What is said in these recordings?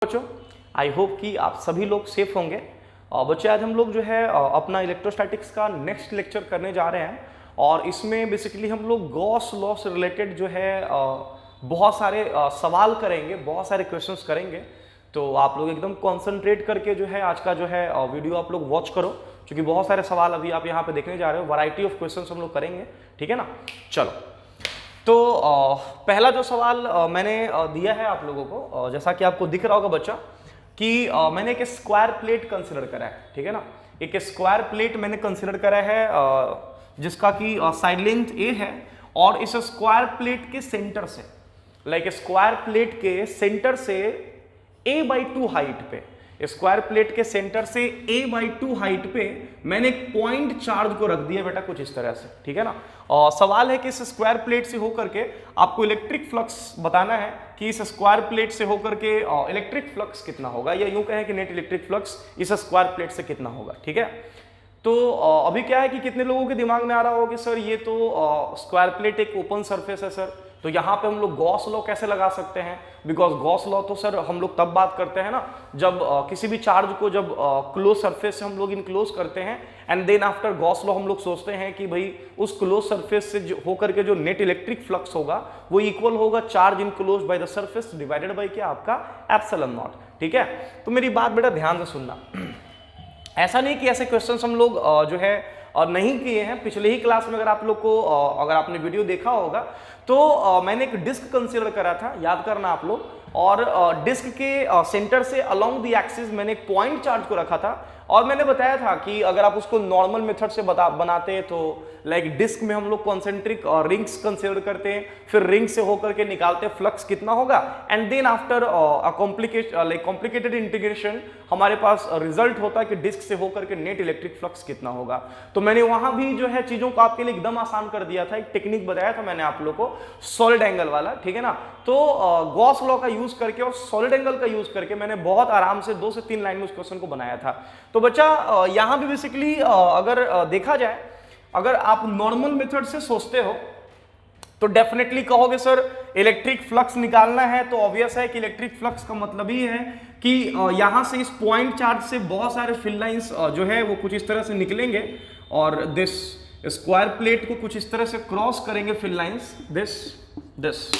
बच्चों I hope कि आप सभी लोग सेफ होंगे। बच्चे आज हम लोग जो है अपना इलेक्ट्रोस्टैटिक्स का नेक्स्ट लेक्चर करने जा रहे हैं और इसमें बेसिकली हम लोग गॉस लॉ से रिलेटेड जो है बहुत सारे सवाल करेंगे, बहुत सारे क्वेश्चंस करेंगे। तो आप लोग एकदम कॉन्सेंट्रेट करके जो है आज का जो है वीडियो आप लोग वॉच करो, क्योंकि बहुत सारे सवाल अभी आप यहाँ पे देखने जा रहे हो। वैरायटी ऑफ क्वेश्चंस हम लोग करेंगे, ठीक है ना। चलो, तो पहला जो सवाल मैंने दिया है आप लोगों को, जैसा कि आपको दिख रहा होगा बच्चा कि मैंने एक स्क्वायर प्लेट कंसिडर करा है, ठीक है ना। एक स्क्वायर प्लेट मैंने कंसिडर करा है जिसका कि साइड लेंथ a है और इस स्क्वायर प्लेट के सेंटर से, स्क्वायर प्लेट के सेंटर से a/2 हाइट पे, स्क्वायर प्लेट के सेंटर से a/2 हाइट पे मैंने एक पॉइंट चार्ज को रख दिया बेटा कुछ इस तरह से, ठीक है ना। सवाल है कि इस स्क्वायर प्लेट से होकर के आपको इलेक्ट्रिक फ्लक्स बताना है कि इस स्क्वायर प्लेट से होकर के इलेक्ट्रिक फ्लक्स कितना होगा, या यूं कहें कि नेट इलेक्ट्रिक फ्लक्स इस स्क्वायर प्लेट से कितना होगा, ठीक है। तो अभी क्या है कि कितने लोगों के दिमाग में आ रहा होगा कि सर ये तो स्क्वायर प्लेट एक ओपन सरफेस है सर, तो यहाँ पे हम लोग गॉस लॉ कैसे लगा सकते हैं। बिकॉज गॉस लॉ तो सर हम लोग तब बात करते हैं ना जब किसी भी चार्ज को जब क्लोज सरफेस से हम लोग इनक्लोज करते हैं and then after Gauss law हम लोग सोचते हैं कि भाई उस क्लोज सरफेस से होकर के जो नेट इलेक्ट्रिक फ्लक्स होगा वो इक्वल होगा charge enclose by the surface divided by क्या आपका एप्सिलॉन नॉट, ठीक है। तो मेरी बात बेटा ध्यान से सुनना, ऐसा नहीं कि ऐसे क्वेश्चंस हम लोग जो है और नहीं किए हैं। पिछले ही क्लास में अगर आप लोग को अगर आपने वीडियो देखा होगा तो मैंने एक डिस्क कंसीडर करा था, याद करना आप लोग, और डिस्क के सेंटर से अलोंग द एक्सिस मैंने एक पॉइंट चार्ज को रखा था और मैंने बताया था कि अगर आप उसको नॉर्मल मेथड से बनाते तो लाइक डिस्क में हम लोग कॉन्सेंट्रिक रिंग्स कंसीडर करते हैं, फिर रिंग से होकर के निकालते फ्लक्स कितना होगा and then after complicated integration हमारे पास रिजल्ट होता है कि डिस्क से होकर के नेट इलेक्ट्रिक फ्लक्स कितना होगा। तो मैंने वहां भी जो है चीजों को आपके लिए एकदम आसान कर दिया था, एक टेक्निक बताया था मैंने आप लोग को सॉलिड एंगल वाला, ठीक है ना। तो गॉस लॉ का यूज करके और सॉलिड एंगल का यूज करके मैंने बहुत आराम से 2 से 3 लाइन में उस क्वेश्चन को बनाया था। तो बच्चा यहां भी बेसिकली अगर देखा जाए, अगर आप नॉर्मल मेथड से सोचते हो तो डेफिनेटली कहोगे सर इलेक्ट्रिक फ्लक्स निकालना है, तो ऑब्वियस है कि इलेक्ट्रिक फ्लक्स का मतलब ही है कि यहां से इस पॉइंट चार्ज से बहुत सारे फिल लाइंस जो है वो कुछ इस तरह से निकलेंगे और दिस स्क्वायर प्लेट को कुछ इस तरह से क्रॉस करेंगे फिल लाइंस दिस।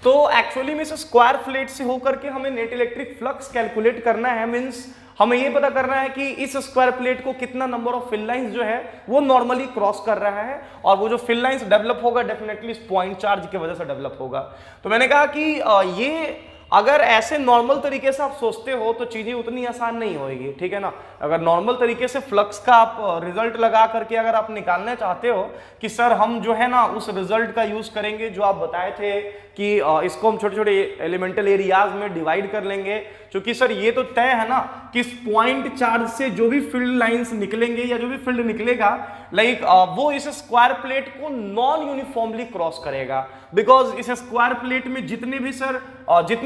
तो एक्चुअली में इस स्क्वायर प्लेट से होकर के हमें नेट इलेक्ट्रिक फ्लक्स कैलकुलेट करना है, मींस हमें ये पता करना है कि इस स्क्वायर प्लेट को कितना नंबर ऑफ फिल लाइंस जो है वो नॉर्मली क्रॉस कर रहा है और वो जो फिल लाइंस डेवलप होगा डेफिनेटली इस पॉइंट चार्ज की वजह से डेवलप होगा। तो मैंने कहा कि ये अगर ऐसे नॉर्मल तरीके से आप सोचते हो तो चीजें उतनी आसान नहीं होगी, ठीक है ना। अगर नॉर्मल तरीके से फ्लक्स का आप रिजल्ट लगा करके अगर आप निकालना चाहते हो कि सर हम जो है ना उस रिजल्ट का यूज करेंगे जो आप बताए थे कि इसको हम छोटे छोटे एलिमेंटल एरियाज में डिवाइड कर लेंगे, क्योंकि सर ये तो तय है ना कि इस पॉइंट चार्ज से जो भी फील्ड लाइंस निकलेंगे या जो भी फील्ड निकलेगा वो इस स्क्वायर प्लेट को नॉन यूनिफॉर्मली क्रॉस करेगा। बिकॉज इस स्क्वायर प्लेट में जितने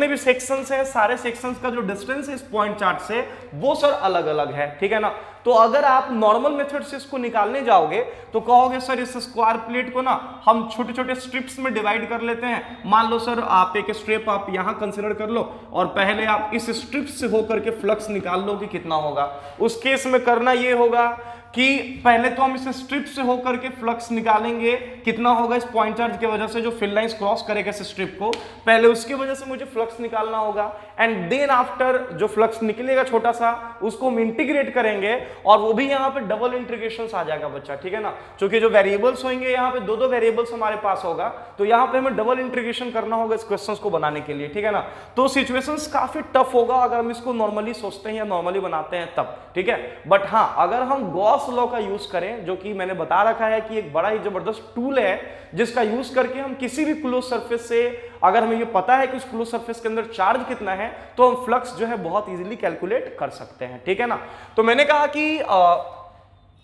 भी सेक्शंस है, सारे सेक्शंस का जो डिस्टेंस है इस पॉइंट चार्ज से वो सर अलग अलग है, ठीक है ना। तो अगर आप नॉर्मल मेथड से इसको निकालने जाओगे तो कहोगे सर इस स्क्वायर प्लेट को ना हम छोटे छोटे स्ट्रिप्स में डिवाइड कर लेते हैं। मान लो सर आप एक स्ट्रिप आप यहां कंसीडर कर लो और पहले आप इस स्ट्रिप से होकर के फ्लक्स निकाल लो कि कितना होगा। उस केस में करना ये होगा कि पहले तो हम इस स्ट्रिप से होकर के फ्लक्स निकालेंगे कितना होगा इस पॉइंट चार्ज की वजह से जो फिल लाइंस क्रॉस करेगा इस स्ट्रिप को, पहले उसकी वजह से मुझे फ्लक्स निकालना होगा एंड देन आफ्टर जो फ्लक्स निकलेगा छोटा सा उसको हम इंटीग्रेट करेंगे और वो भी यहाँ पे डबल इंटीग्रेशन आ जाएगा बच्चा, ठीक है ना। क्योंकि जो वेरिएबल्स होंगे यहाँ पे दो वेरिएबल्स हमारे पास होगा तो यहाँ पे हमें डबल इंटीग्रेशन करना होगा इस क्वेश्चन को बनाने के लिए, ठीक है ना। तो सिचुएशंस काफी टफ होगा अगर हम इसको नॉर्मली सोचते हैं या नॉर्मली बनाते हैं तब, ठीक है। बट हाँ अगर हम गॉस लॉ का यूज करें, जो कि मैंने बता रखा है कि एक बड़ा ही जबरदस्त टूल है जिसका यूज करके हम किसी भी क्लोज सरफेस से अगर हमें ये पता है कि उस क्लोज सरफेस के अंदर चार्ज कितना है तो हम फ्लक्स जो है बहुत इजीली कैलकुलेट कर सकते हैं, ठीक है ना। तो मैंने कहा कि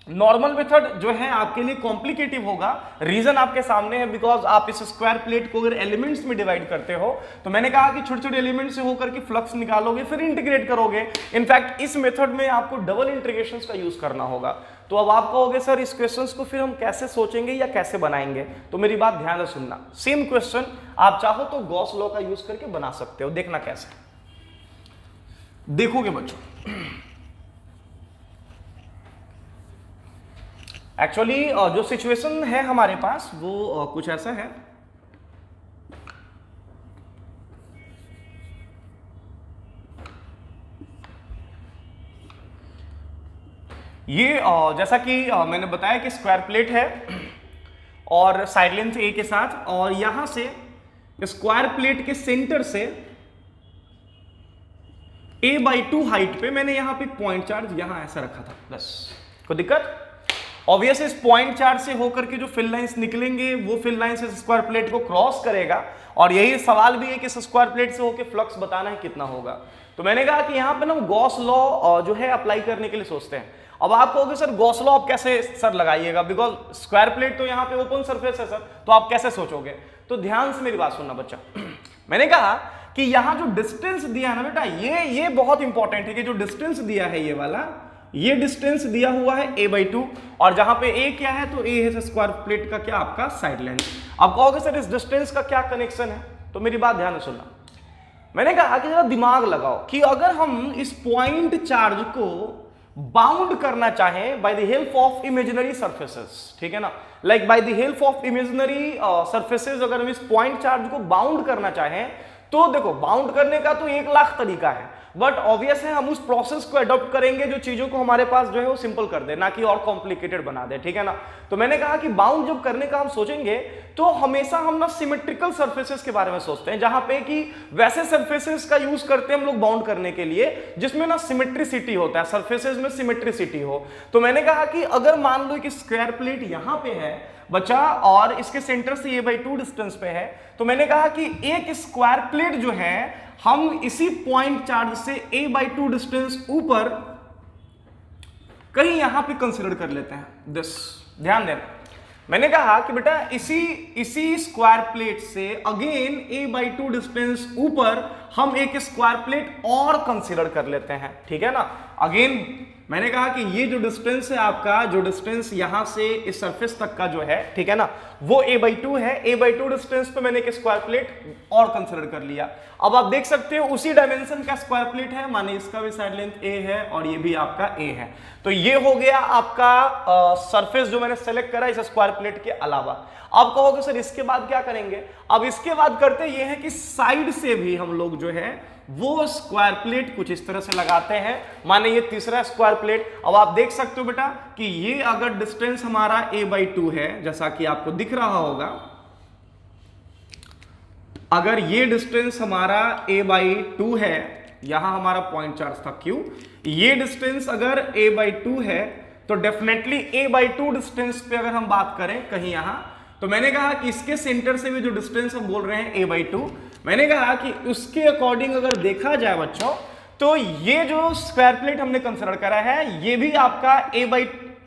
नॉर्मल मेथड जो है आपके लिए कॉम्प्लिकेटिव होगा, रीजन आपके सामने है बिकॉज आप इस स्क्वायर प्लेट को अगर एलिमेंट्स में डिवाइड करते हो तो मैंने कहा कि छोटे छोटे एलिमेंट से होकर के फ्लक्स निकालोगे फिर इंटीग्रेट करोगे। इनफैक्ट इस मेथड में आपको डबल इंटीग्रेशन का यूज करना होगा। तो अब आप कहोगे सर इस क्वेश्चंस को फिर हम कैसे सोचेंगे या कैसे बनाएंगे, तो मेरी बात ध्यान से सुनना। सेम क्वेश्चन आप चाहो तो गॉस लॉ का यूज करके बना सकते हो, देखना कैसे। देखोगे बच्चों, एक्चुअली जो सिचुएशन है हमारे पास वो कुछ ऐसा है। ये जैसा कि मैंने बताया कि स्क्वायर प्लेट है और साइड लेंथ ए के साथ, और यहां से स्क्वायर प्लेट के सेंटर से a/2 हाइट पे मैंने यहां पे पॉइंट चार्ज यहां ऐसा रखा था, बस। कोई दिक्कत? ऑब्वियस इस पॉइंट चार्ज से होकर के जो फिल लाइंस निकलेंगे वो फिल लाइंस इस स्क्वायर प्लेट को क्रॉस करेगा, और यही सवाल भी है कि इस स्क्वायर प्लेट से होकर फ्लक्स बताना है कितना होगा। तो मैंने कहा कि यहां पे ना गॉस लॉ जो है अप्लाई करने के लिए सोचते हैं। अब आप कहोगे सर गॉस लॉ आप कैसे सर लगाइएगा, बिकॉज स्क्वायर प्लेट तो यहाँ पे ओपन सरफेस है सर, तो आप कैसे सोचोगे? तो ध्यान से मेरी बात सुनना बच्चा। मैंने कहा कि यहाँ जो डिस्टेंस दिया है ना बेटा, ये बहुत इंपॉर्टेंट है कि जो डिस्टेंस दिया है ये वाला, ये डिस्टेंस दिया हुआ है a/2, और जहां पे a क्या है तो a है स्क्वायर प्लेट का क्या आपका साइड लेंथ। अब कहोगे सर इस डिस्टेंस का क्या कनेक्शन है, तो मेरी बात ध्यान से सुनना। मैंने कहा कि जरा दिमाग लगाओ कि अगर हम इस पॉइंट चार्ज को बाउंड करना चाहें by the help of imaginary surfaces, ठीक है ना, like by the help of imaginary surfaces, अगर हम इस पॉइंट चार्ज को बाउंड करना चाहें तो देखो बाउंड करने का तो 1,00,000 तरीका है, बट ऑब्वियस है हम उस प्रोसेस को अडॉप्ट करेंगे जो चीजों को हमारे पास जो है वो सिंपल कर दे, ना कि और कॉम्प्लिकेटेड बना दे, ठीक है ना। तो मैंने कहा कि बाउंड जब करने का हम सोचेंगे तो हमेशा हम ना सिमेट्रिकल सर्फेसेस के बारे में सोचते हैं, जहां पे कि वैसे सर्फेसेस का यूज करते हैं हम लोग बाउंड करने के लिए जिसमें ना सिमेट्रिसिटी होता है, सर्फेसेस में सिमेट्रिसिटी हो। तो मैंने कहा कि अगर मान लो कि स्क्वायर प्लेट यहां पे है बचा और इसके सेंटर से a/2 डिस्टेंस पे है, तो मैंने कहा कि एक स्क्वायर प्लेट जो है हम इसी पॉइंट चार्ज से a/2 डिस्टेंस ऊपर कहीं यहां पे कंसीडर कर लेते हैं। दिस ध्यान देना, मैंने कहा कि बेटा इसी स्क्वायर प्लेट से अगेन a/2 डिस्टेंस ऊपर हम एक स्क्वायर प्लेट और कंसीडर कर लेते हैं, ठीक है ना। अगेन मैंने कहा कि ये जो डिस्टेंस है आपका, जो डिस्टेंस यहां से इस सरफेस तक का जो है, ठीक है ना, वो a/2 है। a/2 डिस्टेंस पे मैंने एक स्क्वायर प्लेट और कंसीडर कर लिया। अब आप देख सकते हो उसी डायमेंशन का स्क्वायर प्लेट है, माने इसका भी साइड लेंथ a है और ये भी आपका a है। तो ये हो गया आपका सरफेस जो मैंने सेलेक्ट करा इस स्क्वायर प्लेट के अलावा। अब कहोगे सर इसके बाद क्या करेंगे? अब इसके बाद करते ये है कि साइड से भी हम लोग जो है वो स्क्वायर प्लेट कुछ इस तरह से लगाते हैं, माने ये तीसरा स्क्वायर प्लेट। अब आप देख सकते हो बेटा कि ये अगर डिस्टेंस हमारा a/2 है, जैसा कि आपको दिख रहा होगा, अगर ये डिस्टेंस हमारा a/2 है, यहां हमारा पॉइंट चार्ज था q, ये डिस्टेंस अगर a/2 है तो डेफिनेटली a/2 डिस्टेंस पे अगर हम बात करें कहीं यहां, तो मैंने कहा कि इसके सेंटर से भी जो डिस्टेंस हम बोल रहे हैं a/2, मैंने कहा कि उसके अकॉर्डिंग अगर देखा जाए बच्चों तो ये जो स्क्वायर प्लेट हमने कंसीडर करा है ये भी आपका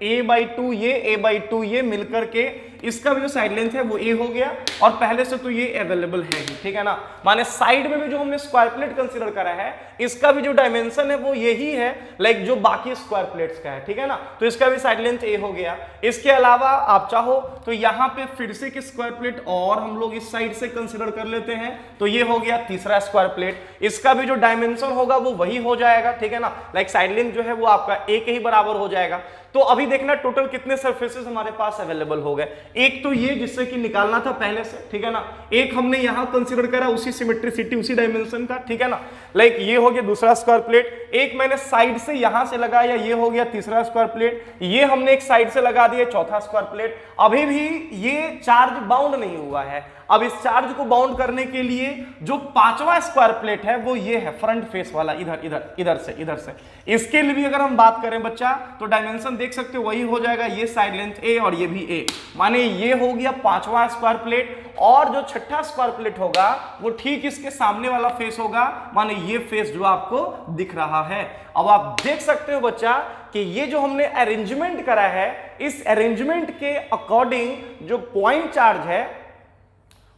a/2 ये मिलकर के इसका भी जो साइड लेंथ है वो a हो गया, और पहले से तो ये अवेलेबल है ही, ठीक है ना। माने साइड में भी जो हमने स्क्वायर प्लेट कंसीडर करा है इसका भी जो डायमेंशन है वो यही है, लाइक जो बाकी स्क्वायर प्लेट्स का है, ठीक है ना। तो इसका भी साइड लेंथ a हो गया। इसके अलावा आप चाहो तो यहाँ पे फिर से एक स्क्वायर प्लेट और हम लोग इस साइड से कंसीडर कर लेते हैं, तो ये हो गया तीसरा स्क्वायर प्लेट। इसका भी जो डायमेंशन होगा वो वही हो जाएगा, ठीक है ना, लाइक साइड लेंथ जो है वो आपका a के ही बराबर हो जाएगा। तो अभी देखना टोटल कितने सरफेसेस हमारे पास अवेलेबल हो गए। एक तो ये जिससे कि निकालना था पहले से, ठीक है ना, एक हमने यहां कंसीडर करा उसी सिमेट्रिसिटी उसी डायमेंशन का, ठीक है ना, लाइक ये हो गया दूसरा स्क्वायर प्लेट। एक मैंने साइड से यहां से लगाया, ये हो गया तीसरा स्क्वायर प्लेट। ये हमने एक साइड से लगा दिया चौथा स्क्वायर प्लेट। अभी भी ये चार्ज बाउंड नहीं हुआ है। अब इस चार्ज को बाउंड करने के लिए जो पांचवा स्क्वायर प्लेट है वो ये है फ्रंट फेस वाला, इधर से। इसके लिए भी अगर हम बात करें बच्चा तो डायमेंशन देख सकते हो वही हो जाएगा, ये साइड लेंथ a और ये भी a, माने ये हो गया पांचवा स्क्वायर प्लेट। और जो छठा स्क्वायर प्लेट होगा वो ठीक इसके सामने वाला फेस होगा, माने ये फेस जो आपको दिख रहा है। अब आप देख सकते हो बच्चा कि ये जो हमने अरेंजमेंट करा है, इस अरेंजमेंट के अकॉर्डिंग जो पॉइंट चार्ज है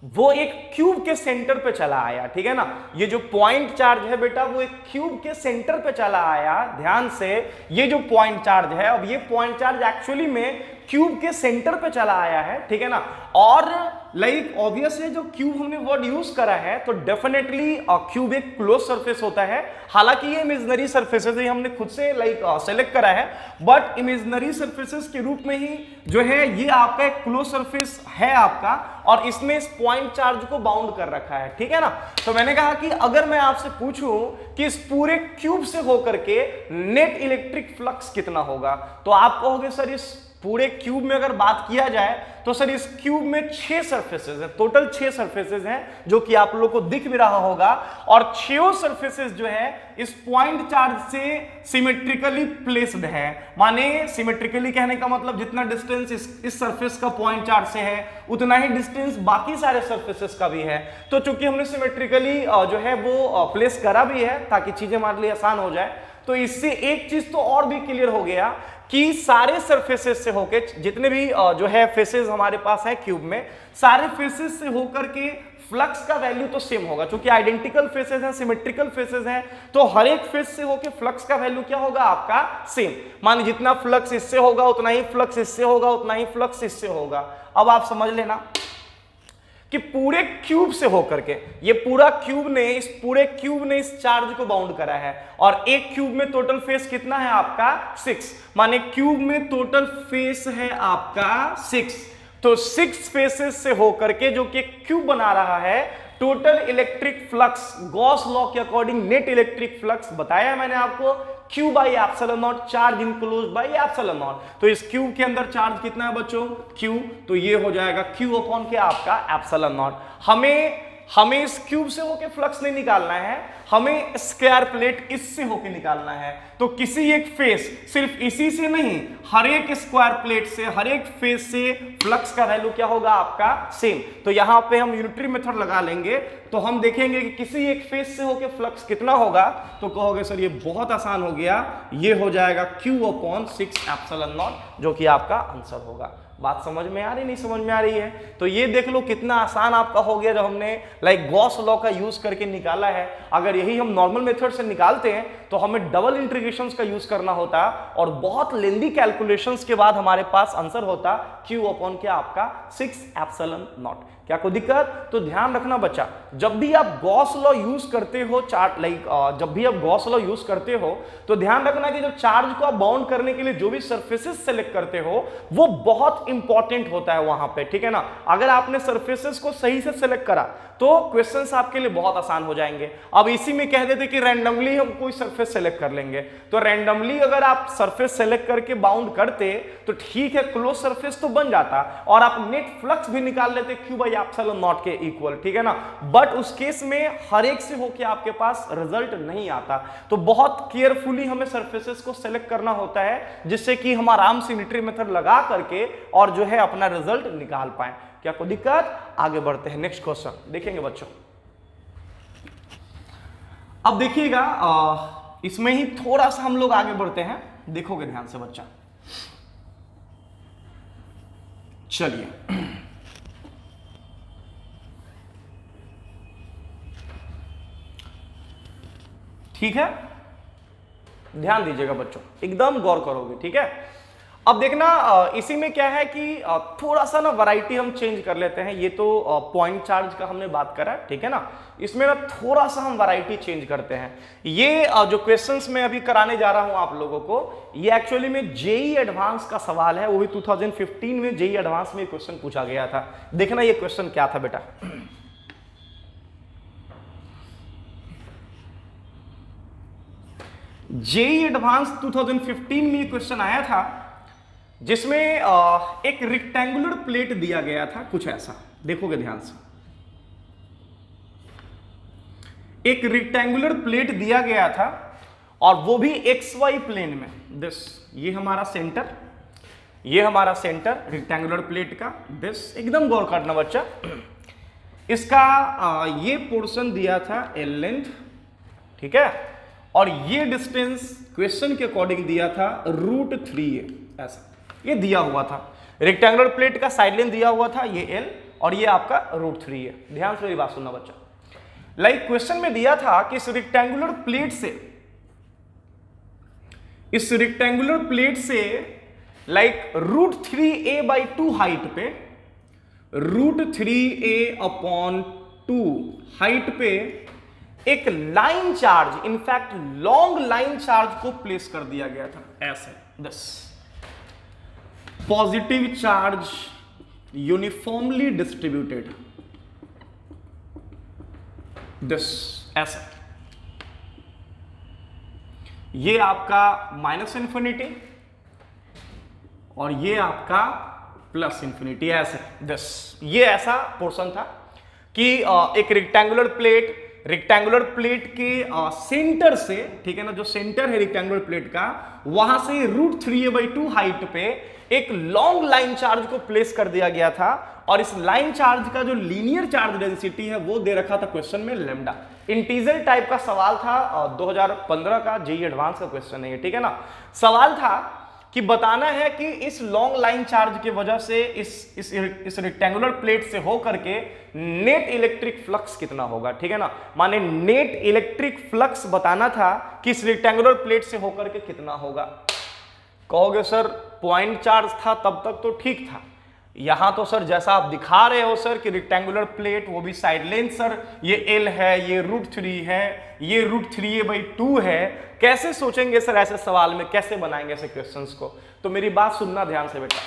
वो एक क्यूब के सेंटर पे चला आया, ठीक है ना। ये जो पॉइंट चार्ज है बेटा वो एक क्यूब के सेंटर पे चला आया। ध्यान से, ये जो पॉइंट चार्ज है, अब ये पॉइंट चार्ज एक्चुअली में क्यूब के सेंटर पे चला आया है, ठीक है ना। और लाइक ऑब्वियस है, जो क्यूब हमने वर्ड यूज करा है तो डेफिनेटली क्यूब एक क्लोज सरफेस होता है। हालांकि ये इमेजिनरी सरफेसेस है, हमने खुद से लाइक सेलेक्ट करा है, बट इमेजिनरी सरफेसेस के रूप में ही जो है ये आपका एक क्लोज सरफेस है आपका, और इसमें इस पॉइंट चार्ज को बाउंड कर रखा है, ठीक है ना। तो मैंने कहा कि अगर मैं आपसे पूछूं कि इस पूरे क्यूब से होकर के नेट इलेक्ट्रिक फ्लक्स कितना होगा, तो आप कहोगे सर इस पूरे क्यूब में अगर बात किया जाए तो सर इस क्यूब में 6 सरफेसेस है, टोटल 6 सरफेसेस हैं, जो कि आप लोगों को दिख भी रहा होगा, और 6 सरफेसेस जो है इस पॉइंट चार्ज से सिमेट्रिकली प्लेस्ड है। माने सिमेट्रिकली कहने का मतलब जितना डिस्टेंस इस सरफेस का पॉइंट चार्ज से है उतना ही डिस्टेंस बाकी सारे सरफेसेस का भी है। तो चूंकि हमने सिमेट्रिकली जो है वो प्लेस करा भी है ताकि चीजें हमारे लिए आसान हो जाए, तो इससे एक चीज तो और भी क्लियर हो गया कि सारे सरफेसेस से होके जितने भी जो है फेसेस हमारे पास है क्यूब में, सारे फेसेस से होकर के फ्लक्स का वैल्यू तो सेम होगा। क्योंकि आइडेंटिकल फेसेस हैं, सिमेट्रिकल फेसेस हैं, तो हर एक फेस से होके फ्लक्स का वैल्यू क्या होगा आपका सेम। माने जितना फ्लक्स इससे होगा उतना ही फ्लक्स इससे होगा, उतना ही फ्लक्स इससे होगा। अब आप समझ लेना कि पूरे क्यूब से होकर के ये पूरा क्यूब ने इस चार्ज को बाउंड करा है, और एक क्यूब में टोटल फेस कितना है आपका 6। माने क्यूब में टोटल फेस है आपका 6, तो 6 फेसेस से होकर के जो कि क्यूब बना रहा है, total electric flux Gauss law के अकॉर्डिंग नेट इलेक्ट्रिक फ्लक्स बताया मैंने आपको Q by epsilon not, charge enclosed by epsilon not. तो इस क्यूब के अंदर चार्ज कितना है बच्चों Q, तो ये हो जाएगा Q अपॉन के आपका एप्सिलॉन नॉट। हमें इस क्यूब से होके फ्लक्स नहीं निकालना है, हमें स्क्वायर प्लेट इससे होके निकालना है। तो किसी एक फेस, सिर्फ इसी से नहीं, हर एक स्क्वायर प्लेट से, हर एक फेस से फ्लक्स का वैल्यू क्या होगा आपका सेम। तो यहां पे हम यूनिटरी मेथड लगा लेंगे, तो हम देखेंगे कि किसी एक फेस से होके फ्लक्स कितना होगा, तो कहोगे सर ये बहुत आसान हो गया, ये हो जाएगा Q अपॉन 6 एप्सिलॉन नॉट, जो कि आपका आंसर होगा। बात समझ में आ रही नहीं समझ में आ रही है? तो ये देख लो कितना आसान आपका हो गया जब हमने लाइक गॉस लॉ का यूज करके निकाला है। अगर यही हम नॉर्मल मेथड से निकालते हैं तो हमें डबल इंटीग्रेशंस का यूज करना होता और बहुत लेंदी कैलकुलेशंस के बाद हमारे पास आंसर होता Q अपॉन क्या आपका 6 एप्सिलॉन नॉट। क्या कोई दिक्कत? तो ध्यान रखना बच्चा, जब भी आप गॉस लॉ यूज करते हो जब भी आप गॉस लॉ यूज करते हो तो ध्यान रखना कि जब चार्ज को आप बाउंड करने के लिए जो भी सरफेसेस सेलेक्ट करते हो वो बहुत इंपॉर्टेंट होता है वहां पे, ठीक है ना। अगर आपने सरफेसेस को सही से सेलेक्ट करा तो क्वेश्चंस आपके लिए बहुत आसान हो जाएंगे। अब इसी में कह देते कि रैंडमली हम कोई सरफेस सेलेक्ट कर लेंगे, तो रैंडमली अगर आप सरफेस सेलेक्ट करके बाउंड करते तो ठीक है, क्लोज सरफेस तो बन जाता और आप नेट फ्लक्स भी निकाल लेते Q बाई एप्सिलॉन नॉट के इक्वल, ठीक है ना। बट उस केस में हर एक से होके आपके पास रिजल्ट नहीं आता, तो बहुत केयरफुली हमें सरफेसेस को सेलेक्ट करना होता है जिससे कि हम आराम से यूनिटरी मेथड लगा करके और जो है अपना रिजल्ट निकाल पाए। क्या कोई दिक्कत? आगे बढ़ते हैं, नेक्स्ट क्वेश्चन देखेंगे बच्चों। अब देखिएगा इसमें ही थोड़ा सा हम लोग आगे बढ़ते हैं, देखोगे ध्यान से बच्चा। चलिए ठीक है, ध्यान दीजिएगा बच्चों, एकदम गौर करोगे, ठीक है। अब देखना इसी में क्या है कि थोड़ा सा ना वैरायटी हम चेंज कर लेते हैं। ये तो पॉइंट चार्ज का हमने बात करा, ठीक है ना। इसमें ना थोड़ा सा हम वैरायटी चेंज करते हैं। ये जो क्वेश्चंस मैं अभी कराने जा रहा हूं आप लोगों को, ये एक्चुअली में जेईई एडवांस का सवाल है, वो भी 2015 में जेईई एडवांस में क्वेश्चन पूछा गया था। देखना ये क्वेश्चन क्या था बेटा। जेईई एडवांस 2015 में क्वेश्चन आया था जिसमें एक रेक्टेंगुलर प्लेट दिया गया था, कुछ ऐसा, देखोगे ध्यान से। एक रेक्टेंगुलर प्लेट दिया गया था और वो भी XY प्लेन में। दिस ये हमारा सेंटर, ये हमारा सेंटर रेक्टेंगुलर प्लेट का। दिस एकदम गौर करना बच्चा, इसका ये पोर्शन दिया था L लेंथ, ठीक है, और ये डिस्टेंस क्वेश्चन के अकॉर्डिंग दिया था √3a, ऐसा ये दिया हुआ था। रेक्टेंगुलर प्लेट का साइड लेंथ दिया हुआ था ये L और ये आपका √3a। ध्यान से मेरी बात सुनना बच्चा। लाइक क्वेश्चन में दिया था कि इस रेक्टेंगुलर प्लेट से लाइक √3a/2 हाइट पे √3a/2 हाइट पे एक line charge, in fact long line charge को प्लेस कर दिया गया था ऐसे, this positive charge uniformly distributed, this ऐसे, ये आपका -∞ और ये आपका +∞, ऐसे, दिस, ये ऐसा पोर्शन था कि एक रेक्टेंगुलर प्लेट के सेंटर से, ठीक है ना, जो सेंटर है रेक्टेंगुलर प्लेट का, वहां से √3a/2 हाइट पे एक लॉन्ग लाइन चार्ज को प्लेस कर दिया गया था, और इस लाइन चार्ज का जो लीनियर चार्ज डेंसिटी है वो दे रखा था क्वेश्चन में लैम्डा। इंटीजर टाइप का सवाल था, 2015 का जेईई एडवांस का क्वेश्चन है ये, ठीक है ना। सवाल था कि बताना है कि इस लॉन्ग लाइन चार्ज की वजह से इस रेक्टेंगुलर प्लेट से होकर के नेट इलेक्ट्रिक फ्लक्स कितना होगा, ठीक है ना। माने नेट इलेक्ट्रिक फ्लक्स बताना था कि इस रेक्टेंगुलर प्लेट से होकर के कितना होगा। कहोगे सर पॉइंट चार्ज था तब तक तो ठीक था, यहां तो सर जैसा आप दिखा रहे हो सर कि रेक्टेंगुलर प्लेट, वो भी साइड लेंथ सर, ये L है, ये √3 है, ये √3a/2 है, कैसे सोचेंगे सर ऐसे सवाल में, कैसे बनाएंगे ऐसे क्वेश्चंस को। तो मेरी बात सुनना ध्यान से बेटा।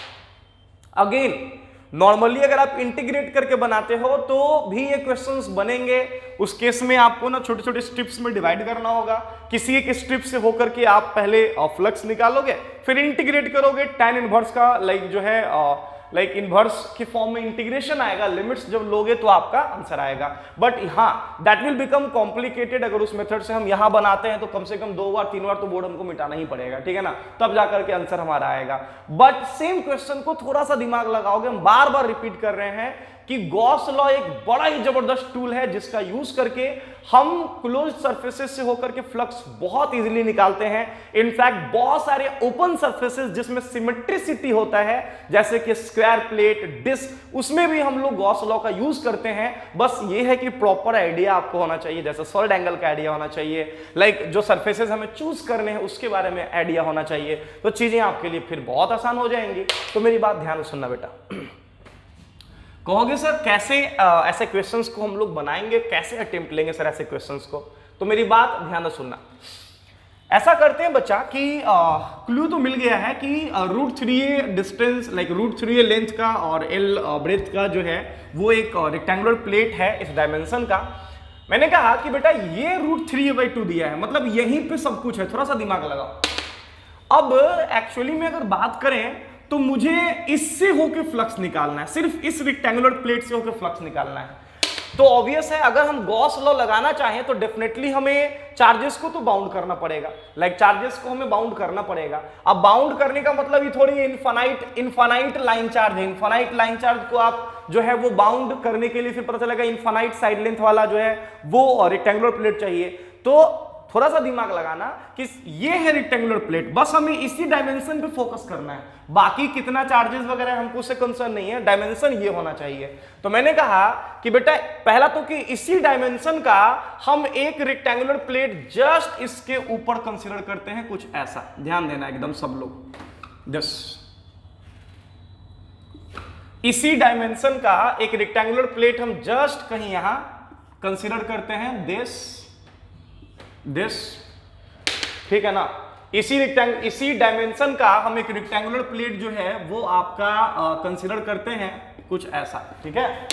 अगेन नॉर्मली अगर आप इंटीग्रेट करके बनाते हो तो भी ये क्वेश्चंस बनेंगे, उस केस में आपको ना छोटे छोटे स्ट्रिप्स में डिवाइड करना होगा। किसी एक स्ट्रिप से होकर के आप पहले फ्लक्स निकालोगे, फिर इंटीग्रेट करोगे, tan इनवर्स का जो है इनवर्स की फॉर्म में इंटीग्रेशन आएगा, लिमिट्स जब लोगे तो आपका आंसर आएगा। बट हाँ, दैट विल बिकम कॉम्प्लिकेटेड अगर उस मेथड से हम यहां बनाते हैं तो कम से कम 2 बार 3 बार तो बोर्ड हमको मिटाना ही पड़ेगा, ठीक है ना, तब जाकर के आंसर हमारा आएगा। बट सेम क्वेश्चन को थोड़ा सा दिमाग लगाओगे, हम बार बार रिपीट कर रहे हैं कि गॉस लॉ एक बड़ा ही जबरदस्त टूल है जिसका यूज करके हम क्लोज सरफेसेस से होकर के फ्लक्स बहुत इजीली निकालते हैं। इनफैक्ट बहुत सारे ओपन सरफेसेस जिसमें सिमेट्रिसिटी होता है, जैसे कि स्क्वायर प्लेट, डिस्क, उसमें भी हम लोग गॉस लॉ का यूज करते हैं। बस ये है कि प्रॉपर आइडिया आपको होना चाहिए, जैसे सॉलिड एंगल का आइडिया होना चाहिए, जो सरफेसेस हमें चूज करने हैं उसके बारे में आइडिया होना चाहिए, तो चीजें आपके लिए फिर बहुत आसान हो जाएंगी। तो मेरी बात ध्यान से सुनना बेटा। कहोगे सर कैसे ऐसे क्वेश्चंस को हम लोग बनाएंगे, कैसे अटेम्प्ट लेंगे सर ऐसे क्वेश्चंस को, तो मेरी बात ध्यान से सुनना। ऐसा करते हैं बच्चा कि क्लू तो मिल गया है कि √3a डिस्टेंस, √3a लेंथ का और L ब्रेथ का जो है वो एक रेक्टेंगुलर प्लेट है इस डायमेंशन का। मैंने कहा कि बेटा ये √3a/2 दिया है, मतलब यहीं पे सब कुछ है, थोड़ा सा दिमाग लगाओ। अब एक्चुअली में अगर बात करें तो मुझे इससे होके फ्लक्स निकालना है, सिर्फ इस रेक्टेंगुलर प्लेट से होके फ्लक्स निकालना है। तो ऑब्वियस है अगर हम गॉस लॉ लगाना चाहें तो डेफिनेटली हमें चार्जेस को तो बाउंड करना पड़ेगा, चार्जेस को हमें बाउंड करना पड़ेगा। अब बाउंड करने का मतलब ये थोड़ी इनफाइनाइट लाइन चार्ज है। इनफाइनाइट लाइन चार्ज को आप जो है वो बाउंड करने के लिए फिर पता चलेगा इनफाइनाइट साइड लेंथ वाला जो है वो रेक्टेंगुलर प्लेट चाहिए। तो थोड़ा सा दिमाग लगाना कि ये है रेक्टेंगुलर प्लेट, बस हमें इसी डायमेंशन पे फोकस करना है, बाकी कितना चार्जेस वगैरह हमको उससे कंसर्न नहीं है, डायमेंशन ये होना चाहिए। तो मैंने कहा कि बेटा पहला तो कि इसी डायमेंशन का हम एक रेक्टेंगुलर प्लेट जस्ट इसके ऊपर कंसीडर करते हैं, कुछ ऐसा, ध्यान देना एकदम सब लोग। इसी डायमेंशन का एक रेक्टेंगुलर प्लेट हम जस्ट कहीं यहां कंसीडर करते हैं, दिस, ठीक है ना। इसी डायमेंशन का हम एक रेक्टेंगुलर प्लेट जो है वो आपका कंसीडर करते हैं कुछ ऐसा, ठीक है।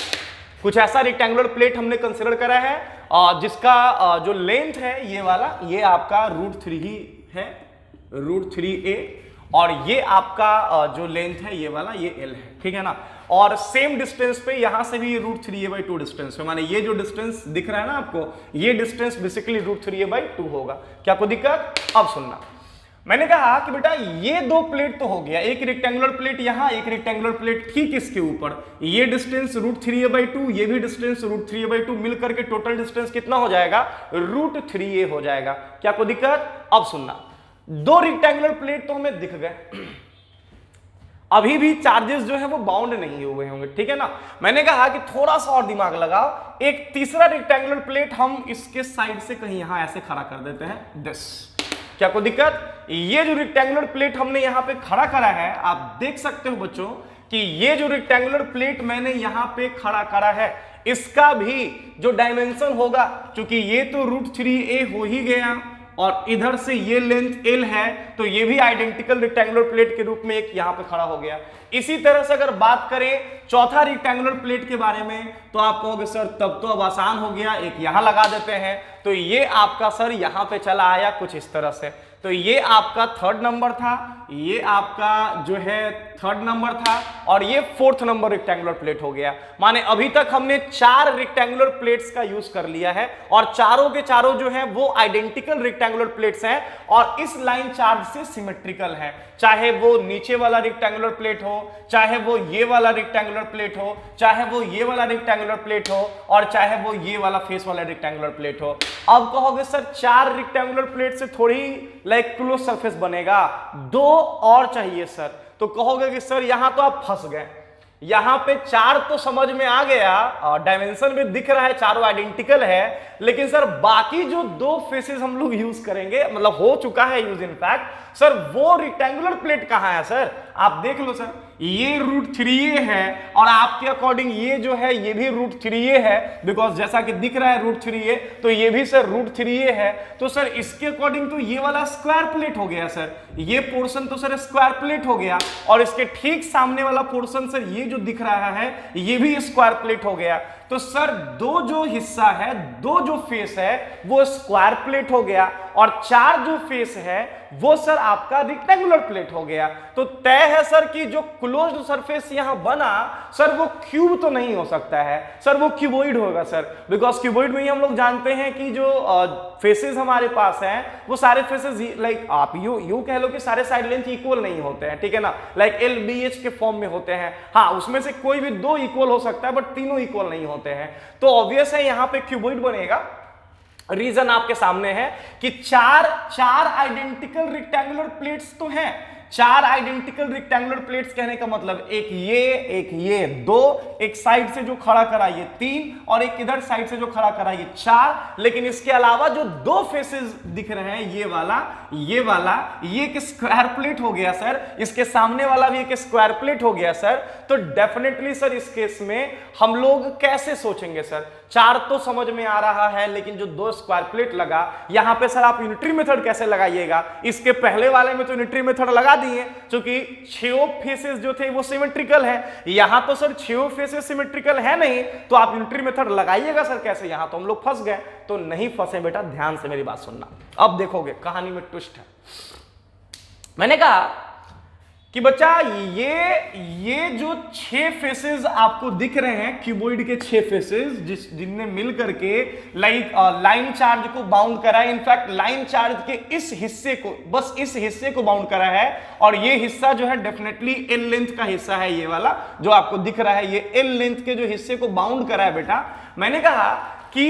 कुछ ऐसा रेक्टेंगुलर प्लेट हमने कंसीडर करा है जिसका जो लेंथ है ये वाला, ये आपका √3 ही है, √3a, और ये आपका जो लेंथ है ये वाला, ये L है, ठीक है ना। और सेम डिस्टेंस पे यहां से भी √3a/2 डिस्टेंस पे, माने ये जो डिस्टेंस दिख रहा है ना आपको, ये डिस्टेंस बेसिकली √3a/2 होगा। क्या कोई दिक्कत? अब सुनना, मैंने कहा कि बेटा ये दो प्लेट तो हो गया, एक रेक्टेंगुलर प्लेट यहां, एक रेक्टेंगुलर प्लेट ठीक इसके ऊपर, ये डिस्टेंस √3a/2, ये भी डिस्टेंस √3a/2, मिलकर के टोटल डिस्टेंस कितना हो जाएगा? √3a हो जाएगा। क्या कोई दिक्कत? अब सुनना, दो रेक्टेंगुलर प्लेट तो हमें दिख गए, अभी भी चार्जेस जो है वो बाउंड नहीं हुए होंगे, ठीक है ना। मैंने कहा कि थोड़ा सा और दिमाग लगाओ, एक तीसरा रेक्टेंगुलर प्लेट हम इसके साइड से कहीं यहां ऐसे खड़ा कर देते हैं, दिस। क्या कोई दिक्कत? ये जो रेक्टेंगुलर प्लेट हमने यहां पे खड़ा करा है, आप देख सकते हो बच्चों कि ये जो रेक्टेंगुलर प्लेट मैंने यहां पे खड़ा करा है, इसका भी जो डायमेंशन होगा, क्योंकि ये तो √3a हो ही गया और इधर से ये लेंथ l है, तो ये भी आइडेंटिकल रेक्टेंगुलर प्लेट के रूप में एक यहां पे खड़ा हो गया। इसी तरह से अगर बात करें चौथा रेक्टेंगुलर प्लेट के बारे में, तो आप कहोगे सर तब तो अब आसान हो गया, एक यहां लगा देते हैं, तो ये आपका सर यहां पे चला आया कुछ इस तरह से। तो ये आपका थर्ड नंबर था, ये आपका जो है थर्ड नंबर था, और ये फोर्थ नंबर रेक्टेंगुलर प्लेट हो गया। माने अभी तक हमने 4 रेक्टेंगुलर प्लेट्स का यूज कर लिया है, और चारों के चारों जो है वो आइडेंटिकल रेक्टेंगुलर प्लेट्स हैं और इस लाइन चार्ज से सिमेट्रिकल है। चाहे वो नीचे वाला रेक्टेंगुलर प्लेट हो, चाहे वो ये वाला रेक्टेंगुलर प्लेट हो, चाहे वो ये वाला रेक्टेंगुलर प्लेट हो, और चाहे वो ये वाला फेस वाला रेक्टेंगुलर प्लेट हो। अब कहोगे सर 4 रेक्टेंगुलर प्लेट से थोड़ी लाइक क्लोज सरफेस बनेगा, 2 और चाहिए सर। तो कहोगे कि सर यहां तो आप फंस गए, यहां पे 4 तो समझ में आ गया और डायमेंशन भी दिख रहा है, चारों आइडेंटिकल है, लेकिन सर बाकी जो 2 फेसेस हम लोग यूज करेंगे, मतलब हो चुका है यूज इनफैक्ट, सर वो रेक्टेंगुलर प्लेट कहां है सर? आप देख लो सर, ये √3a है और आपके अकॉर्डिंग ये जो है ये भी √3a है, बिकॉज जैसा कि दिख रहा है √3a, तो ये भी सर √3a है। तो सर इसके अकॉर्डिंग तो ये वाला स्क्वायर प्लेट हो गया सर, ये पोर्शन तो सर स्क्वायर प्लेट हो गया, और इसके ठीक सामने वाला पोर्शन सर ये जो दिख रहा है ये भी स्क्वायर प्लेट हो गया। तो सर 2 जो हिस्सा है, 2 जो फेस है वो स्क्वायर प्लेट हो गया, और 4 जो फेस है वो सर आपका रेक्टेंगुलर प्लेट हो गया। तो तय है सर कि जो क्लोज्ड सरफेस यहां बना सर वो क्यूब तो नहीं हो सकता है सर, वो क्यूबॉइड होगा सर, बिकॉज क्यूबॉइड में ही हम लोग जानते हैं कि जो फेसेस हमारे पास हैं वो सारे फेसेस लाइक आप यू कह लो कि सारे साइड लेंथ इक्वल नहीं होते हैं, ठीक है ना, लाइक LBH के फॉर्म में होते हैं। हाँ, उसमें से कोई भी 2 इक्वल हो सकता है, बट तीनों इक्वल नहीं होते हैं। तो ऑब्वियस है यहां पे क्यूबॉइड बनेगा। रीजन आपके सामने है कि 4 आइडेंटिकल रेक्टेंगुलर प्लेट्स तो हैं, 4 आइडेंटिकल रेक्टेंगुलर प्लेट्स कहने का मतलब एक ये 2, एक साइड से जो खड़ा करा ये 3, और एक इधर साइड से जो खड़ा करा ये 4। लेकिन इसके अलावा जो 2 फेसेस दिख रहे हैं, ये वाला ये एक स्क्वायर प्लेट हो गया सर, इसके सामने वाला भी एक स्क्वायर प्लेट हो गया सर। तो डेफिनेटली सर इस केस में हम लोग कैसे सोचेंगे सर? 4 तो समझ में आ रहा है, लेकिन जो 2 स्क्वायर प्लेट लगा यहां पे सर आप यूनिटरी मेथड कैसे लगाइएगा? इसके पहले वाले में तो यूनिटरी मेथड लगा दिए, क्योंकि 6 फेसेस जो थे वो सिमेट्रिकल है। यहां तो सर 6 फेसेस सिमेट्रिकल है नहीं, तो आप यूनिटरी मेथड लगाइएगा सर कैसे? यहां तो हम लोग फंस गए। तो नहीं फंसे बेटा, ध्यान से मेरी बात सुनना। अब देखोगे कहानी में ट्विस्ट है। मैंने कहा कि बच्चा ये जो 6 फेसेस आपको दिख रहे हैं, क्यूबॉइड के 6 फेसेस जिनने मिल करके लाइक लाइन चार्ज को बाउंड करा है, इनफैक्ट लाइन चार्ज के इस हिस्से को, बस इस हिस्से को बाउंड करा है, और ये हिस्सा जो है डेफिनेटली L लेंथ का हिस्सा है, ये वाला जो आपको दिख रहा है ये L लेंथ के जो हिस्से को बाउंड करा है बेटा। मैंने कहा कि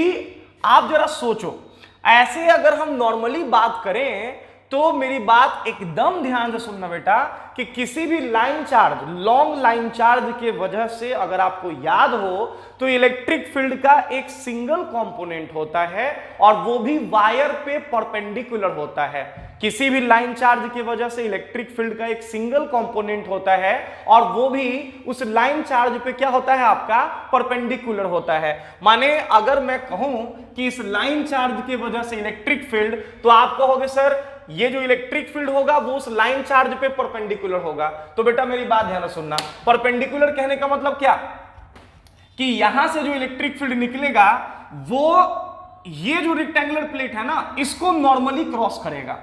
आप जरा सोचो, ऐसे अगर हम नॉर्मली बात करें तो मेरी बात एकदम ध्यान से सुनना बेटा, कि किसी भी line charge, long line charge के वजह से अगर आपको याद हो तो इलेक्ट्रिक फील्ड का एक सिंगल कंपोनेंट होता है, और वो भी वायर पे परपेंडिकुलर होता है। किसी भी लाइन चार्ज की वजह से इलेक्ट्रिक फील्ड का एक सिंगल कंपोनेंट होता है, और वो भी उस लाइन चार्ज पे क्या होता है आपका? परपेंडिकुलर होता है। माने अगर मैं कहूं कि इस लाइन चार्ज की वजह से इलेक्ट्रिक फील्ड, तो आप कहोगे सर ये जो इलेक्ट्रिक फील्ड होगा वो उस लाइन चार्ज पे परपेंडिकुलर होगा। तो बेटा मेरी बात ध्यान से सुनना, परपेंडिकुलर कहने का मतलब क्या? कि यहां से जो इलेक्ट्रिक फील्ड निकलेगा वो ये जो रेक्टेंगुलर प्लेट है ना, इसको नॉर्मली क्रॉस करेगा,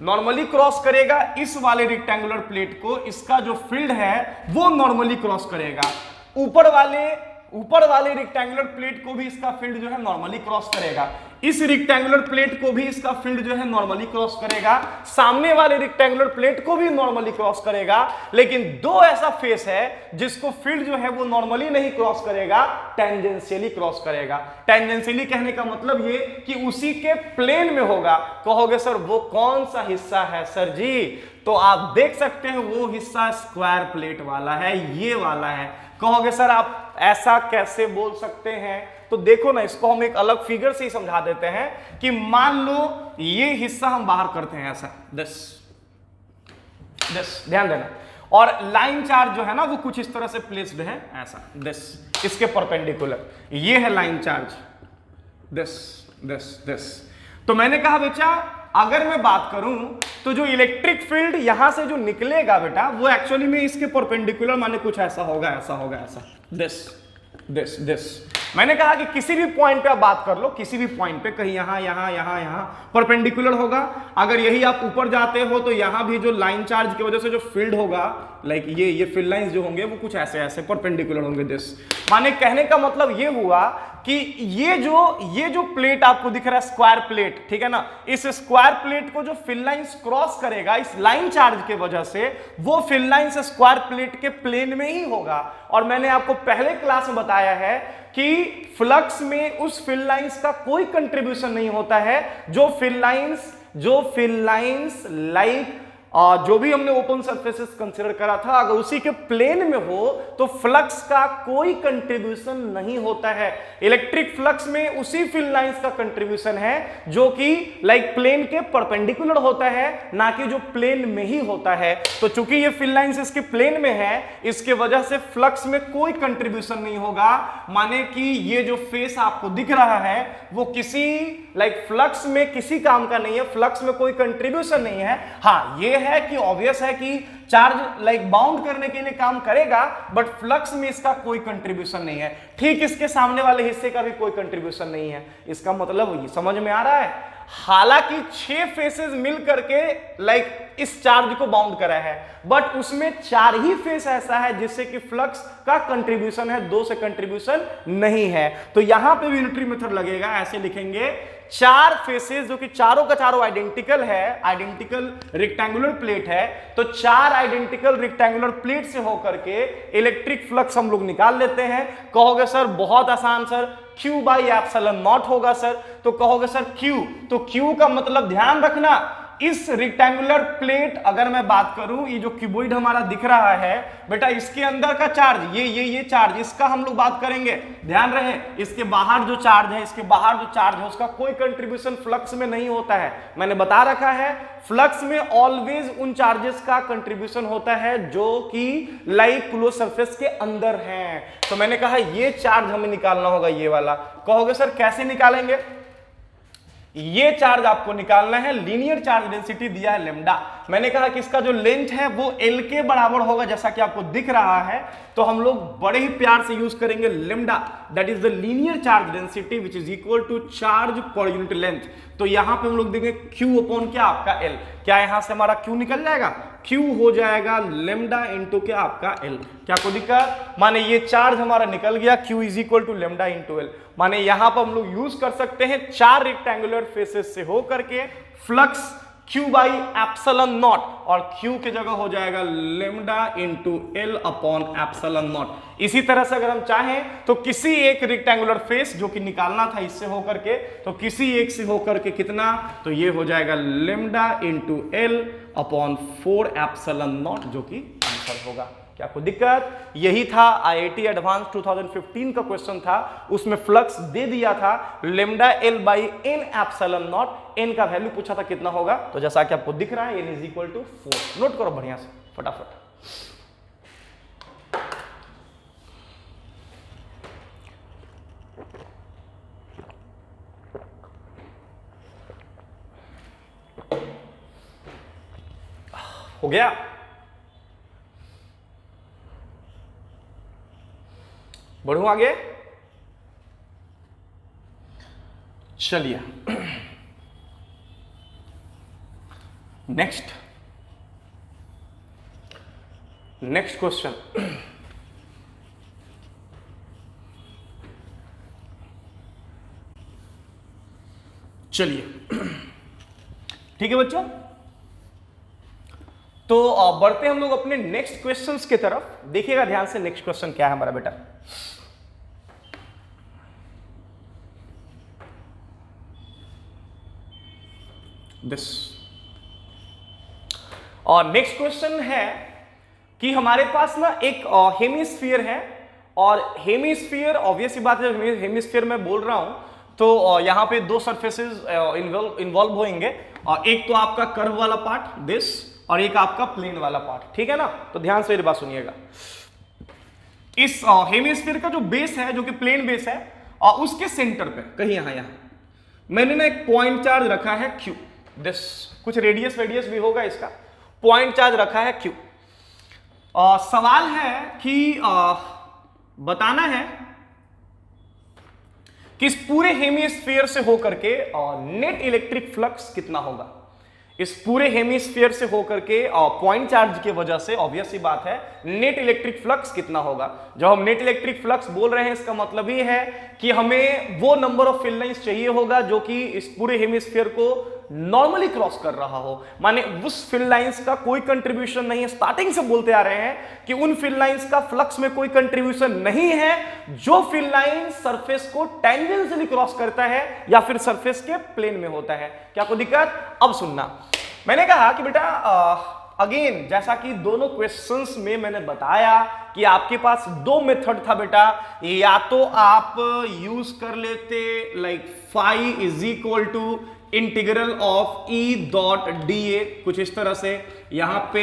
नॉर्मली क्रॉस करेगा इस वाले रेक्टेंगुलर प्लेट को, इसका जो फील्ड है वो नॉर्मली क्रॉस करेगा। ऊपर वाले रेक्टेंगुलर प्लेट को भी इसका फील्ड जो है नॉर्मली क्रॉस करेगा, इस रेक्टेंगुलर प्लेट को भी इसका फील्ड जो है नॉर्मली क्रॉस करेगा, सामने वाले रेक्टेंगुलर प्लेट को भी नॉर्मली क्रॉस करेगा। लेकिन 2 ऐसा फेस है जिसको फील्ड जो है वो नॉर्मली नहीं क्रॉस करेगा, टेंजेंशियली क्रॉस करेगा। टेंजेंशियली कहने का मतलब ये कि उसी के प्लेन में होगा। कहोगे सर वो कौन सा हिस्सा है सर जी? तो आप देख सकते हैं वो हिस्सा स्क्वायर प्लेट वाला है, ये वाला है। कहोगे सर आप ऐसा कैसे बोल सकते हैं? तो देखो ना, इसको हम एक अलग फिगर से ही समझा देते हैं कि मान लो ये हिस्सा हम बाहर करते हैं ऐसा, 10 ध्यान देना, और लाइन चार्ज जो है ना वो कुछ इस तरह से प्लेस्ड है ऐसा, दिस, इसके परपेंडिकुलर, ये है line charge, this this this. तो मैंने कहा बेटा अगर मैं बात करूं तो जो इलेक्ट्रिक फील्ड यहां से जो निकलेगा बेटा वो एक्चुअली में इसके परपेंडिकुलर माने कुछ ऐसा होगा, ऐसा होगा, ऐसा, दिस दिस दिस। मैंने कहा कि किसी भी पॉइंट पे आप बात कर लो, किसी भी पॉइंट पे, कहीं यहां यहां यहां यहां परपेंडिकुलर होगा। अगर यही आप ऊपर जाते हो तो यहां भी जो लाइन चार्ज की वजह से जो फील्ड होगा, लाइक ये फील्ड लाइंस जो होंगे वो कुछ ऐसे ऐसे परपेंडिकुलर होंगे, दिस। माने कहने का मतलब ये हुआ कि ये जो प्लेट आपको दिख रहा है स्क्वायर प्लेट, ठीक है ना, इस स्क्वायर प्लेट को जो फील्ड लाइंस क्रॉस करेगा इस लाइन चार्ज के वजह से, वो फील्ड लाइंस स्क्वायर प्लेट के प्लेन में ही होगा। और मैंने आपको पहले क्लास में बताया है कि फ्लक्स में उस फील्ड लाइंस का कोई कंट्रीब्यूशन नहीं होता है जो फील्ड लाइंस लाइक जो भी हमने ओपन सरफेसेस कंसीडर करा था, अगर उसी के प्लेन में हो तो फ्लक्स का कोई कंट्रीब्यूशन नहीं होता है। इलेक्ट्रिक फ्लक्स में उसी फील्ड लाइंस का कंट्रीब्यूशन है जो कि लाइक प्लेन के परपेंडिकुलर होता है, ना कि जो प्लेन में ही होता है। तो चूंकि ये फील्ड लाइंस इसके प्लेन में है, इसके वजह से फ्लक्स में कोई कंट्रीब्यूशन नहीं होगा। माने कि ये जो फेस आपको दिख रहा है वो किसी लाइक फ्लक्स में किसी काम का नहीं है, फ्लक्स में कोई कंट्रीब्यूशन नहीं है। हाँ ये है कि ऑब्वियस है कि चार्ज लाइक बाउंड करने के लिए काम करेगा, बट फ्लक्स में इसका कोई कंट्रीब्यूशन नहीं है। ठीक इसके सामने वाले हिस्से का भी कोई कंट्रीब्यूशन नहीं है। इसका मतलब समझ में आ रहा है? हालांकि 6 फेसेस मिल करके लाइक इस चार्ज को बाउंड करा है, बट उसमें 4 ही फेस ऐसा है जिससे कि फ्लक्स का कंट्रीब्यूशन है, 2 से कंट्रीब्यूशन नहीं है। तो यहां पे भी यूनिटरी मेथड लगेगा, ऐसे लिखेंगे 4 फेसेस जो कि चारों का चारों आइडेंटिकल है, आइडेंटिकल रेक्टेंगुलर प्लेट है, तो 4 आइडेंटिकल रेक्टेंगुलर प्लेट से होकर के इलेक्ट्रिक फ्लक्स हम लोग निकाल लेते हैं। कहोगे सर बहुत आसान sir, Q by epsilon not होगा सर। तो कहोगे सर Q, तो Q का मतलब ध्यान रखना इस रेक्टेंगुलर प्लेट, अगर मैं बात करूं ये जो क्यूबॉइड हमारा दिख रहा है बेटा, इसके अंदर का चार्ज ये चार्ज, इसका हम लोग बात करेंगे, ध्यान रहे। इसके बाहर जो चार्ज है, इसके बाहर जो चार्ज है उसका कोई कंट्रीब्यूशन फ्लक्स में नहीं होता है। मैंने बता रखा है फ्लक्स में ऑलवेज उन चार्जेस का कंट्रीब्यूशन होता है जो कि लाइक क्लोज सरफेस के अंदर हैं। तो मैंने कहा ये चार्ज हमें निकालना होगा, ये वाला। कहोगे सर कैसे निकालेंगे? ये चार्ज आपको निकालना है, लीनियर चार्ज डेंसिटी दिया है लेमडा। मैंने कहा कि इसका जो लेंथ है वो L के बराबर होगा, जैसा कि आपको दिख रहा है। तो हम लोग बड़े ही प्यार से यूज करेंगे lambda, that is the linear charge density which is equal to charge per unit length. तो यहां पे हम लोग देंगे Q अपॉन क्या आपका L। क्या यहां से हमारा Q निकल जाएगा? Q हो जाएगा लेमडा इंटू क्या आपका L। क्या कोई दिक्कत? माने ये चार्ज हमारा निकल गया, Q is equal to lambda into L। माने यहां पर हम लोग यूज कर सकते हैं 4 रेक्टेंगुलर फेसेस से हो करके flux Q by epsilon not, और Q की जगह हो जाएगा lambda into L upon epsilon not. इसी तरह से अगर हम चाहें तो किसी एक रेक्टेंगुलर फेस जो कि निकालना था इससे होकर के, तो किसी एक से होकर के कितना, तो ये हो जाएगा lambda into L upon 4 epsilon not, जो कि आंसर होगा। क्या कोई दिक्कत? यही था IIT एडवांस 2015 का क्वेश्चन था, उसमें फ्लक्स दे दिया था lambda L by n epsilon nought. N का वैल्यू पूछा था कितना होगा, तो जैसा कि आपको दिख रहा है n is equal to 4। Note करो बढ़िया से फटाफट। हो गया? बढ़ूं आगे? चलिए नेक्स्ट क्वेश्चन। चलिए ठीक है बच्चों, तो बढ़ते हम लोग अपने नेक्स्ट क्वेश्चंस की तरफ। देखिएगा ध्यान से, नेक्स्ट क्वेश्चन क्या है हमारा बेटा। दिस, और नेक्स्ट क्वेश्चन है कि हमारे पास ना एक हेमिस्फीयर है, और हेमिस्फीयर ऑब्वियस ही बात है, हेमिस्फीयर में बोल रहा हूं तो यहां पे 2 सरफेसेस इन्वॉल्व होंगे। एक तो आपका कर्व वाला पार्ट दिस, और एक आपका प्लेन वाला पार्ट, ठीक है ना। तो ध्यान से मेरी बात सुनिएगा, इस हेमिस्फीयर का जो बेस है, जो कि प्लेन बेस है, और उसके सेंटर पे कहीं यहां मैंने ना एक पॉइंट चार्ज रखा है क्यू, दिस कुछ रेडियस भी होगा इसका, पॉइंट चार्ज रखा है क्यू। सवाल है कि बताना है कि इस पूरे हेमिस्फीयर से होकर के नेट इलेक्ट्रिक फ्लक्स कितना होगा। इस पूरे हेमिस्फीयर से होकर के पॉइंट चार्ज की वजह से ऑब्वियस सी बात है नेट इलेक्ट्रिक फ्लक्स कितना होगा। जब हम नेट इलेक्ट्रिक फ्लक्स बोल रहे हैं इसका मतलब ही है कि हमें वो नंबर ऑफ फील्ड लाइंस चाहिए होगा जो कि इस पूरे हेमिस्फीयर को नॉर्मली क्रॉस कर रहा हो, माने उस फील्ड लाइंस का कोई कंट्रीब्यूशन नहीं है। स्टार्टिंग से बोलते आ रहे हैं कि उन फील्ड लाइंस का फ्लक्स में कोई कंट्रीब्यूशन नहीं है जो फील्ड लाइन सरफेस को टेंजेंशियली क्रॉस करता है या फिर सरफेस के प्लेन में होता है। क्या कोई दिक्कत? अब सुनना, मैंने कहा कि बेटा अगेन जैसा कि दोनों क्वेश्चंस में मैंने बताया कि आपके पास दो मेथड था बेटा, या तो आप यूज कर लेते like phi is equal to integral of E dot D A, कुछ इस तरह से यहां पे,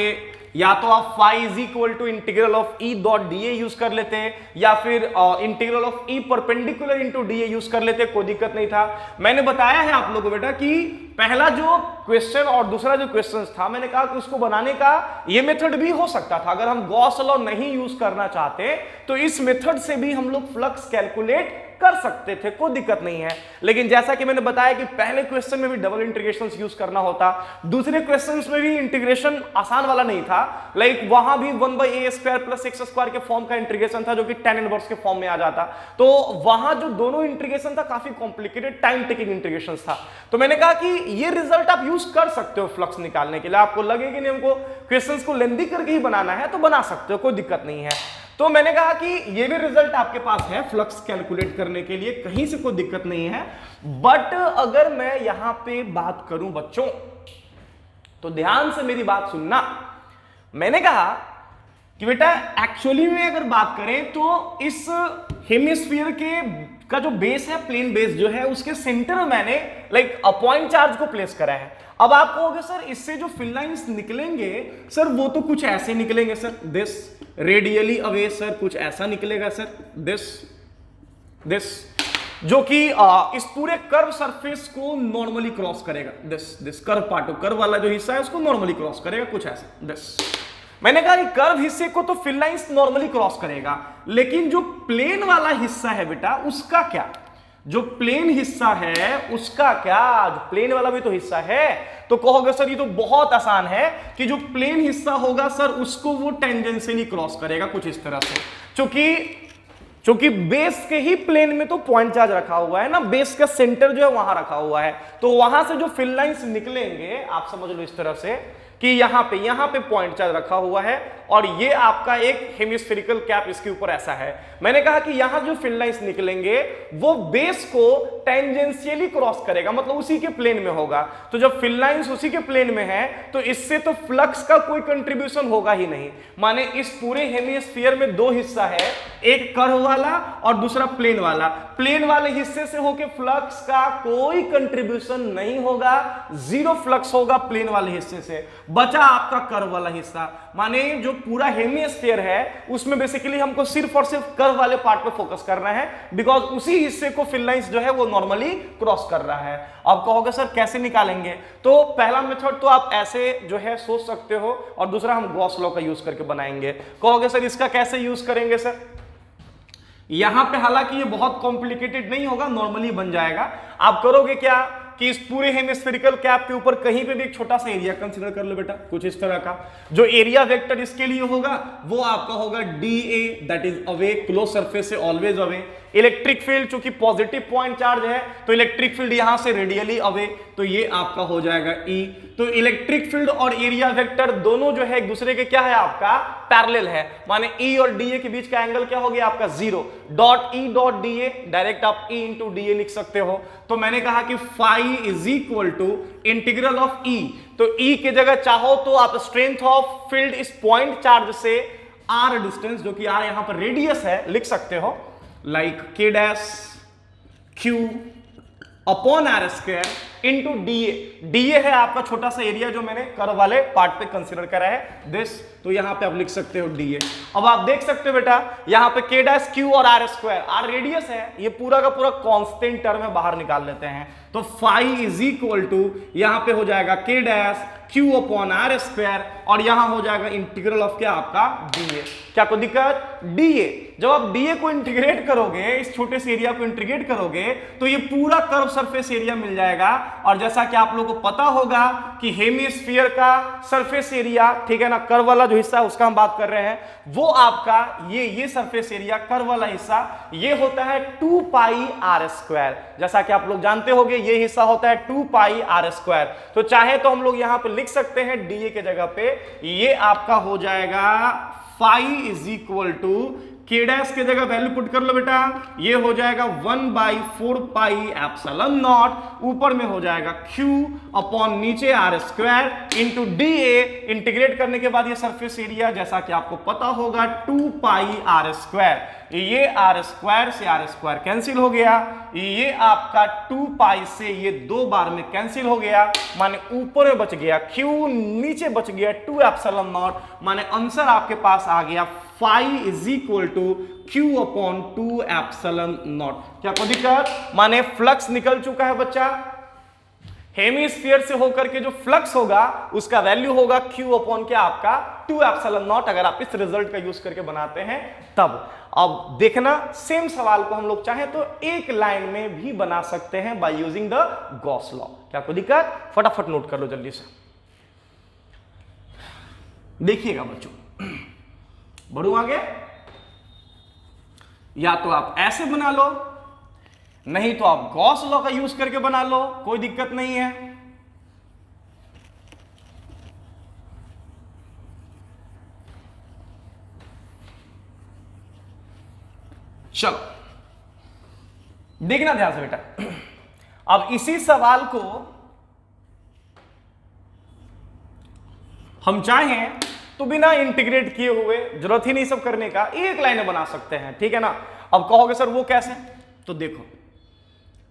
या तो आप phi is equal to integral of E dot D A use कर लेते, या फिर integral of E perpendicular into D A use कर लेते, कोई दिक्कत नहीं था। मैंने बताया है आप लोगों को बेटा कि पहला जो क्वेश्चन और दूसरा जो क्वेश्चन था, मैंने कहा कि उसको बनाने का ये मेथड भी हो सकता था। अगर हम गॉस लॉ नहीं यूज करना चाहते तो इस मेथड से भी हम लोग फ्लक्स कैलकुलेट कर सकते थे, कोई दिक्कत नहीं है। लेकिन जैसा कि मैंने बताया कि पहले क्वेश्चन में भी डबल इंटीग्रेशन यूज करना होता, दूसरे क्वेश्चन में भी इंटीग्रेशन आसान वाला नहीं था, लाइक वहां भी 1/a² प्लस x² के फॉर्म का इंटीग्रेशन था जो कि tan इनवर्स के फॉर्म में आ जाता। तो वहां जो दोनों इंटीग्रेशन था काफी कॉम्प्लिकेटेड टाइम टेकिंग इंटीग्रेशन था। तो मैंने कहा कि ये रिजल्ट आप यूज कर सकते हो फ्लक्स निकालने के लिए। आपको लगे कि नहीं हमको क्वेश्चंस को लेंथी करके ही बनाना है तो बना सकते हो, कोई दिक्कत नहीं है। तो मैंने कहा कि ये भी रिजल्ट आपके पास है फ्लक्स कैलकुलेट करने के लिए, कहीं से कोई दिक्कत नहीं है। बट अगर मैं यहां पे बात करूं बच्चों, तो ध्यान से मेरी बात सुनना। मैंने कहा कि बेटा एक्चुअली में अगर बात करें तो इस हेमिस्फीयर के का जो बेस है, प्लेन बेस जो है, उसके सेंटर में मैंने लाइक पॉइंट चार्ज को प्लेस करा है। अब आप कहोगे सर इससे जो फील्ड लाइंस निकलेंगे सर वो तो कुछ ऐसे निकलेंगे sir, this radially away sir, कुछ ऐसा निकलेगा सर, दिस जो कि इस पूरे कर्व सरफेस को नॉर्मली क्रॉस करेगा, दिस कर्व पार्ट, कर्व वाला जो हिस्सा है उसको नॉर्मली क्रॉस करेगा, कुछ ऐसा दिस। मैंने कहा कि कर्व हिस्से को तो फील्ड लाइंस नॉर्मली क्रॉस करेगा, लेकिन जो प्लेन वाला हिस्सा है बेटा उसका क्या? जो प्लेन हिस्सा है उसका क्या? जो प्लेन वाला भी तो हिस्सा है। तो कहोगे सर ये तो बहुत आसान है कि जो प्लेन हिस्सा होगा सर उसको वो टेंजेंशियली क्रॉस करेगा, कुछ इस तरह से। चूंकि बेस के ही प्लेन में तो पॉइंट चार्ज रखा हुआ है ना, बेस का सेंटर जो है वहां रखा हुआ है, तो वहां से जो फील्ड लाइंस निकलेंगे आप समझ लो इस तरह से कि यहां पे पॉइंट चार्ज रखा हुआ है और ये आपका एक हेमिस्फेरिकल कैप इसके ऊपर ऐसा है। मैंने कहा कि यहां जो फील्ड लाइंस निकलेंगे वो बेस को टेंजेंशियली क्रॉस करेगा, मतलब उसी के प्लेन में होगा। तो जब फील्ड लाइंस उसी के प्लेन में है तो इससे तो फ्लक्स का कोई कंट्रीब्यूशन होगा ही नहीं। माने इस पूरे हेमिस्फीयर में दो हिस्सा है, एक कर्व वाला और दूसरा प्लेन वाला। प्लेन वाले हिस्से से होके फ्लक्स का कोई कंट्रीब्यूशन नहीं होगा, जीरो फ्लक्स होगा प्लेन वाले हिस्से से। बचा आपका कर्व वाला हिस्सा, माने जो पूरा हेमिस्फीयर है उसमें बेसिकली हमको सिर्फ और सिर्फ कर्व वाले पार्ट पे फोकस करना है, बिकॉज उसी हिस्से को फील्ड लाइंस जो है वो नॉर्मली क्रॉस कर रहा है। अब कहोगे सर कैसे निकालेंगे? तो पहला मेथड तो आप ऐसे जो है सोच सकते हो और दूसरा हम गॉस लॉ का यूज करके बनाएंगे। कहोगे सर इसका कैसे यूज करेंगे सर? यहां पे हालांकि ये बहुत कॉम्प्लिकेटेड नहीं होगा, नॉर्मली बन जाएगा। आप करोगे क्या कि इस पूरे हेमिस्फेरिकल कैप के ऊपर कहीं पे भी एक छोटा सा एरिया कंसीडर कर लो बेटा, कुछ इस तरह का। जो एरिया वेक्टर इसके लिए होगा वो आपका होगा DA, that is away, close surface से ऑलवेज अवे। इलेक्ट्रिक फील्ड चूंकि पॉजिटिव पॉइंट चार्ज है तो इलेक्ट्रिक फील्ड यहां से रेडियली अवे, तो ये आपका हो जाएगा E। तो इलेक्ट्रिक फील्ड और एरिया वेक्टर दोनों जो है एक दूसरे के क्या है आपका पैरेलल है, माने E और DA के बीच का एंगल क्या हो गया आपका 0। Dot E dot DA, direct आप E इंटू DA लिख सकते हो। तो मैंने कहा कि phi is equal to integral of E, तो E की जगह चाहो तो आप स्ट्रेंथ ऑफ फील्ड इस पॉइंट चार्ज से R डिस्टेंस, जो कि R यहां पर रेडियस है, लिख सकते हो like K dash Q upon R square into DA. DA है आपका छोटा सा एरिया जो मैंने कर्व वाले पार्ट पे कंसीडर करा है दिस, तो यहां पे आप लिख सकते हो डीए। अब आप देख सकते हो बेटा यहां पे k डैश क्यू और आर स्क्वायर, आर रेडियस है, ये पूरा का पूरा कांस्टेंट टर्म है, बाहर निकाल लेते हैं। तो फाई इज इक्वल टू यहां पे हो जाएगा k dash Q upon R square और यहां हो जाएगा इंटीग्रल ऑफ क्या आपका डीए। क्या कोई दिक्कत? डीए जब आप डीए को इंटीग्रेट करोगे, इस छोटे से एरिया को इंटीग्रेट करोगे तो ये पूरा कर्व सरफेस एरिया मिल जाएगा। और जैसा कि आप लोगों को पता होगा कि हेमिस्फीयर का सरफेस एरिया, ठीक है ना, कर्व वाला जो हिस्सा है उसका हम बात कर रहे हैं, वो आपका ये सरफेस एरिया कर्व वाला हिस्सा ये होता है 2 पाई आर स्क्वायर। जैसा कि आप लोग जानते होंगे ये हिस्सा होता है 2 पाई आर स्क्वायर। तो चाहे तो हम लोग यहां पे लिख सकते हैं डीए के जगह पे ये आपका हो जाएगा phi is equal to k dash के जगह वैल्यू पुट कर लो बेटा, ये हो जाएगा 1/4 पाई एप्सिलॉन नॉट, ऊपर में हो जाएगा q अपॉन नीचे R square into DA. Integrate करने के बाद ये सरफेस एरिया जैसा कि आपको पता होगा 2 पाई आर स्क्वायर, ये आर स्क्वायर से आर स्क्वायर कैंसिल हो गया, ये आपका 2 पाई से ये 2 बार में कैंसिल हो गया, माने ऊपर में बच गया q, नीचे बच गया 2 एप्सिलॉन नॉट, माने आंसर आपके पास आ गया phi is equal to q upon 2 epsilon nought. क्या कोई दिक्कत? माने फ्लक्स निकल चुका है बच्चा, हेमिस्फीयर से होकर के जो फ्लक्स होगा उसका वैल्यू होगा q अपॉन क्या आपका 2 एप्सिलॉन नॉट, अगर आप इस रिजल्ट का यूज करके बनाते हैं तब। अब देखना सेम सवाल को हम लोग चाहे तो एक लाइन में भी बना सकते हैं by using the Gauss law. क्या कोई दिक्कत? फटाफट नोट कर लो जल्दी से, देखिएगा बच्चों, बढ़ू आगे। या तो आप ऐसे बना लो, नहीं तो आप गॉस लॉ का यूज करके बना लो, कोई दिक्कत नहीं है। चलो देखना ध्यान से बेटा, अब इसी सवाल को हम चाहें तो बिना इंटीग्रेट किए हुए, जरूरत ही नहीं सब करने का, एक लाइन में बना सकते हैं, ठीक है ना। अब कहोगे सर वो कैसे, तो देखो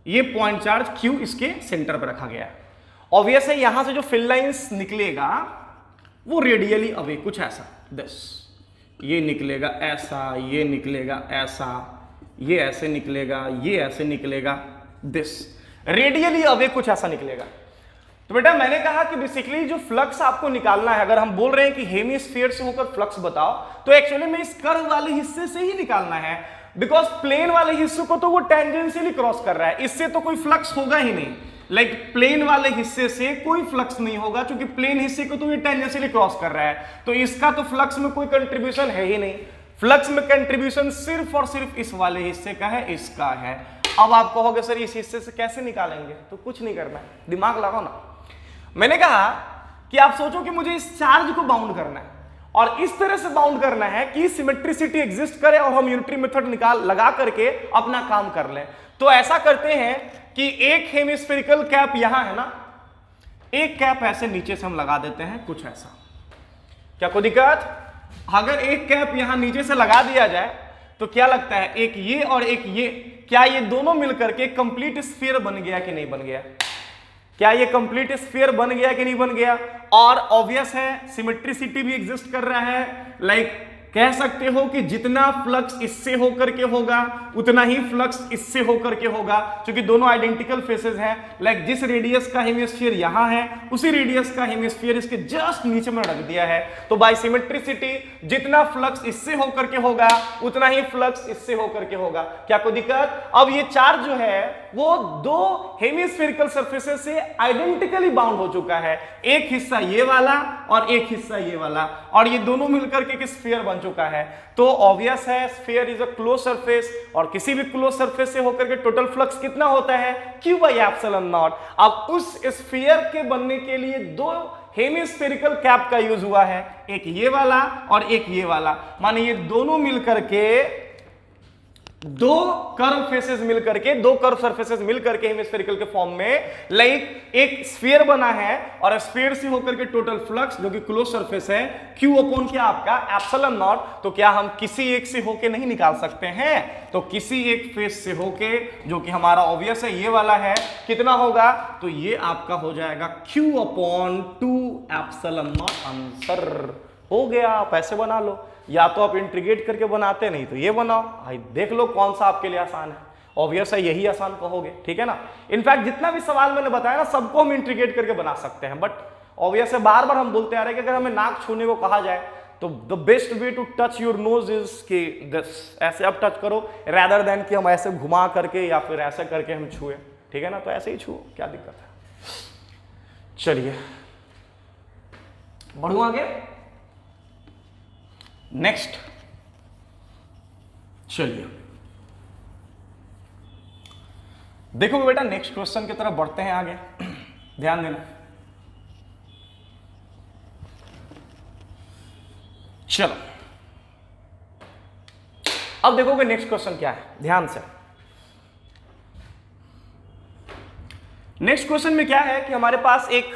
ये पॉइंट चार्ज Q इसके सेंटर पर रखा गया है, ऑब्वियस है यहां से जो फिल लाइंस निकलेगा वो रेडियली अवे कुछ ऐसा, दिस, ये निकलेगा ऐसा, ये निकलेगा ऐसा, ये ऐसे निकलेगा, ये ऐसे निकलेगा, दिस रेडियली अवे कुछ ऐसा निकलेगा। तो बेटा मैंने कहा कि बेसिकली जो फ्लक्स आपको निकालना है, अगर हम बोल रहे हैं कि हेमिस्फीयर से होकर फ्लक्स बताओ, तो एक्चुअली में इस कर्व वाले हिस्से से ही निकालना है, बिकॉज प्लेन वाले हिस्से को तो वो टेंजेंशियली क्रॉस कर रहा है, इससे तो कोई फ्लक्स होगा ही नहीं। लाइक प्लेन वाले हिस्से से कोई फ्लक्स नहीं होगा, क्योंकि प्लेन हिस्से को तो ये टेंजेंशियली क्रॉस कर रहा है, तो इसका तो फ्लक्स में कोई कंट्रीब्यूशन है ही नहीं। फ्लक्स में कंट्रीब्यूशन सिर्फ और सिर्फ इस वाले हिस्से का है, इसका है। अब आप कहोगे सर इस हिस्से से कैसे निकालेंगे, तो कुछ नहीं करना है, दिमाग लगाओ ना। मैंने कहा कि आप सोचो कि मुझे इस चार्ज को बाउंड करना है और इस तरह से बाउंड करना है कि सिमेट्रिसिटी एग्जिस्ट करे और हम यूनिटरी मेथड लगा करके अपना काम कर लें। तो ऐसा करते हैं कि एक हेमिस्फेरिकल कैप यहां है ना, एक कैप ऐसे नीचे से हम लगा देते हैं कुछ ऐसा। क्या कोई दिक्कत? अगर एक कैप यहां नीचे से लगा दिया जाए तो क्या लगता है, एक ये और एक ये, क्या ये दोनों मिलकर के कंप्लीट स्फीयर बन गया कि नहीं बन गया? क्या ये कंप्लीट स्फीयर बन गया कि नहीं बन गया? और ऑब्वियस है सिमेट्रिसिटी भी एग्जिस्ट कर रहा है। लाइक कह सकते हो कि जितना फ्लक्स इससे होकर के होगा उतना ही फ्लक्स इससे होकर के होगा, क्योंकि दोनों आइडेंटिकल फेसेस हैं। लाइक जिस रेडियस का हेमिस्फीयर यहां है उसी रेडियस का हेमिस्फीयर इसके जस्ट नीचे में रख दिया है। तो बाय सिमेट्रिसिटी जितना फ्लक्स इससे होकर के होगा उतना ही फ्लक्स इससे होकर के होगा। क्या कोई दिक्कत? अब ये चार्ज जो है वो दो हेमिस्फेरिकल सरफेसेस से आइडेंटिकली बाउंड हो चुका है, एक हिस्सा ये वाला और एक हिस्सा ये वाला, और ये दोनों मिलकर के एक स्फीयर बन चुका है। तो ऑब्वियस है sphere is a close surface, और किसी भी क्लोज सरफेस से होकर के टोटल फ्लक्स कितना होता है? Q/ε0। अब उस स्फीयर के बनने के लिए दो हेमिस्फेरिकल कैप का यूज हुआ है, एक ये वाला और एक ये वाला, माने ये दोनों मिलकर के दो कर्व फेसेस मिल करके, दो कर्व सरफेसेस मिल करके हेमिस्फेरिकल के फॉर्म में लाइक एक स्फीयर बना है, और स्फीयर से होकर के टोटल फ्लक्स जो कि क्लोज सरफेस है Q अपॉन क्या आपका एप्सिलॉन नॉट। तो क्या हम किसी एक से होके नहीं निकाल सकते हैं? तो किसी एक फेस से होके, जो कि हमारा ऑब्वियस है ये वाला है, कितना होगा? तो ये आपका हो जाएगा Q upon 2 epsilon not. Answer हो गया। आप ऐसे बना लो, या तो आप इंटीग्रेट करके बनाते, नहीं तो ये बनाओ। भाई देख लो कौन सा आपके लिए आसान है। ऑब्वियस है यही आसान कहोगे, ठीक है ना। इनफैक्ट जितना भी सवाल मैंने बताया ना, सबको हम इंटीग्रेट करके बना सकते हैं, बट ऑब्वियस है बार बार हम बोलते आ रहे हैं कि अगर हमें नाक छूने को कहा जाए तो the best way to touch your nose is कि ऐसे आप टच करो, रादर देन कि हम ऐसे घुमा करके या फिर ऐसे करके हम छुए, ठीक है ना। तो ऐसे ही छुओ, क्या दिक्कत है। चलिए बढ़ू आगे, नेक्स्ट। चलिए देखो बेटा, नेक्स्ट क्वेश्चन की तरफ बढ़ते हैं आगे, ध्यान देना। चलो अब देखोगे नेक्स्ट क्वेश्चन क्या है, ध्यान से। नेक्स्ट क्वेश्चन में क्या है कि हमारे पास एक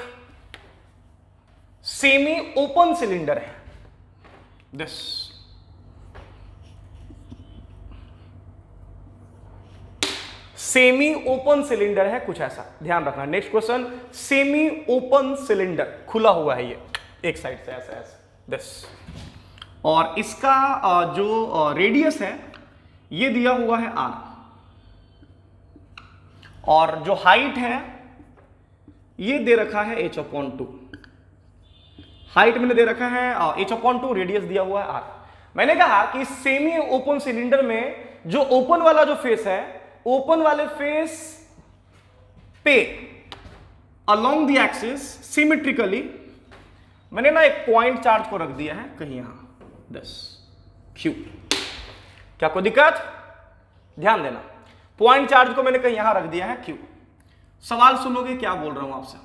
सेमी ओपन सिलेंडर है, दिस सेमी ओपन सिलेंडर है, कुछ ऐसा ध्यान रखना। Next question, semi open cylinder, खुला हुआ है ये एक साइड से ऐसे ऐसे, दिस, और इसका जो रेडियस है ये दिया हुआ है r, और जो हाइट है ये दे रखा है h/2। हाइट मैंने दे रखा है h/2, रेडियस दिया हुआ है r। मैंने कहा कि सेमी ओपन सिलेंडर में जो ओपन वाला जो फेस है, ओपन वाले फेस पे अलोंग द एक्सिस सिमेट्रिकली मैंने ना एक पॉइंट चार्ज को रख दिया है कहीं यहां, दस Q। क्या कोई दिक्कत? ध्यान देना, पॉइंट चार्ज को मैंने कहीं यहां रख दिया है Q। सवाल सुनोगे क्या बोल रहा हूं आपसे।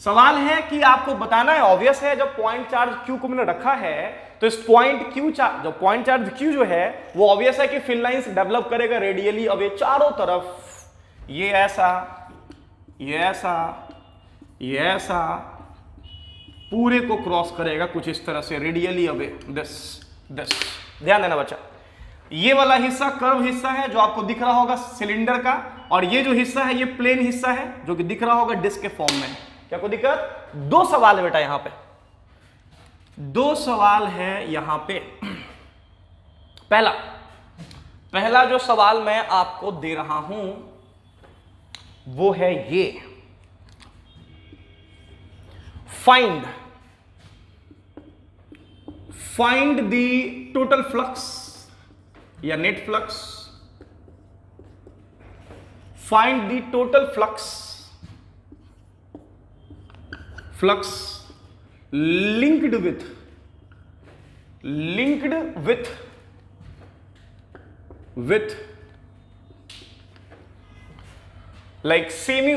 सवाल है कि आपको बताना है, ऑब्वियस है, जब पॉइंट चार्ज Q को मैंने रखा है तो इस पॉइंट Q चार्ज, जो पॉइंट चार्ज Q जो है वो ऑब्वियस है कि फिल लाइंस डेवलप करेगा रेडियली अवे चारों तरफ, ये ऐसा, ये ऐसा, ये ऐसा, पूरे को क्रॉस करेगा कुछ इस तरह से रेडियली अवे, दिस दिस। ध्यान देना बच्चा, ये वाला हिस्सा कर्व हिस्सा है जो आपको दिख रहा होगा सिलेंडर का, और ये जो हिस्सा है ये प्लेन हिस्सा है जो कि दिख रहा होगा डिस्क के फॉर्म में। क्या कोई दिक्कत? दो सवाल है बेटा यहां पे, दो सवाल है यहां पे। पहला जो सवाल मैं आपको दे रहा हूं वो है ये, फाइंड द टोटल फ्लक्स या net flux, find the total flux linked with like semi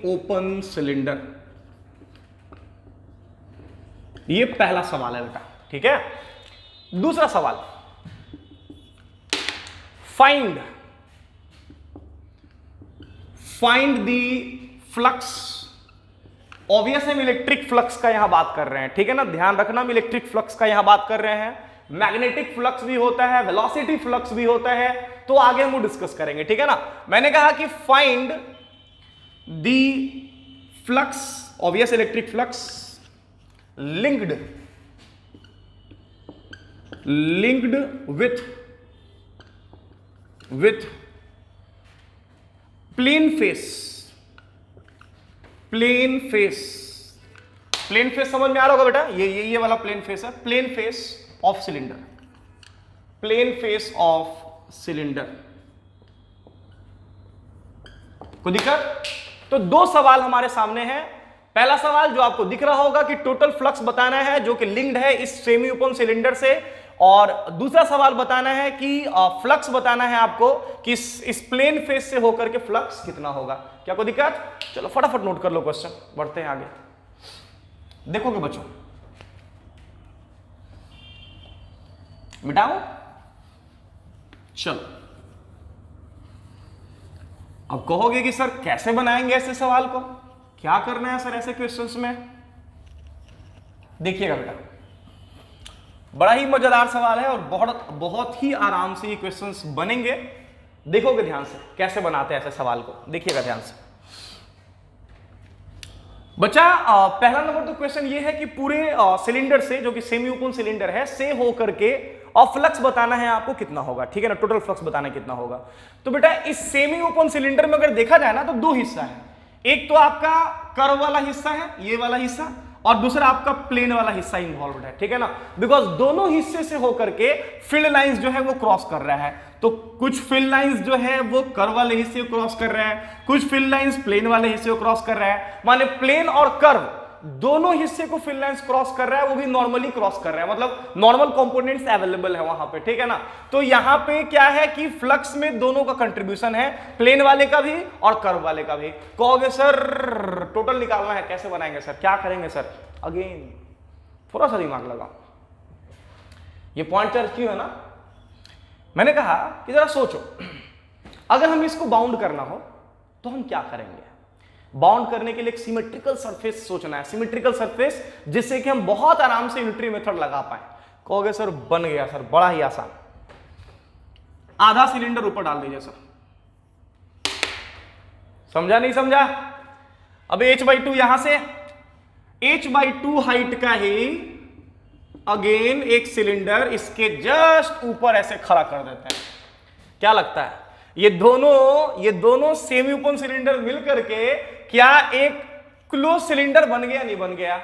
open cylinder, ये पहला सवाल है बेटा, ठीक है। दूसरा सवाल, फाइंड द फ्लक्स। ऑब्वियस है हम इलेक्ट्रिक फ्लक्स का यहां बात कर रहे हैं, ठीक है ना। ध्यान रखना, हम इलेक्ट्रिक फ्लक्स का यहां बात कर रहे हैं। मैग्नेटिक फ्लक्स भी होता है, वेलोसिटी फ्लक्स भी होता है, तो आगे हम डिस्कस करेंगे, ठीक है ना। मैंने कहा कि find the flux, obvious electric flux linked with plane face समझ में आ रहा होगा बेटा, ये वाला प्लेन फेस है, प्लेन फेस ऑफ सिलेंडर। कोई दिक्कत? तो दो सवाल हमारे सामने हैं। पहला सवाल जो आपको दिख रहा होगा कि टोटल फ्लक्स बताना है जो कि लिंक्ड है इस सेमी ओपन सिलेंडर से, और दूसरा सवाल बताना है कि फ्लक्स बताना है आपको कि इस प्लेन फेस से होकर के फ्लक्स कितना होगा। क्या कोई दिक्कत? चलो फटाफट नोट कर लो क्वेश्चन, बढ़ते हैं आगे। देखोगे बच्चों, मिटाओ। चलो, अब कहोगे कि सर कैसे बनाएंगे ऐसे सवाल को, क्या करना है सर ऐसे क्वेश्चंस में। देखिएगा बेटा, बड़ा ही मजेदार सवाल है और बहुत बहुत ही आराम से ये क्वेश्चंस बनेंगे। देखोगे ध्यान से कैसे बनाते हैं ऐसे सवाल को, देखिएगा ध्यान से। बच्चा पहला नंबर तो क्वेश्चन ये है कि पूरे सिलेंडर से, जो कि सेमी ओपन सिलेंडर है, से होकर के और फ्लक्स बताना है आपको कितना होगा, ठीक है ना, टोटल फ्लक्स बताना कितना होगा। तो बेटा इस सेमी ओपन सिलेंडर में अगर देखा जाए ना तो दो हिस्सा है, एक तो आपका कर्व वाला हिस्सा है, ये वाला हिस्सा, और दूसरा आपका प्लेन वाला हिस्सा इन्वॉल्व है, ठीक है ना, बिकॉज दोनों हिस्से से होकर के फील्ड लाइंस जो है वो क्रॉस कर रहा है। तो कुछ फील्ड लाइंस जो है वो कर्व वाले हिस्से को क्रॉस कर रहा है, कुछ फील्ड लाइंस प्लेन वाले हिस्से को क्रॉस कर रहा है। माने प्लेन और कर्व दोनों हिस्से को फील्ड लाइंस क्रॉस कर रहा है, वो भी नॉर्मली क्रॉस कर रहा है, मतलब नॉर्मल कंपोनेंट्स अवेलेबल है वहां पे, ठीक है ना। तो यहां पे क्या है कि फ्लक्स में दोनों का कंट्रीब्यूशन है, प्लेन वाले का भी और कर्व वाले का भी। कहोगे सर टोटल निकालना है, कैसे बनाएंगे सर, क्या करेंगे सर। अगेन थोड़ा सा दिमाग लगाओ, ये पॉइंट चर्च क्यों है ना, मैंने कहा कि जरा सोचो, अगर हम इसको बाउंड करना हो तो हम क्या करेंगे। बाउंड करने के लिए एक सिमेट्रिकल सरफेस सोचना है, सिमेट्रिकल सरफेस जिससे कि हम बहुत आराम से यूनिटरी मेथड लगा पाए। कहोगे सर बन गया सर, बड़ा ही आसान, आधा सिलेंडर ऊपर डाल दीजिए सर। समझा नहीं समझा। अब h/2 यहां से h/2 हाइट का ही अगेन एक सिलेंडर इसके जस्ट ऊपर ऐसे खड़ा कर देते हैं। क्या लगता है ये दोनों सेमी ओपन सिलेंडर मिलकर के क्या एक क्लोज सिलेंडर बन गया, नहीं बन गया?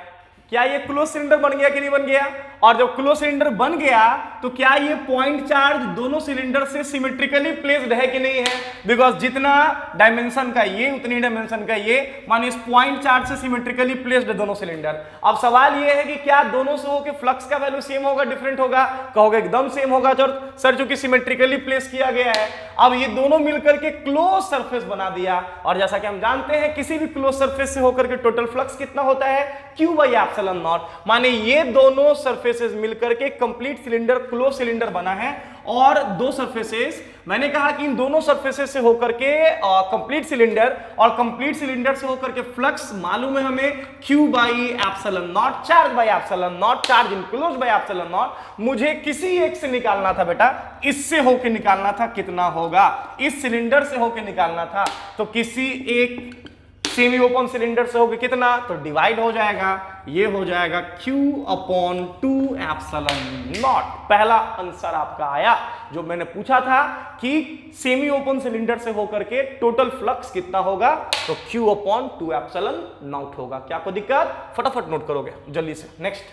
क्या ये क्लोज सिलेंडर बन गया कि नहीं बन गया? और जब क्लोज सिलेंडर बन गया तो क्या ये पॉइंट चार्ज दोनों सिलेंडर से सिमेट्रिकली प्लेस्ड है कि नहीं है? बिकॉज जितना डायमेंशन का ये उतनी डायमेंशन का ये, माने इस पॉइंट चार्ज से सिमेट्रिकली प्लेस्ड है दोनों सिलेंडर। अब सवाल ये है कि क्या दोनों से होकर फ्लक्स का वैल्यू सेम होगा, डिफरेंट होगा? कहोगे एकदम सेम होगा सर, चूंकि सिमेट्रिकली प्लेस किया गया है। अब ये दोनों मिलकर के क्लोज सरफेस बना दिया, और जैसा कि हम जानते हैं किसी भी क्लोज सरफेस से होकर के टोटल फ्लक्स कितना होता है, Q/ε0। माने ये दोनों सरफेसेस मिलकर के कंप्लीट सिलेंडर, क्लोज सिलेंडर बना है। और दो सरफेसेस, मैंने कहा कि इन दोनों सरफेसेस से होकर के कंप्लीट सिलेंडर और कंप्लीट सिलेंडर से होकर के फ्लक्स मालूम है हमें Q/ε0, चार्ज/ε0, चार्ज इनक्लोज/ε0। मुझे किसी एक से निकालना था बेटा, इससे होकर निकालना था, कितना होगा? इस सिलेंडर से होकर निकालना था, तो किसी एक सेमी ओपन सिलेंडर से होकर कितना, तो डिवाइड हो जाएगा, ये हो जाएगा Q/2ε0। पहला आंसर आपका आया जो मैंने पूछा था कि सेमी ओपन सिलेंडर से होकर के टोटल फ्लक्स कितना होगा, तो Q/2ε0 होगा। क्या कोई दिक्कत? फटाफट नोट करोगे जल्दी से। नेक्स्ट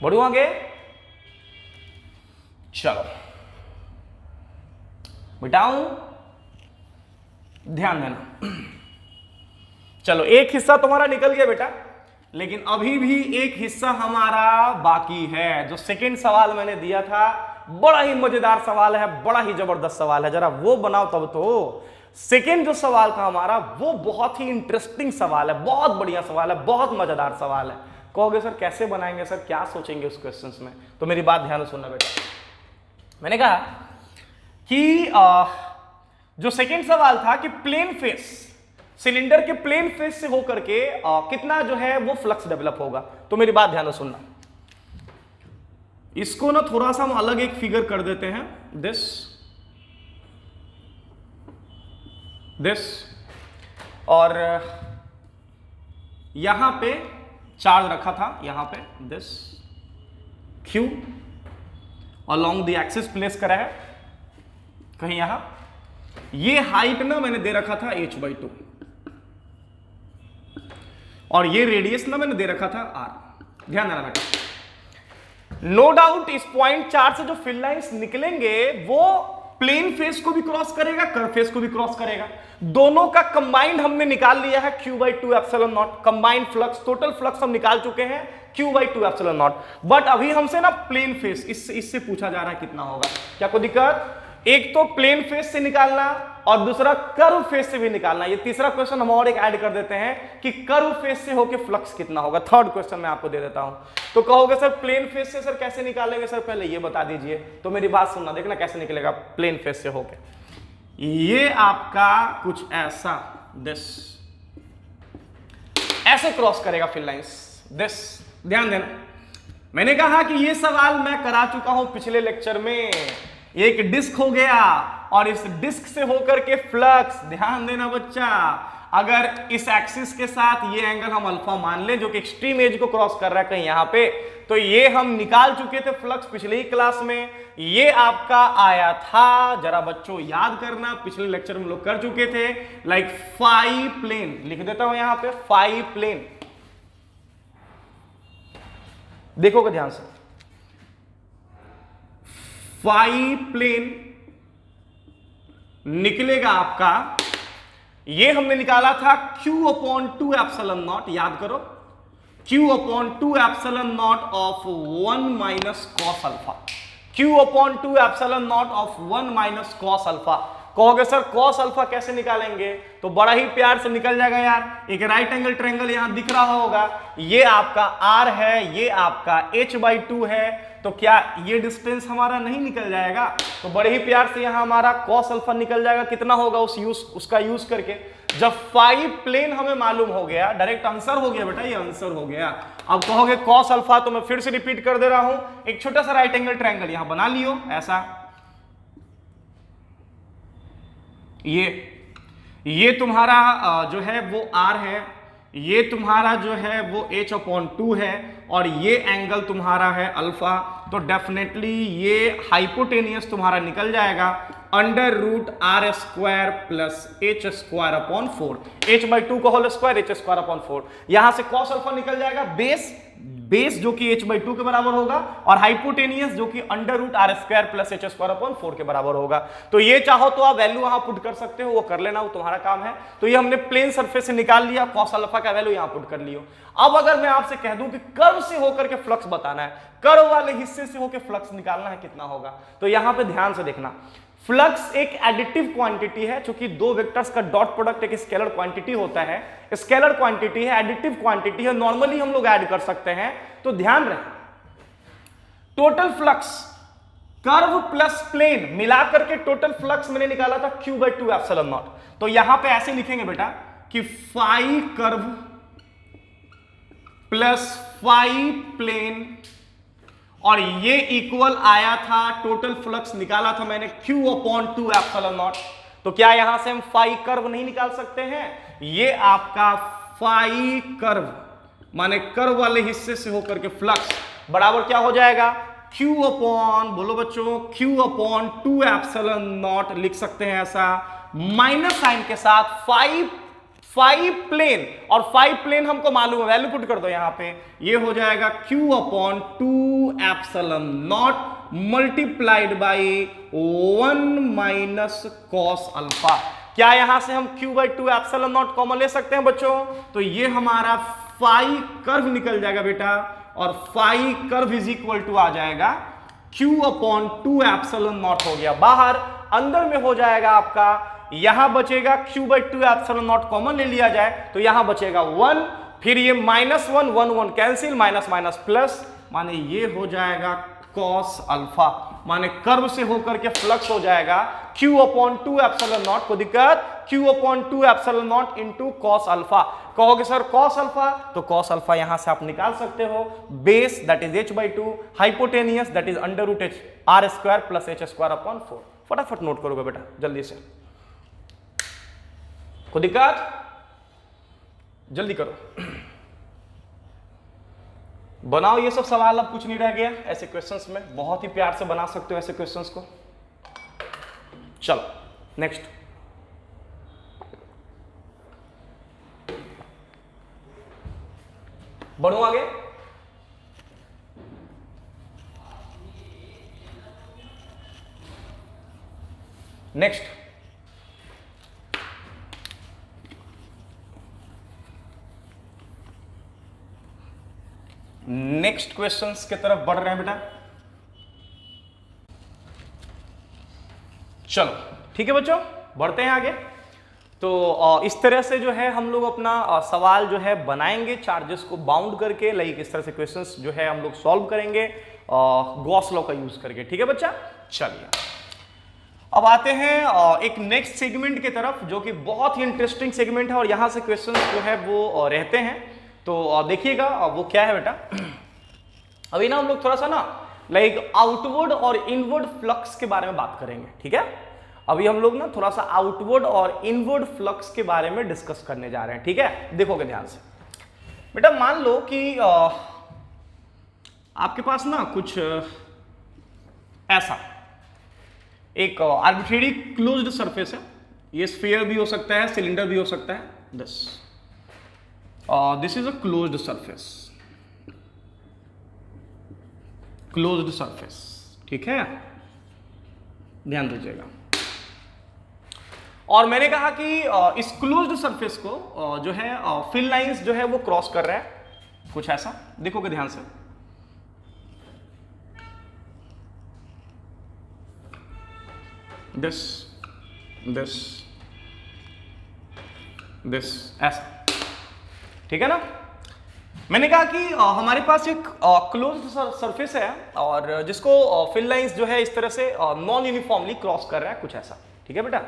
बढ़ू आगे, चलो बिटाऊं, ध्यान देना। चलो एक हिस्सा तुम्हारा निकल गया बेटा, लेकिन अभी भी एक हिस्सा हमारा बाकी है। जो सेकंड सवाल मैंने दिया था, बड़ा ही मजेदार सवाल है, बड़ा ही जबरदस्त सवाल है, जरा वो बनाओ तब तो। सेकंड जो सवाल था हमारा वो बहुत ही इंटरेस्टिंग सवाल है, बहुत बढ़िया सवाल है, बहुत मजेदार सवाल है। कहोगे सर कैसे बनाएंगे सर, क्या सोचेंगे उस क्वेश्चंस में? तो मेरी बात ध्यान से सुनना बेटा। मैंने कहा कि जो सेकंड सवाल था कि प्लेन फेस, सिलेंडर के प्लेन फेस से होकर के कितना जो है वो फ्लक्स डेवलप होगा। तो मेरी बात ध्यान से सुनना, इसको ना थोड़ा सा हम अलग एक फिगर कर देते हैं। दिस और यहां पे चार्ज रखा था, यहां पे this Q along the axis place करा है कहीं यहां। ये हाइट ना मैंने दे रखा था h/2 और ये रेडियस ना मैंने दे रखा था r। ध्यान देना बेटा, नो डाउट इस पॉइंट चार्ज से जो फील्ड लाइंस निकलेंगे वो प्लेन फेस को भी क्रॉस करेगा, कर्व फेस को भी क्रॉस करेगा। दोनों का कंबाइंड हमने निकाल लिया है Q/2ε0। Combined flux, total flux हम निकाल चुके हैं Q/2ε0। बट अभी हमसे ना प्लेन फेस इससे पूछा जा रहा है कितना होगा। क्या कोई दिक्कत? एक तो प्लेन फेस से निकालना और दूसरा कर्व फेस से भी निकालना। ये तीसरा क्वेश्चन हम और एक ऐड कर देते हैं कि कर्व फेस से होके फ्लक्स कितना होगा। थर्ड क्वेश्चन मैं आपको दे देता हूं। तो कहोगे सर प्लेन फेस से सर कैसे निकालेंगे? सर पहले ये बता दीजिए, तो मेरी बात सुनना, देखना कैसे निकलेगा प्लेन फेस से होके। ये आपका कुछ ऐसा दिस ऐसे क्रॉस करेगा फिल लाइंस दिस। ध्यान देना, मैंने कहा कि ये सवाल मैं करा चुका हूं पिछले लेक्चर में। एक डिस्क हो गया और इस डिस्क से होकर के फ्लक्स, ध्यान देना बच्चा, अगर इस एक्सिस के साथ ये एंगल हम अल्फा मान लें जो कि एक्सट्रीम एज को क्रॉस कर रहा है कहीं यहां पे, तो ये हम निकाल चुके थे फ्लक्स पिछले ही क्लास में। ये आपका आया था, जरा बच्चों याद करना, पिछले लेक्चर में हम लोग कर चुके थे, लाइक फाई प्लेन। लिख देता हूं यहां पे फाई प्लेन, देखोगे ध्यान से। फाई प्लेन निकलेगा आपका, ये हमने निकाला था Q/2 एप्सिलॉन नॉट, याद करो Q/2 epsilon not of 1 minus cos alpha. Q/2 epsilon not of 1 minus cos alpha. कहोगे सर कॉस अल्फा कैसे निकालेंगे? तो बड़ा ही प्यार से निकल जाएगा यार। एक राइट एंगल ट्रायंगल यहां दिख रहा होगा, ये आपका R है, ये आपका h/2 है, तो क्या ये डिस्टेंस हमारा नहीं निकल जाएगा? तो बड़े ही प्यार से यहां हमारा कॉस अल्फा निकल जाएगा। कितना होगा उसका यूज करके? जब फाई प्लेन हमें मालूम हो गया, डायरेक्ट आंसर हो गया बेटा, ये आंसर हो गया। अब कहोगे कॉस अल्फा, तो मैं फिर से रिपीट कर दे रहा हूं, एक छोटा सा राइट एंगल ट्रायंगल यहां बना लियो ऐसा। ये तुम्हारा जो है वो R है, ये तुम्हारा जो है वो h/2 है, और ये एंगल तुम्हारा है अल्फा। तो डेफिनेटली ये हाइपोटेनियस तुम्हारा निकल जाएगा √r² प्लस h² 4, h/2 का होल स्क्वायर, h²/4। यहां से cos अल्फा निकल जाएगा, बेस जो कि h/2 के बराबर होगा, और हाइपोटेनियस जो कि √r² प्लस h²/4 के बराबर होगा। तो ये चाहो तो आप वैल्यू वहां पुट कर सकते हो, वो कर लेना, वो तुम्हारा काम है। तो ये हमने प्लेन सरफेस से निकाल लिया, cos अल्फा का वैल्यू यहां पुट कर लियो। अब अगर मैं आपसे कह दूं कि कर्व से होकर के फ्लक्स बताना है, कर्व वाले हिस्से से होकर फ्लक्स निकालना है, कितना होगा? तो यहां पे ध्यान से देखना, फ्लक्स एक एडिटिव क्वांटिटी है, क्योंकि दो वेक्टर्स का डॉट प्रोडक्ट एक स्केलर क्वांटिटी होता है, स्केलर क्वांटिटी है, एडिटिव क्वांटिटी है, नॉर्मली हम लोग ऐड कर सकते हैं। तो ध्यान रहे, total flux curve plus plane मिलाकर के टोटल फ्लक्स मैंने निकाला था Q/2 एप्सिलॉन नॉट। तो यहां पे ऐसे लिखेंगे बेटा कि phi curve plus phi plane, और ये इक्वल आया था, टोटल फ्लक्स निकाला था मैंने Q/2 एप्सिलॉन नॉट। तो क्या यहां से हम फाई कर्व नहीं निकाल सकते हैं? ये आपका फाई कर्व माने कर्व वाले हिस्से से होकर के फ्लक्स बराबर क्या हो जाएगा? बोलो बच्चों, Q/2 एप्सिलॉन नॉट लिख सकते हैं ऐसा, माइनस साइन के साथ फाई प्लेन, और फाई प्लेन हमको मालूम है, वैल्यू पुट कर दो यहां पे, ये हो जाएगा Q/2 epsilon not multiplied by 1 minus cos alpha. क्या यहां से हम Q/2 एप्सिलॉन नॉट कॉमन ले सकते हैं बच्चों? तो ये हमारा फाई कर्व निकल जाएगा बेटा, और phi curve is equal to आ जाएगा Q/2 एप्सिलॉन नॉट हो गया बाहर, अंदर में हो जाएगा आपका, यहां बचेगा Q/2 एप्सिलॉन नॉट कॉमन ले लिया जाए तो यहां बचेगा 1, फिर ये -1 1 1 कैंसिल, माइनस माइनस प्लस, माने ये हो जाएगा cos अल्फा, माने कर्व से होकर के फ्लक्स हो जाएगा Q/2 एप्सिलॉन नॉट। को दिक्कत? Q/2 epsilon not into cos alpha. कहोगे सर cos अल्फा, तो cos अल्फा यहां से आप निकाल सकते हो, base that is h/2, hypotenuse that is √r² plus h²/4। फटाफट नोट करोगे बेटा जल्दी से, को दिक्कत? जल्दी करो, बनाओ ये सब सवाल, अब कुछ नहीं रह गया ऐसे क्वेश्चंस में, बहुत ही प्यार से बना सकते हो ऐसे क्वेश्चंस को। चलो नेक्स्ट, बढ़ो आगे। नेक्स्ट, नेक्स्ट क्वेश्चंस की तरफ बढ़ रहे हैं बेटा। चलो ठीक है बच्चों, बढ़ते हैं आगे। तो इस तरह से जो है हम लोग अपना सवाल जो है बनाएंगे चार्जेस को बाउंड करके, लाइक इस तरह से क्वेश्चंस जो है हम लोग सॉल्व करेंगे गॉस लॉ का यूज करके। ठीक है बच्चा, चलिए अब आते हैं एक नेक्स्ट सेगमेंट की तरफ, जो कि बहुत ही इंटरेस्टिंग सेगमेंट है और यहां से क्वेश्चंस जो है वो रहते हैं। तो देखिएगा वो क्या है बेटा। अभी ना हम लोग थोड़ा सा ना लाइक आउटवर्ड और इनवर्ड फ्लक्स के बारे में बात करेंगे। ठीक है, अभी हम लोग ना थोड़ा सा आउटवर्ड और इनवर्ड फ्लक्स के बारे में डिस्कस करने जा रहे हैं। ठीक है, देखोगे ध्यान से बेटा। मान लो कि आपके पास ना कुछ ऐसा एक आर्बिट्रेरी क्लोज्ड सरफेस है, ये स्फीयर भी हो सकता है, सिलेंडर भी हो सकता है। This is a closed surface, closed surface. ठीक है, ध्यान दीजिएगा। और मैंने कहा कि इस क्लोज्ड सरफेस को जो है फिल लाइंस जो है वो क्रॉस कर रहा है, कुछ ऐसा। देखोगे ध्यान से, दिस दिस दिस ऐसा। ठीक है ना। मैंने कहा कि हमारे पास एक क्लोज्ड सरफेस है और जिसको फिल लाइंस जो है इस तरह से नॉन यूनिफॉर्मली क्रॉस कर रहा है, कुछ ऐसा। ठीक है बेटा,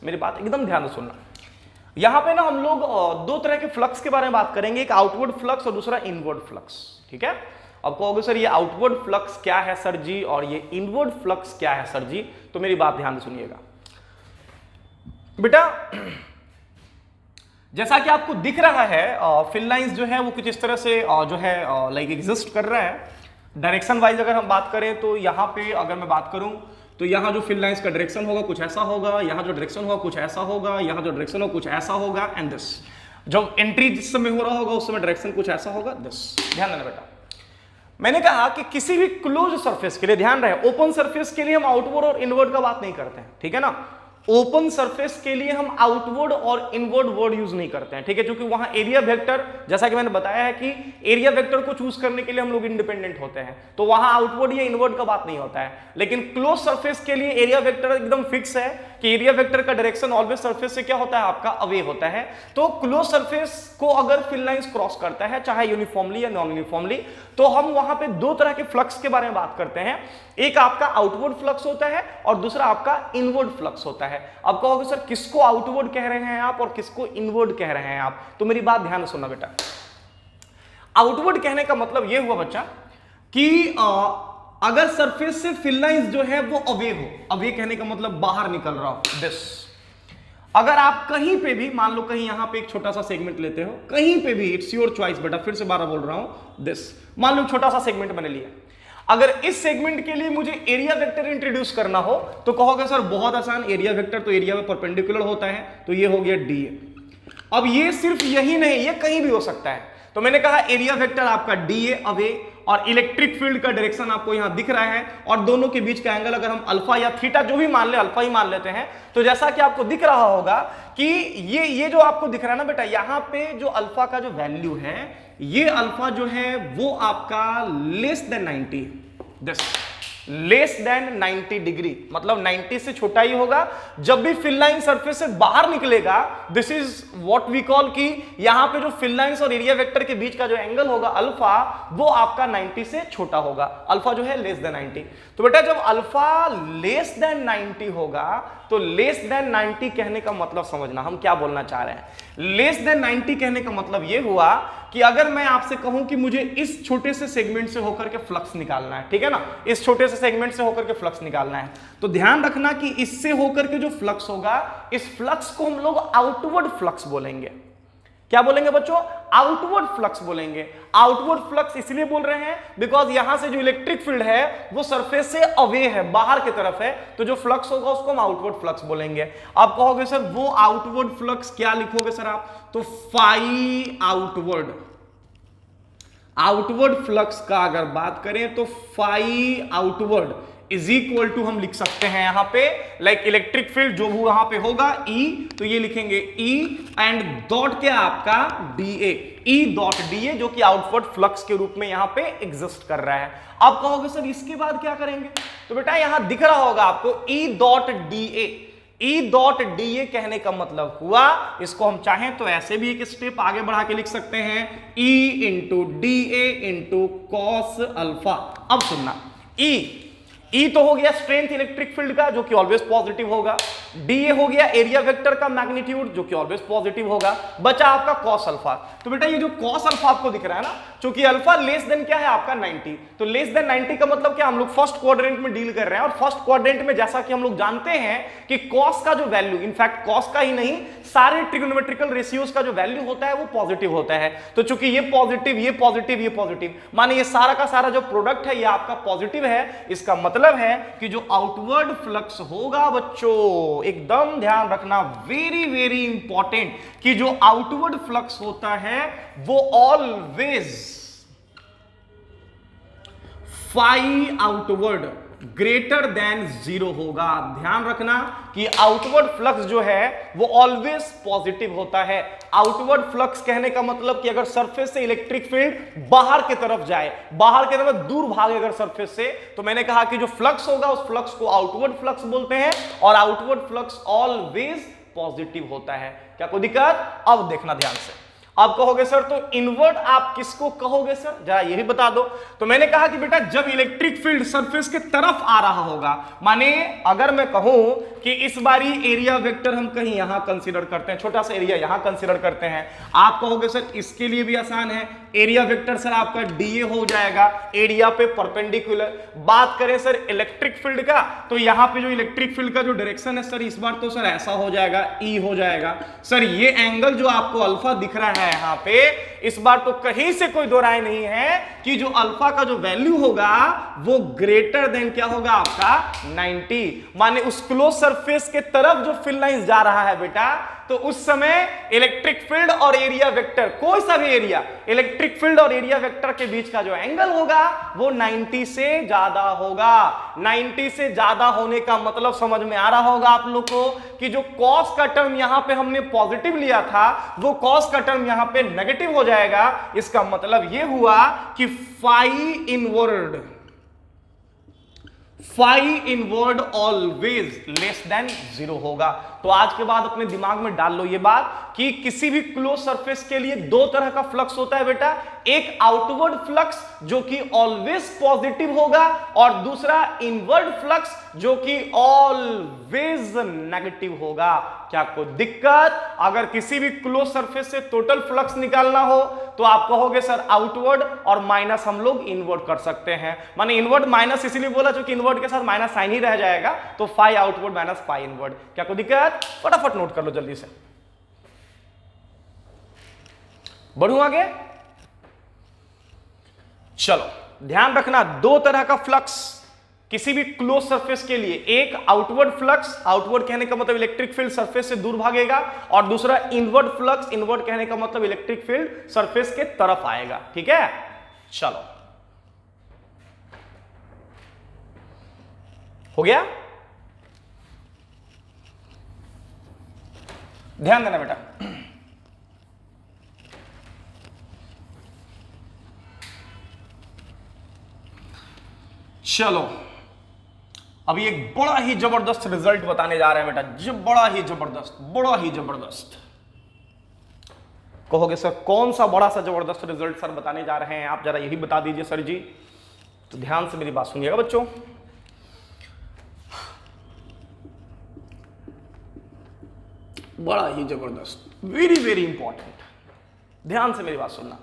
मेरी बात एकदम ध्यान से सुनना। यहां पे ना हम लोग दो तरह के फ्लक्स के बारे में बात करेंगे, एक आउटवर्ड फ्लक्स और दूसरा इनवर्ड फ्लक्स। ठीक है, अब कहोगे सर ये आउटवर्ड फ्लक्स क्या है सर जी, और ये इनवर्ड फ्लक्स क्या है सर जी। तो मेरी बात ध्यान से सुनिएगा बेटा। जैसा कि आपको दिख रहा है फिल लाइंस जो है वो कुछ इस तरह से जो है लाइक एग्जिस्ट कर रहा है। डायरेक्शन वाइज अगर हम बात करें तो यहाँ पे अगर मैं बात करूं तो यहाँ जो फिल लाइंस का डायरेक्शन होगा कुछ ऐसा होगा, यहाँ जो डायरेक्शन होगा कुछ ऐसा होगा, यहाँ जो डायरेक्शन होगा कुछ ऐसा होगा, एंड दिस जब एंट्री जिस समय हो रहा होगा उस समय डायरेक्शन कुछ ऐसा होगा, दिस। ध्यान देना बेटा, मैंने कहा कि किसी भी क्लोज सरफेस के लिए, ध्यान रहे ओपन सरफेस के लिए हम आउटवर्ड और इनवर्ड का बात नहीं करते हैं। ठीक है ना, ओपन सरफेस के लिए हम आउटवर्ड और इनवर्ड वर्ड यूज नहीं करते हैं। ठीक है, क्योंकि वहां एरिया वेक्टर, जैसा कि मैंने बताया है कि एरिया वेक्टर को चूज करने के लिए हम लोग इंडिपेंडेंट होते हैं, तो वहां आउटवर्ड या इनवर्ड का बात नहीं होता है। लेकिन क्लोज सरफेस के लिए एरिया वेक्टर एकदम फिक्स है कि एरिया वेक्टर का डायरेक्शन ऑलवेज सरफेस से क्या होता है, आपका अवे होता है। तो क्लोज सरफेस को अगर फिल लाइंस क्रॉस करता है, चाहे यूनिफॉर्मली या नॉन यूनिफॉर्मली, तो हम वहां पे दो तरह के फ्लक्स के बारे में बात करते हैं। एक आपका आउटवर्ड फ्लक्स होता है और दूसरा आपका इनवर्ड फ्लक्स होता है। अब कहोगे सर किसको आउटवर्ड कह रहे हैं आप और किसको इनवर्ड कह रहे हैं आप, तो मेरी बात ध्यान से सुनना बेटा। आउटवर्ड कहने का मतलब यह हुआ बच्चा कि अगर सरफेस से फिल लाइंस जो है वो अवे हो, अवे कहने का मतलब बाहर निकल रहा हो, दिस। अगर आप कहीं पे भी, मान लो कहीं यहां पे एक छोटा सा सेगमेंट लेते हो, कहीं पे भी, इट्स योर चॉइस बेटा, फिर से 12 बोल रहा हूं, दिस। मान लो छोटा सा सेगमेंट मैंने लिया, अगर इस सेगमेंट के लिए मुझे एरिया वेक्टर इंट्रोड्यूस करना हो तो कहोगे सर बहुत आसान, एरिया वेक्टर तो एरिया में परपेंडिकुलर होता है, तो ये हो गया डी ए। अब ये सिर्फ यही नहीं, ये कहीं भी हो सकता है। तो मैंने कहा एरिया वेक्टर आपका डी ए अवे और इलेक्ट्रिक फील्ड का डायरेक्शन आपको यहां दिख रहा है, और दोनों के बीच का एंगल अगर हम अल्फा या थीटा जो भी मान ले, अल्फा ही मान लेते हैं, तो जैसा कि आपको दिख रहा होगा कि ये जो आपको दिख रहा है ना बेटा, यहां पे जो अल्फा का जो वैल्यू है, ये अल्फा जो है वो आपका less than 90, this less than 90 degree, मतलब 90 से छोटा ही होगा। जब भी फिल लाइन सरफेस से बाहर निकलेगा, this is what we call कि यहां पे जो फिल लाइंस और एरिया वेक्टर के बीच का जो एंगल होगा अल्फा, वो आपका 90 से छोटा होगा, अल्फा जो है लेस देन 90। तो बेटा जब अल्फा लेस देन 90 होगा, तो लेस देन 90 कहने का मतलब समझना हम क्या बोलना चाह रहे हैं। लेस देन 90 कहने का मतलब यह हुआ कि अगर मैं आपसे कहूं कि मुझे इस छोटे से सेगमेंट से होकर के फ्लक्स निकालना है, ठीक है ना, इस छोटे से सेगमेंट से होकर के फ्लक्स निकालना है, तो ध्यान रखना कि इससे होकर के जो फ्लक्स होगा, इस फ्लक्स को हम लोग आउटवर्ड फ्लक्स बोलेंगे। क्या बोलेंगे बच्चों? आउटवर्ड फ्लक्स बोलेंगे। आउटवर्ड फ्लक्स इसलिए बोल रहे हैं बिकॉज यहां से जो इलेक्ट्रिक फील्ड है वो सरफेस से अवे है, बाहर की तरफ है, तो जो फ्लक्स होगा उसको हम आउटवर्ड फ्लक्स बोलेंगे। आप कहोगे सर वो आउटवर्ड फ्लक्स क्या लिखोगे सर आप? तो फाई आउटवर्ड। आउटवर्ड फ्लक्स का अगर बात करें तो phi outward is equal to हम लिख सकते हैं यहां पे लाइक इलेक्ट्रिक फील्ड जो वहां पे होगा E, तो ये लिखेंगे E एंड डॉट क्या आपका DA, E डॉट DA जो कि आउटवर्ड फ्लक्स के रूप में यहां पे एग्जिस्ट कर रहा है। आप कहोगे सर इसके बाद क्या करेंगे? तो बेटा यहां दिख रहा होगा आपको E dot DA, E dot D कहने का मतलब हुआ, इसको हम चाहें तो ऐसे भी एक स्टेप आगे बढ़ा के लिख सकते हैं, E इंटू डी ए इंटू कॉस अल्फा। अब सुनना, E तो हो गया स्ट्रेंथ इलेक्ट्रिक फील्ड का जो कि ऑलवेज पॉजिटिव होगा, डी हो गया एरिया वेक्टर का मैग्नीट्यूड जो कि ऑलवेज पॉजिटिव होगा, बचा आपका कॉस अल्फा। तो बेटा ये जो कॉस अल्फा आपको दिख रहा है ना, क्योंकि अल्फा लेस देन क्या है आपका 90, तो लेस देन 90 का मतलब क्या, हम लोग फर्स्ट क्वाड्रेंट में डील कर रहे हैं, और फर्स्ट क्वाड्रेंट में जैसा कि हम लोग जानते हैं कि कॉस का जो वैल्यू, इनफैक्ट कॉस का ही नहीं सारे ट्रिग्नोमेट्रिकल रेशियोज का जो वैल्यू होता है वो पॉजिटिव होता है। तो चूंकि ये पॉजिटिव, ये पॉजिटिव, ये पॉजिटिव, माने ये सारा का सारा जो प्रोडक्ट है ये आपका पॉजिटिव है, इसका मतलब है कि जो आउटवर्ड फ्लक्स होगा बच्चों, एकदम ध्यान रखना, वेरी वेरी इंपॉर्टेंट, कि जो आउटवर्ड फ्लक्स होता है वो always phi outward greater than 0 होगा। ध्यान रखना कि आउटवर्ड फ्लक्स जो है वो ऑलवेज पॉजिटिव होता है। आउटवर्ड फ्लक्स कहने का मतलब कि अगर सरफेस से इलेक्ट्रिक फील्ड बाहर की तरफ जाए, बाहर की तरफ दूर भागे अगर सरफेस से, तो मैंने कहा कि जो फ्लक्स होगा उस फ्लक्स को आउटवर्ड फ्लक्स बोलते हैं, और आउटवर्ड फ्लक्स ऑलवेज पॉजिटिव होता है। क्या कोई दिक्कत? अब देखना ध्यान से, आप कहोगे सर तो इनवर्ट आप किसको कहोगे सर, जरा ये भी बता दो। तो मैंने कहा कि बेटा जब इलेक्ट्रिक फील्ड सरफेस के तरफ आ रहा होगा, माने अगर मैं कहूं कि इस बारी एरिया वेक्टर हम कहीं यहां कंसीडर करते हैं, छोटा सा एरिया यहां कंसीडर करते हैं, आप कहोगे सर इसके लिए भी आसान है, एरिया वेक्टर सर आपका डीए हो जाएगा एरिया पे परपेंडिकुलर। बात करें सर इलेक्ट्रिक फील्ड का, तो यहां पे जो इलेक्ट्रिक फील्ड का जो डायरेक्शन है सर इस बार तो सर ऐसा हो जाएगा, ई हो जाएगा। सर ये एंगल जो आपको अल्फा दिख रहा है यहां पे, इस बार तो कहीं से कोई दो राय नहीं है कि जो अल्फा का जो वैल्यू होगा वो ग्रेटर देन क्या होगा आपका 90, माने उस क्लोज सरफेस के तरफ जो फील्ड लाइन जा रहा है बेटा, तो उस समय इलेक्ट्रिक फील्ड और एरिया वेक्टर, कोई सा भी एरिया, इलेक्ट्रिक फील्ड और एरिया वेक्टर के बीच का जो एंगल होगा वो 90 से ज्यादा होगा। 90 से ज्यादा होने का मतलब समझ में आ रहा होगा आप लोग को कि जो कॉस का टर्म यहां पे हमने पॉजिटिव लिया था वो कॉस का टर्म यहां पे नेगेटिव हो जाएगा। इसका मतलब यह हुआ कि phi inward always less than 0 होगा। तो आज के बाद अपने दिमाग में डाल लो ये बात कि किसी भी क्लोज सरफेस के लिए दो तरह का फ्लक्स होता है बेटा, एक आउटवर्ड फ्लक्स जो कि ऑलवेज पॉजिटिव होगा, और दूसरा इनवर्ड फ्लक्स जो कि ऑलवेज नेगेटिव होगा। क्या कोई दिक्कत? अगर किसी भी क्लोज सरफेस से टोटल फ्लक्स निकालना हो तो आप कहोगे सर आउटवर्ड और माइनस हम लोग इनवर्ड कर सकते हैं, माने इनवर्ड माइनस इसलिए बोला क्योंकि इनवर्ड के साथ माइनस साइन ही रह जाएगा, तो phi outward minus phi inward. क्या कोई दिक्कत? फटाफट नोट कर लो जल्दी से, बढ़ूं आगे। चलो ध्यान रखना, दो तरह का फ्लक्स किसी भी क्लोज सरफेस के लिए, एक आउटवर्ड फ्लक्स, आउटवर्ड कहने का मतलब इलेक्ट्रिक फील्ड सरफेस से दूर भागेगा, और दूसरा इनवर्ड फ्लक्स, इनवर्ड कहने का मतलब इलेक्ट्रिक फील्ड सरफेस के तरफ आएगा। ठीक है, चलो हो गया, ध्यान देना बेटा। चलो अभी एक बड़ा ही जबरदस्त रिजल्ट बताने जा रहे हैं बेटा, बड़ा ही जबरदस्त। कहोगे सर कौन सा बड़ा सा जबरदस्त रिजल्ट सर बताने जा रहे हैं, आप जरा यही बता दीजिए सर जी। तो ध्यान से मेरी बात सुनिएगा बच्चों, बड़ा ही जबरदस्त, वेरी वेरी इंपॉर्टेंट, ध्यान से मेरी बात सुनना।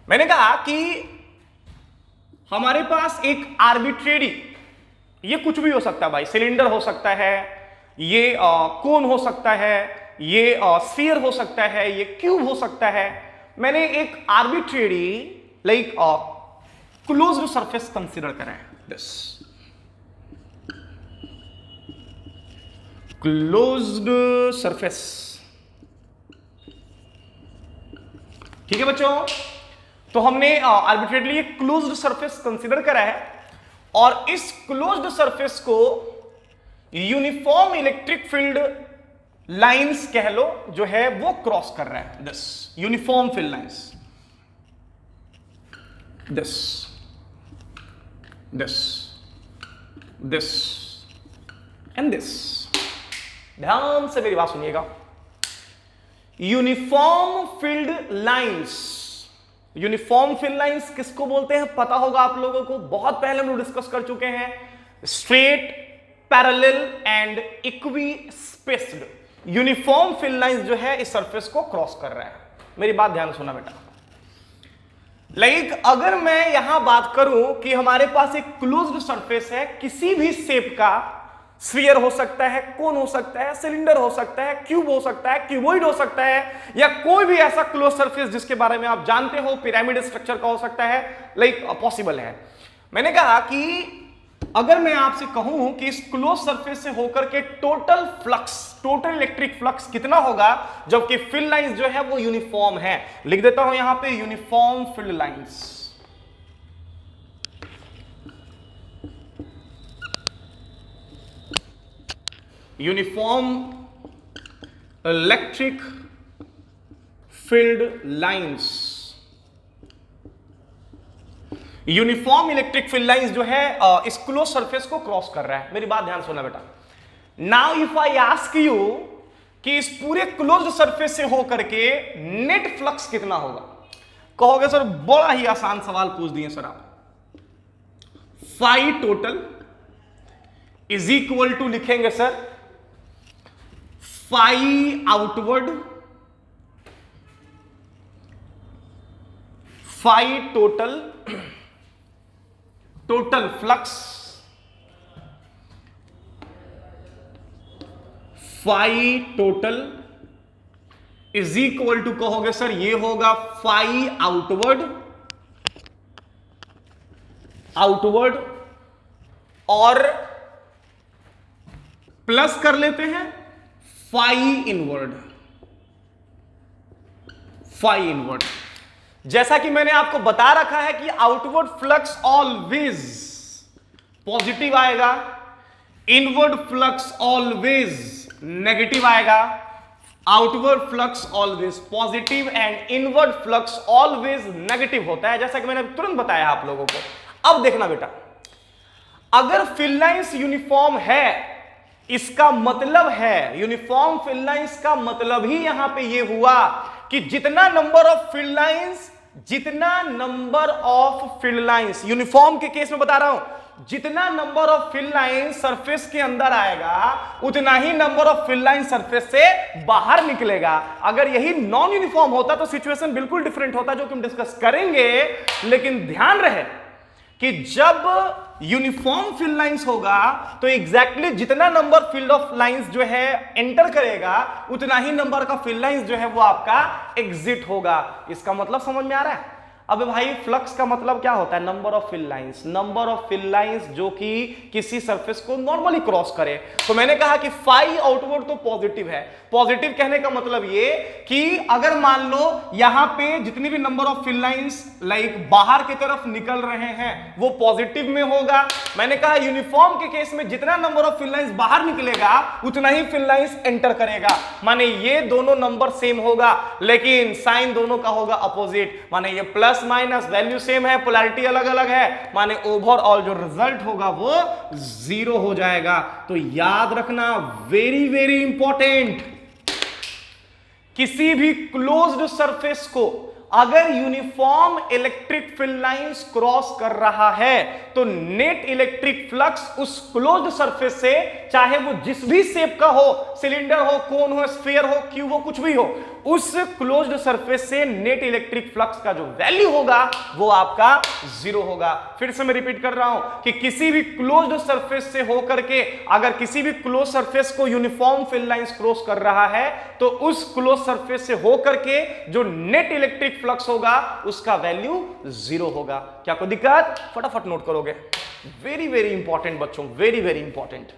मैंने कहा कि हमारे पास एक आर्बिट्रेरी, ये कुछ भी हो सकता है भाई, सिलेंडर हो सकता है, ये कोन हो सकता है, ये स्फीयर हो सकता है, ये क्यूब हो सकता है। मैंने एक arbitrary like closed surface consider करें, दिस क्लोज्ड सरफेस। ठीक है बच्चों, तो हमने आर्बिट्रेटली एक क्लोज्ड सरफेस कंसीडर करा है, और इस क्लोज्ड सरफेस को यूनिफॉर्म इलेक्ट्रिक फील्ड लाइंस कह लो जो है वो क्रॉस कर रहा है, this uniform field lines, this and this. ध्यान से मेरी बात सुनिएगा। Uniform field lines, uniform field lines किसको बोलते हैं पता होगा आप लोगों को, बहुत पहले हम लोग डिस्कस कर चुके हैं। Straight, parallel and equi spaced uniform field lines जो है इस सरफेस को क्रॉस कर रहा है। मेरी बात ध्यान से सुना बेटा। अगर मैं यहां बात करूं कि हमारे पास एक क्लोज्ड सरफेस है, किसी भी शेप का, स्फीयर हो सकता है, कोन हो सकता है, सिलेंडर हो सकता है, क्यूब हो सकता है, क्यूबॉइड हो सकता है, या कोई भी ऐसा क्लोज सरफेस जिसके बारे में आप जानते हो, पिरामिड स्ट्रक्चर का हो सकता है, पॉसिबल है। मैंने कहा कि अगर मैं आपसे कहूं कि इस क्लोज सरफेस से होकर के total flux, total electric flux कितना होगा, जबकि फील्ड लाइंस जो है वो यूनिफॉर्म है। लिख देता हूं यहां पे uniform field lines. Uniform electric field lines, uniform electric field lines जो है इस क्लोज सरफेस को क्रॉस कर रहा है। मेरी बात ध्यान सुनना बेटा। Now if I ask you कि इस पूरे क्लोज्ड सरफेस से होकर के नेट फ्लक्स कितना होगा, कहोगे सर बड़ा ही आसान सवाल पूछ दिए सर आप। Phi total is equal to, लिखेंगे sir phi outward, phi total, total flux, phi total is equal to, कहोगे सर ये होगा फाई आउटवर्ड, आउटवर्ड और प्लस कर लेते हैं फाई इनवर्ड, फाई इनवर्ड। जैसा कि मैंने आपको बता रखा है कि आउटवर्ड फ्लक्स ऑलवेज पॉजिटिव आएगा, इनवर्ड फ्लक्स ऑलवेज नेगेटिव आएगा। Outward flux always positive and inward flux always negative होता है, जैसा कि मैंने तुरंत बताया आप लोगों को। अब देखना बेटा, अगर फील्ड लाइंस यूनिफॉर्म है, इसका मतलब है, यूनिफॉर्म फील्ड लाइंस का मतलब ही यहां पे ये हुआ कि जितना नंबर ऑफ फील्ड लाइंस, जितना number of field lines, uniform के केस में बता रहा हूं, जितना number of field lines surface के अंदर आएगा, उतना ही number of field line surface से बाहर निकलेगा। अगर यही नॉन यूनिफॉर्म होता तो सिचुएशन बिल्कुल डिफरेंट होता, जो कि हम डिस्कस करेंगे। लेकिन ध्यान रहे कि जब यूनिफॉर्म फील्ड लाइंस होगा तो एग्जैक्टली जितना नंबर फील्ड ऑफ लाइंस जो है एंटर करेगा, उतना ही नंबर का फील्ड लाइंस जो है वो आपका एग्जिट होगा। इसका मतलब समझ में आ रहा है? अब भाई फ्लक्स का मतलब क्या होता है? Number of field lines, number of field lines जो कि किसी सरफेस को नॉर्मली क्रॉस करे। तो मैंने कहा कि फाई आउटवर्ड तो पॉजिटिव है। पॉजिटिव कहने का मतलब ये कि अगर मान लो यहां पे जितनी भी नंबर ऑफ फील्ड लाइंस बाहर की तरफ निकल रहे हैं वो पॉजिटिव में होगा। मैंने कहा यूनिफॉर्म के केस में जितना नंबर ऑफ फील्ड लाइंस बाहर निकलेगा उतना ही फील्ड लाइंस एंटर करेगा। माने ये दोनों नंबर सेम होगा, लेकिन साइन दोनों का होगा अपोजिट। माने ये प्लस माइनस वैल्यू सेम है, पोलैरिटी अलग अलग है, माने ओवरऑल जो रिजल्ट होगा वो 0 हो जाएगा। तो याद रखना, वेरी वेरी इंपॉर्टेंट, किसी भी क्लोज्ड सरफेस को अगर uniform electric field lines cross कर रहा है तो नेट इलेक्ट्रिक फ्लक्स उस क्लोज्ड सरफेस से, चाहे वो जिस भी शेप का हो, सिलेंडर हो, कोन हो, स्फीयर हो, क्यूब हो, कुछ भी हो, उस क्लोज्ड सरफेस से नेट इलेक्ट्रिक फ्लक्स का जो वैल्यू होगा वो आपका 0 होगा। फिर से मैं रिपीट कर रहा हूं कि किसी भी क्लोज्ड सरफेस से होकर के अगर किसी भी क्लोज सरफेस को यूनिफॉर्म फील्ड लाइंस क्रॉस कर रहा है तो उस क्लोज सरफेस से होकर के जो नेट इलेक्ट्रिक फ्लक्स होगा उसका वैल्यू 0 होगा। क्या कोई दिक्कत? फटाफट नोट करोगे। वेरी वेरी इंपॉर्टेंट बच्चों, वेरी वेरी इंपॉर्टेंट।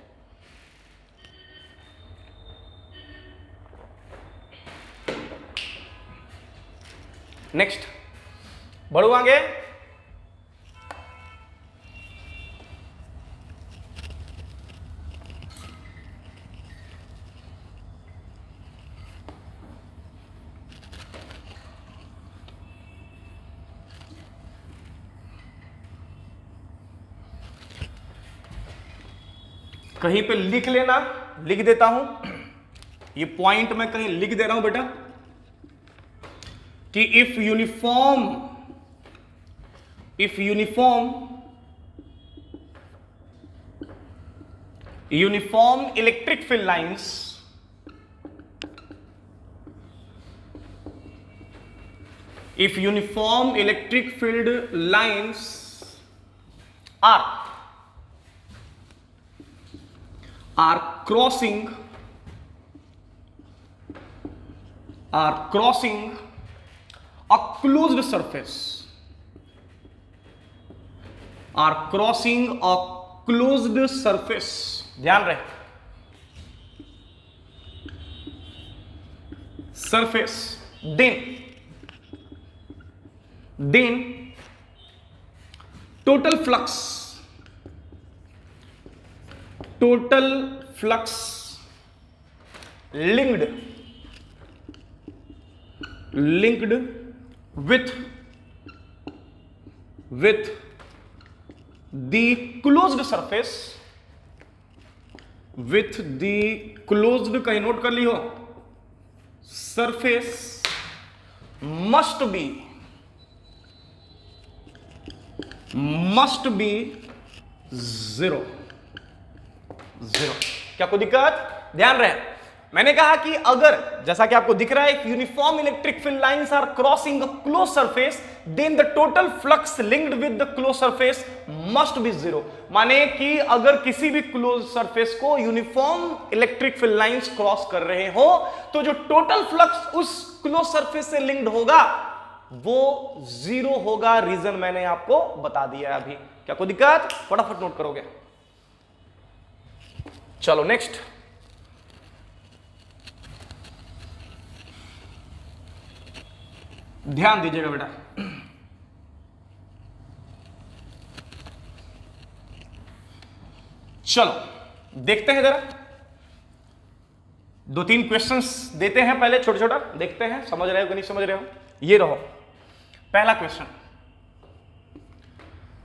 नेक्स्ट बढ़ो आगे। कहीं पे लिख लेना, लिख देता हूं। ये पॉइंट मैं कहीं लिख दे रहा हूं बेटा कि if uniform electric field lines if uniform electric field lines are crossing a closed surface, ध्यान रहे, surface, then total flux linked with the closed surface, कहीं नोट कर ली हो, surface must be zero। क्या कोई दिक्कत? ध्यान रहे, मैंने कहा कि अगर जैसा कि आपको दिख रहा है uniform electric field lines are crossing a close surface then the total flux linked with the close surface must be zero. माने कि अगर किसी भी क्लोज सरफेस को uniform electric field lines cross कर रहे हो तो जो टोटल फ्लक्स उस क्लोज सरफेस से लिंक्ड होगा वो जीरो होगा। रीजन मैंने आपको बता दिया है अभी। क्या कोई दिक्कत? फटाफट नोट करोगे। चलो नेक्स्ट, ध्यान दीजिएगा बेटा। चलो देखते हैं जरा, दो तीन क्वेश्चंस देते हैं, पहले छोटा छोटा देखते हैं समझ रहे हो कि नहीं समझ रहे हो। ये रहो पहला क्वेश्चन।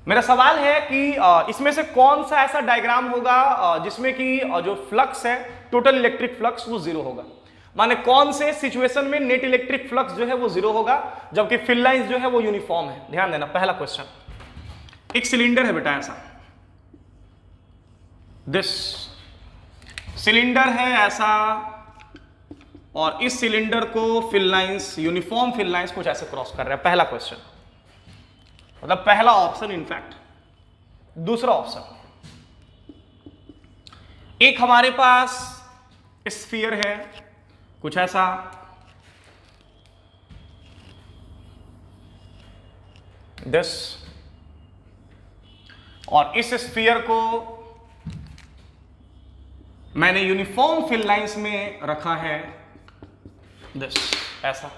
मेरा सवाल है कि इसमें से कौन सा ऐसा डायग्राम होगा जिसमें कि जो फ्लक्स है टोटल इलेक्ट्रिक फ्लक्स वो जीरो होगा। माने कौन से सिचुएशन में नेट इलेक्ट्रिक फ्लक्स जो है वो जीरो होगा जबकि फील्ड लाइंस जो है वो यूनिफॉर्म है। ध्यान देना, पहला क्वेश्चन, एक सिलेंडर है बेटा ऐसा, दिस सिलेंडर है ऐसा, और इस सिलेंडर को field lines, uniform field lines कुछ ऐसे क्रॉस कर रहे हैं। पहला क्वेश्चन, मतलब पहला ऑप्शन इनफैक्ट। दूसरा ऑप्शन, एक हमारे पास स्फीयर है कुछ ऐसा, दिस, और इस स्फीयर को मैंने यूनिफॉर्म फील्ड लाइंस में रखा है, दिस, ऐसा।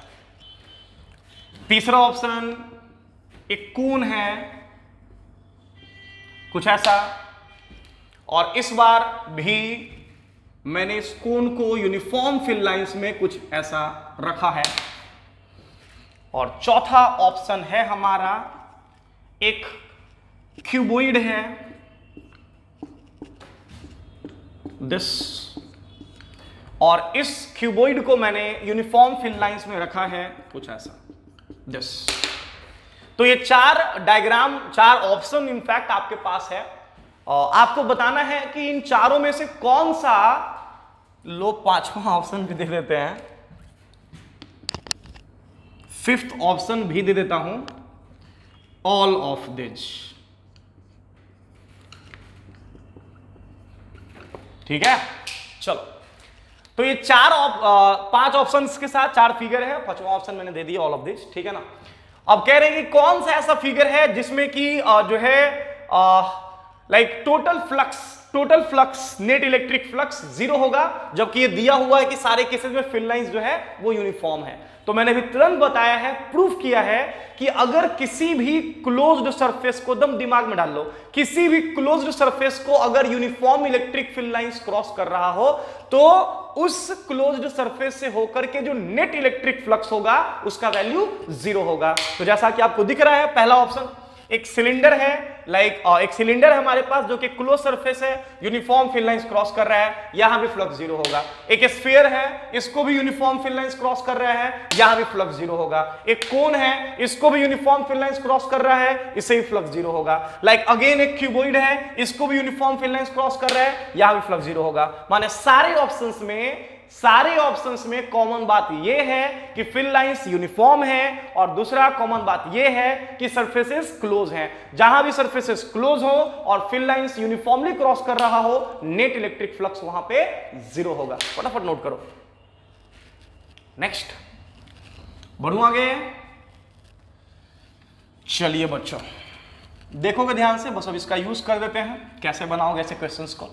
तीसरा ऑप्शन, एक कोन है कुछ ऐसा, और इस बार भी मैंने इस कोन को यूनिफॉर्म फील्ड लाइंस में कुछ ऐसा रखा है। और चौथा ऑप्शन है हमारा, एक क्यूबॉइड है दिस, और इस क्यूबॉइड को मैंने यूनिफॉर्म फील्ड लाइंस में रखा है कुछ ऐसा, दिस। तो ये चार डायग्राम, चार ऑप्शन इनफैक्ट आपके पास है। आपको बताना है कि इन चारों में से कौन सा, लोग पांचवा ऑप्शन भी दे देते हैं, फिफ्थ ऑप्शन भी दे देता हूं, ऑल ऑफ दिस। ठीक है, चलो। तो ये पांच ऑप्शंस के साथ चार फिगर है, पांचवा ऑप्शन मैंने दे दिया ऑल ऑफ दिस, ठीक है ना। अब कह रहे हैं कि कौन सा ऐसा फिगर है जिसमें कि जो है like total flux net electric flux zero होगा, जबकि ये दिया हुआ है कि सारे केसेस में फील्ड लाइंस जो है वो यूनिफॉर्म है। तो मैंने भी तुरंत बताया है, प्रूफ किया है कि अगर किसी भी क्लोज्ड सरफेस को, दम दिमाग में डाल लो, किसी भी क्लोज्ड सरफेस को अगर uniform electric field lines cross कर रहा हो तो उस क्लोज्ड सरफेस से होकर के जो नेट इलेक्ट्रिक फ्लक्स होगा उसका वैल्यू जीरो होगा। तो जैसा कि आपको दिख रहा है पहला ऑप्शन, एक सिलेंडर है, एक सिलेंडर है हमारे पास जो कि क्लोज सरफेस है, यूनिफॉर्म फिल लाइंस क्रॉस कर रहा है, यहां भी फ्लक्स जीरो होगा। एक स्फीयर है, इसको भी यूनिफॉर्म फिल लाइंस क्रॉस कर रहा है, यहां भी फ्लक्स जीरो होगा। एक कोन है, इसको भी यूनिफॉर्म फिल लाइंस क्रॉस कर रहा है, इससे भी फ्लक्स जीरो होगा। अगेन एक क्यूबॉइड है, इसको भी यूनिफॉर्म फिल लाइंस क्रॉस कर रहा है, यहां भी फ्लक्स जीरो होगा। माने सारे ऑप्शंस में कॉमन बात यह है कि फिल लाइंस यूनिफॉर्म है, और दूसरा कॉमन बात यह है कि सरफेसेस क्लोज हैं। जहां भी सरफेसेस क्लोज हो और फिल लाइंस यूनिफॉर्मली क्रॉस कर रहा हो, नेट इलेक्ट्रिक फ्लक्स वहां पे जीरो होगा। फटाफट नोट करो। नेक्स्ट बढ़ू आगे। चलिए बच्चों देखोगे ध्यान से, बस अब इसका यूज कर देते हैं, कैसे बनाओगे ऐसे क्वेश्चंस को।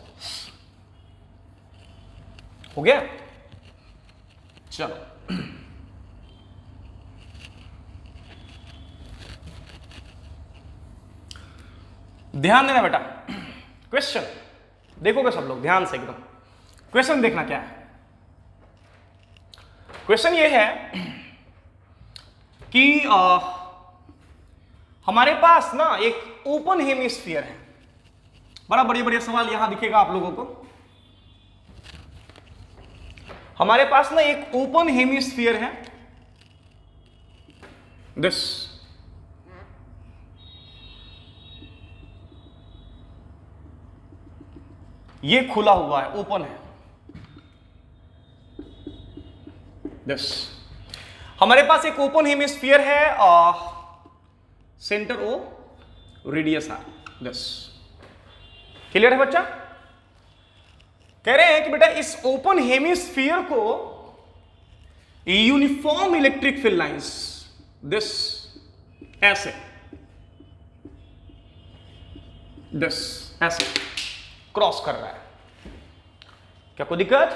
हो गया, चलो ध्यान देना बेटा। क्वेश्चन देखोगे सब लोग ध्यान से एकदम। क्वेश्चन देखना क्या है। क्वेश्चन ये है कि हमारे पास ना एक ओपन हेमिस्फीयर है। बड़ा बढ़िया सवाल यहां दिखेगा आप लोगों को। हमारे पास ना एक ओपन हेमिस्फीयर है, दिस ये खुला हुआ है, ओपन है, दिस हमारे पास एक ओपन हेमिस्फीयर है, centre O radius R, this clear है बच्चा। कह रहे हैं कि बेटा इस ओपन हेमिस्फीयर को uniform electric field lines this ऐसे क्रॉस कर रहा है। क्या कोई दिक्कत?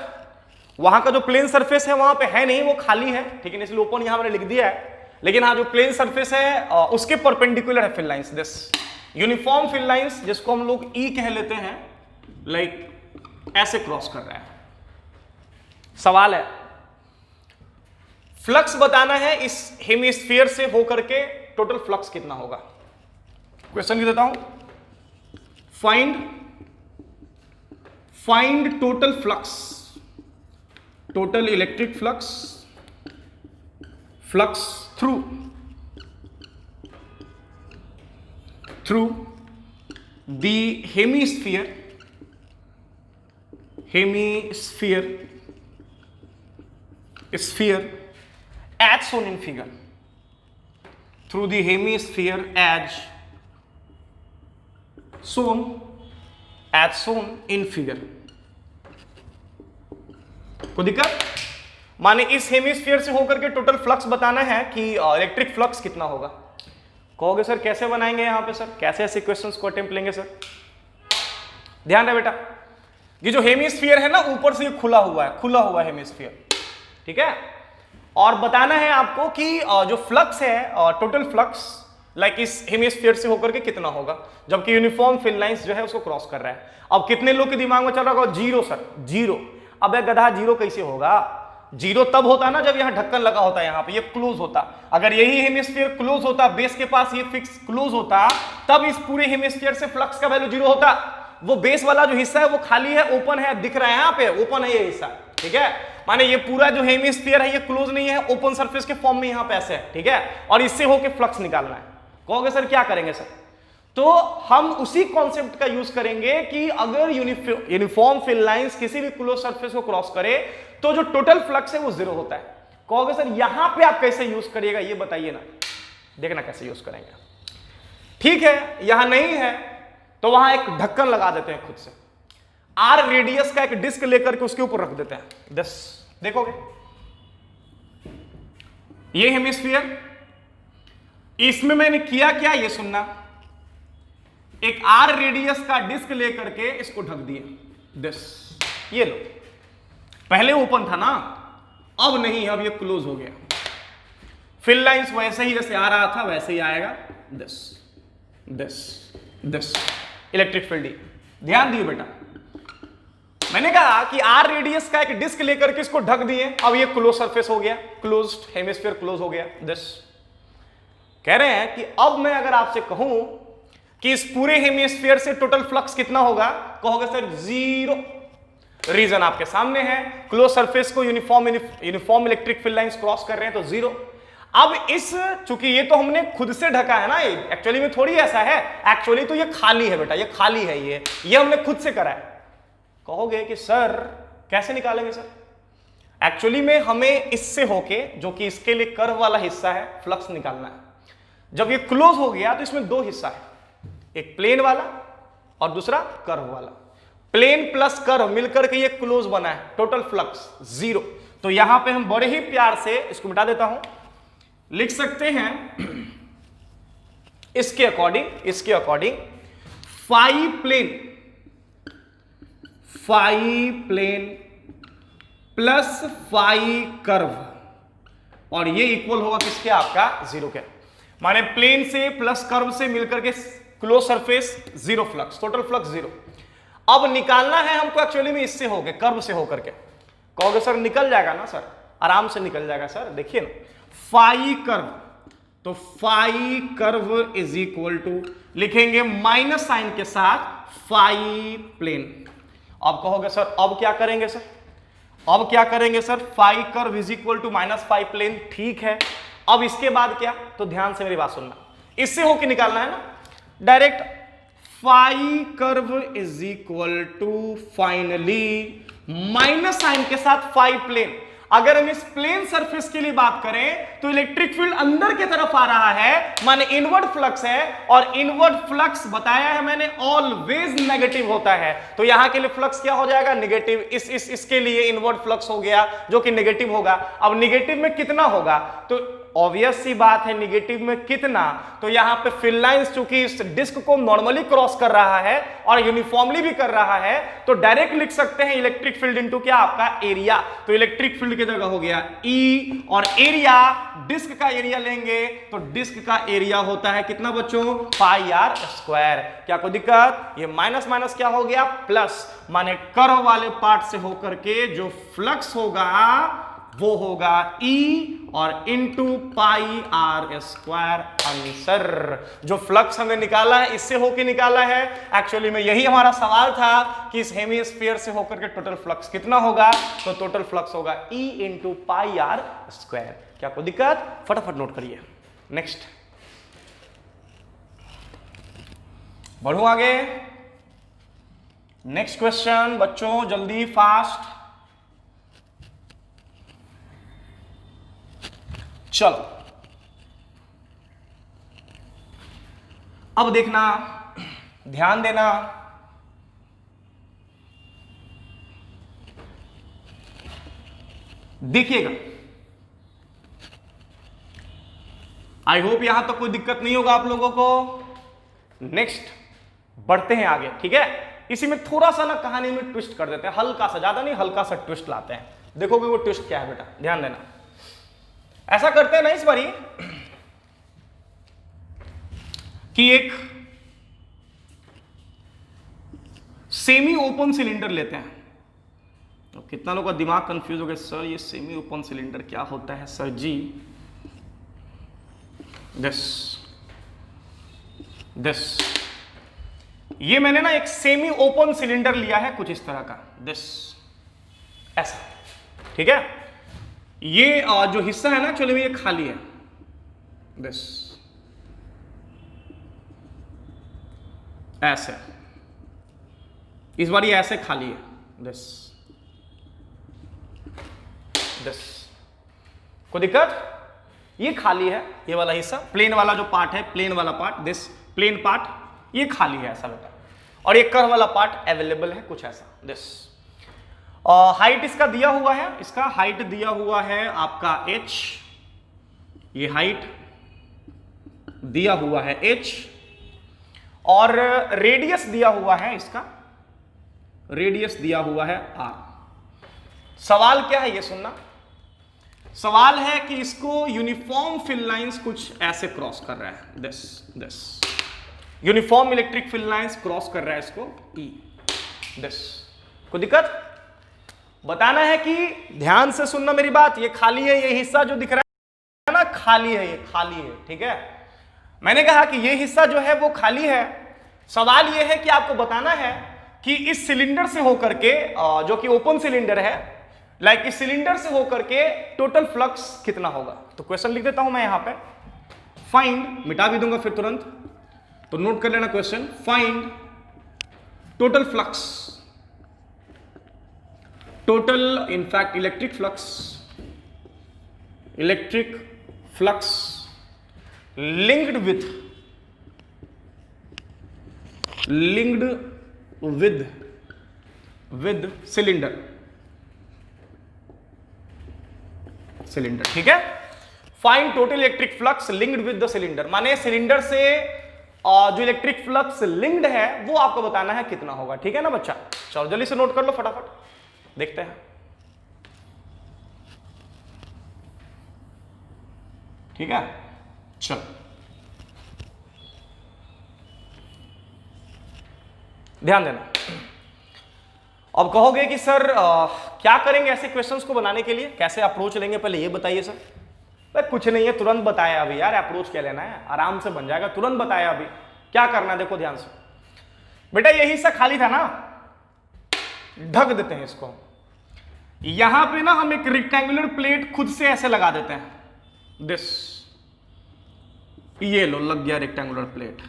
वहां का जो प्लेन सरफेस है वहां पे है नहीं, वो खाली है, ठीक है, इसलिए ओपन यहां मैंने लिख दिया है। लेकिन हाँ जो प्लेन सरफेस है उसके परपेंडिकुलर है field lines, this uniform field lines, जिसको हम लोग ई कह लेते हैं, ऐसे क्रॉस कर रहा है। सवाल है, फ्लक्स बताना है इस हेमिस्फीयर से होकर के टोटल फ्लक्स कितना होगा। क्वेश्चन लिख देता हूं, find total flux, total electric flux through the hemisphere as shown in figure, through the hemisphere as shown in figure। कोई दिक्कत? माने इस हेमिस्फीयर से होकर के टोटल फ्लक्स बताना है कि इलेक्ट्रिक फ्लक्स कितना होगा। कहोगे सर कैसे बनाएंगे यहां पे, सर कैसे ऐसे क्वेश्चंस को अटेम्प्ट लेंगे सर? ध्यान रहे बेटा, ये जो हेमिस्फीयर है ना ऊपर से खुला हुआ हेमिस्फीयर, ठीक है, और बताना है आपको कि जो फ्लक्स है टोटल फ्लक्स इस हेमिस्फीयर से होकर के कितना होगा, जबकि यूनिफॉर्म फील्ड लाइंस जो है उसको क्रॉस कर रहा है। अब कितने लोग के दिमाग में चल रहा होगा जीरो सर, जीरो। अब गधा जीरो कैसे होगा? जीरो तब होता ना जब यहां ढक्कन लगा होता है, यहां पे ये क्लोज होता। अगर यही हेमिस्फीयर क्लोज होता, बेस के पास ये फिक्स क्लोज होता, तब इस पूरे हेमिस्फीयर से फ्लक्स का वैल्यू जीरो होता। वो बेस वाला जो हिस्सा है वो खाली है, ओपन है, दिख रहा है यहाँ पे, ओपन है ये हिस्सा, ठीक है। माने ये पूरा जो हेमिस्फीयर है ये क्लोज नहीं है, ओपन सरफेस के फॉर्म में यहाँ पे ऐसे है, ठीक है, और इससे होके फ्लक्स निकालना है। कहोगे सर क्या करेंगे सर? तो हम उसी कॉन्सेप्ट का यूज करेंगे कि अगर यूनिफॉर्म फील्ड लाइंस किसी भी क्लोज सरफेस को क्रॉस करे तो जो टोटल फ्लक्स है वो जीरो होता है। कहोगे सर यहां पे आप कैसे यूज करिएगा ये बताइए ना, देखना कैसे यूज करेंगे। ठीक है, यहां नहीं है तो वहां एक ढक्कन लगा देते हैं खुद से, आर रेडियस का एक डिस्क लेकर के उसके ऊपर रख देते हैं। देखोगे ये हेमिस्फीयर, इसमें मैंने किया क्या ये सुनना, एक आर रेडियस का डिस्क लेकर के इसको ढक दिए, ये लो। पहले ओपन था ना, अब नहीं, अब ये क्लोज हो गया। फील्ड लाइंस वैसे ही जैसे आ रहा था वैसे ही आएगा, दिस इलेक्ट्रिक फील्ड। ध्यान दिए बेटा, मैंने कहा कि आर रेडियस का एक डिस्क लेकर के इसको ढक दिए, अब ये क्लोज सरफेस हो गया, क्लोज्ड हेमिस्फीयर क्लोज हो गया। कह रहे हैं कि अब मैं अगर आपसे कहूं कि इस पूरे हेमिस्फीयर से टोटल फ्लक्स कितना होगा, कहोगे सर जीरो। रीजन आपके सामने है, क्लोज सरफेस को uniform electric field lines cross कर रहे हैं तो जीरो। अब इस, चूंकि ये तो हमने खुद से ढका है ना, ये एक्चुअली में थोड़ी ऐसा है, एक्चुअली तो ये खाली है बेटा, ये खाली है, ये हमने खुद से करा है। कहोगे कि सर कैसे निकालेंगे सर? एक्चुअली में हमें इससे होके, जो कि इसके लिए कर्व वाला हिस्सा है, फ्लक्स निकालना है। जब ये क्लोज हो गया तो इसमें दो हिस्सा है, एक प्लेन वाला और दूसरा कर्व वाला। प्लेन प्लस कर्व मिलकर के ये क्लोज बना है, टोटल फ्लक्स जीरो। तो यहां पे हम बड़े ही प्यार से इसको मिटा देता हूं, लिख सकते हैं इसके according phi plane plus phi curve, और ये इक्वल होगा किसके? आपका जीरो के। माने प्लेन से प्लस कर्व से मिलकर के close surface zero flux, total flux zero. अब निकालना है हमको एक्चुअली में इससे होके, कर्व से होकर के। कहोगे सर निकल जाएगा ना सर? आराम से निकल जाएगा सर। देखिए ना, फाई कर्व, तो phi curve is equal to लिखेंगे माइनस साइन के साथ फाई प्लेन। अब कहोगे सर अब क्या करेंगे सर? अब क्या करेंगे sir? Phi curve is equal to minus phi plane, ठीक है। अब इसके बाद क्या? तो ध्यान से मेरी बात सुनना, इससे होके निकालना है ना direct. Phi curve is equal to finally minus sign के साथ फाई प्लेन। अगर हम इस प्लेन सरफेस के लिए बात करें तो इलेक्ट्रिक फील्ड अंदर की तरफ आ रहा है, माने इनवर्ड फ्लक्स है, और इनवर्ड फ्लक्स बताया है मैंने ऑलवेज नेगेटिव होता है। तो यहां के लिए फ्लक्स क्या हो जाएगा? नेगेटिव। इसके लिए इनवर्ड फ्लक्स हो गया जो कि नेगेटिव होगा। अब नेगेटिव में कितना होगा? तो ऑब्वियस सी बात है, नेगेटिव में कितना? तो यहां पे फील्ड लाइंस चूंकि इस डिस्क को नॉर्मली क्रॉस कर रहा है और यूनिफॉर्मली भी कर रहा है, तो डायरेक्ट लिख सकते हैं इलेक्ट्रिक फील्ड इनटू क्या? आपका एरिया। तो इलेक्ट्रिक फील्ड की जगह हो गया E, और एरिया, डिस्क का एरिया लेंगे तो डिस्क का एरिया होता है कितना बच्चों? पाई आर स्क्वायर। क्या कोई दिक्कत? ये माइनस माइनस क्या हो गया? प्लस, माने कर्व वाले पार्ट से होकर के जो फ्लक्स होगा वो होगा E और into pi R square answer. जो फ्लक्स हमने निकाला है इससे होके निकाला है। एक्चुअली में यही हमारा सवाल था कि इस हेमिस्फीयर से होकर के टोटल फ्लक्स कितना होगा? तो टोटल फ्लक्स होगा E into pi R square. क्या कोई दिक्कत? फटाफट नोट करिए। नेक्स्ट बढ़ूं आगे। नेक्स्ट क्वेश्चन बच्चों, जल्दी फास्ट। चलो अब देखना, ध्यान देना। देखिएगा, आई होप यहां तक कोई दिक्कत नहीं होगा आप लोगों को। नेक्स्ट बढ़ते हैं आगे, ठीक है। इसी में थोड़ा सा ना कहानी में ट्विस्ट कर देते हैं, हल्का सा, ज्यादा नहीं, हल्का सा ट्विस्ट लाते हैं। देखोगे वो ट्विस्ट क्या है बेटा, ध्यान देना। ऐसा करते हैं ना इस बारी कि एक सेमी ओपन सिलेंडर लेते हैं। तो कितना लोगों का दिमाग कंफ्यूज हो गया, सर ये सेमी ओपन सिलेंडर क्या होता है सर जी? दिस ये मैंने ना एक सेमी ओपन सिलेंडर लिया है कुछ इस तरह का, दिस ऐसा, ठीक है। ये जो हिस्सा है ना एक्चुअली में ये खाली है, दिस ऐसे, इस बार ये ऐसे खाली है, दिस कोई दिक्कत? ये खाली है, ये वाला हिस्सा, प्लेन वाला जो पार्ट है, प्लेन वाला पार्ट, दिस प्लेन पार्ट ये खाली है ऐसा बेटा, और ये कर्व वाला पार्ट अवेलेबल है कुछ ऐसा, दिस। हाइट इसका दिया हुआ है, इसका हाइट दिया हुआ है आपका h, ये हाइट दिया हुआ है h, और रेडियस दिया हुआ है इसका, रेडियस दिया हुआ है r। सवाल क्या है ये सुनना, सवाल है कि इसको यूनिफॉर्म फील्ड लाइंस कुछ ऐसे क्रॉस कर रहा है, this uniform electric field lines cross कर रहा है इसको E, दिस। कोई दिक्कत? बताना है कि ध्यान से सुनना मेरी बात, ये खाली है, ये हिस्सा जो दिख रहा है ना खाली है, ये खाली है, ठीक है। मैंने कहा कि ये हिस्सा जो है वो खाली है। सवाल ये है कि आपको बताना है कि इस सिलेंडर से होकर के जो कि ओपन सिलेंडर है, लाइक इस सिलेंडर से होकर के टोटल फ्लक्स कितना होगा। तो क्वेश्चन लिख देता हूं मैं यहां पे, फाइंड, मिटा भी दूंगा फिर तुरंत, तो नोट कर लेना question, find total flux, total in fact electric flux linked with cylinder, ठीक है। Find total electric flux linked with the cylinder, माने सिलेंडर से जो इलेक्ट्रिक फ्लक्स लिंक्ड है वो आपको बताना है कितना होगा, ठीक है ना बच्चा। चलो जल्दी से नोट कर लो फटाफट, देखते हैं। ठीक है, चलो ध्यान देना। अब कहोगे कि सर क्या करेंगे ऐसे क्वेश्चंस को बनाने के लिए, कैसे अप्रोच लेंगे, पहले ये बताइए सर। भाई कुछ नहीं है, तुरंत बताया अभी यार, अप्रोच क्या लेना है, आराम से बन जाएगा, तुरंत बताया अभी। क्या करना है देखो ध्यान से बेटा, ये हिस्सा खाली था ना, ढक देते हैं इसको। यहां पे ना हम एक रेक्टेंगुलर प्लेट खुद से ऐसे लगा देते हैं, दिस, ये लो लग गया रेक्टेंगुलर प्लेट,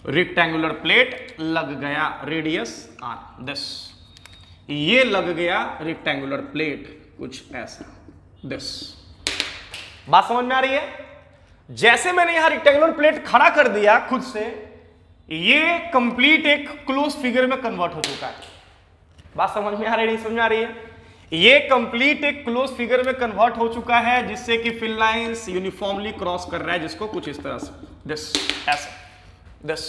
रेक्टेंगुलर प्लेट लग गया, रेडियस आर, दिस, ये लग गया रेक्टेंगुलर प्लेट कुछ ऐसा, दिस। बात समझ में आ रही है। जैसे मैंने यहां रेक्टेंगुलर प्लेट खड़ा कर दिया खुद से, ये कंप्लीट एक क्लोज फिगर में कन्वर्ट हो चुका है। बात समझ में आ रही है, नहीं समझ में आ रही है। ये कंप्लीट एक क्लोज फिगर में कन्वर्ट हो चुका है, जिससे कि फिल लाइंस यूनिफॉर्मली क्रॉस कर रहा है, जिसको कुछ इस तरह से, दिस, ऐसा, दिस।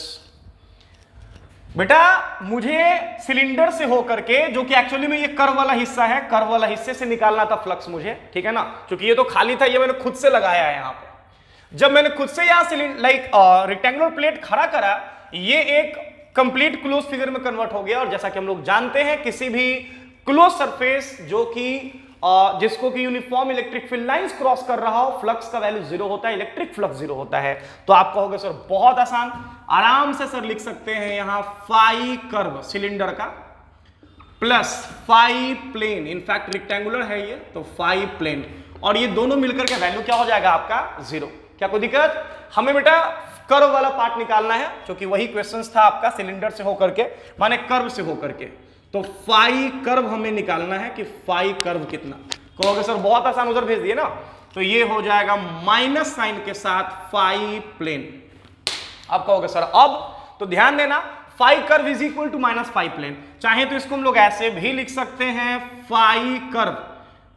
बेटा मुझे सिलेंडर से होकर के, जो कि एक्चुअली में ये कर्व वाला हिस्सा है, कर्व वाला हिस्से से निकालना था फ्लक्स मुझे, ठीक है ना, क्योंकि ये तो खाली था, ये मैंने खुद से लगाया है यहां पे। जब मैंने खुद से यहां लाइक रेक्टेंगुलर प्लेट खड़ा करा, ये एक कंप्लीट क्लोज फिगर में कन्वर्ट हो गया। और जैसा कि हम लोग जानते हैं, किसी भी क्लोज सरफेस जो कि जिसको कि uniform electric field lines cross कर रहा हो, फ्लक्स का वैल्यू जीरो होता है, इलेक्ट्रिक फ्लक्स जीरो होता है। तो आप कहोगे सर बहुत आसान, आराम से सर लिख सकते हैं यहां फाई कर्व सिलेंडर का plus phi plane, in fact rectangular है ये, तो फाई प्लेन, और ये दोनों मिलकर के वैल्यू क्या हो जाएगा आपका, जीरो। क्या कोई दिक्कत? हमें बेटा कर्व वाला पार्ट निकालना है, क्योंकि वही क्वेश्चन था आपका, सिलेंडर से होकर के, माने कर्व से होकर के। तो फाई कर्व हमें निकालना है कि फाई कर्व कितना। कहोगे सर बहुत आसान, उधर भेज दिए ना, तो ये हो जाएगा माइनस साइन के साथ फाई प्लेन। अब कहोगे सर अब, तो ध्यान देना, phi curve is equal to minus phi plane. चाहे तो इसको हम लोग ऐसे भी लिख सकते हैं, phi curve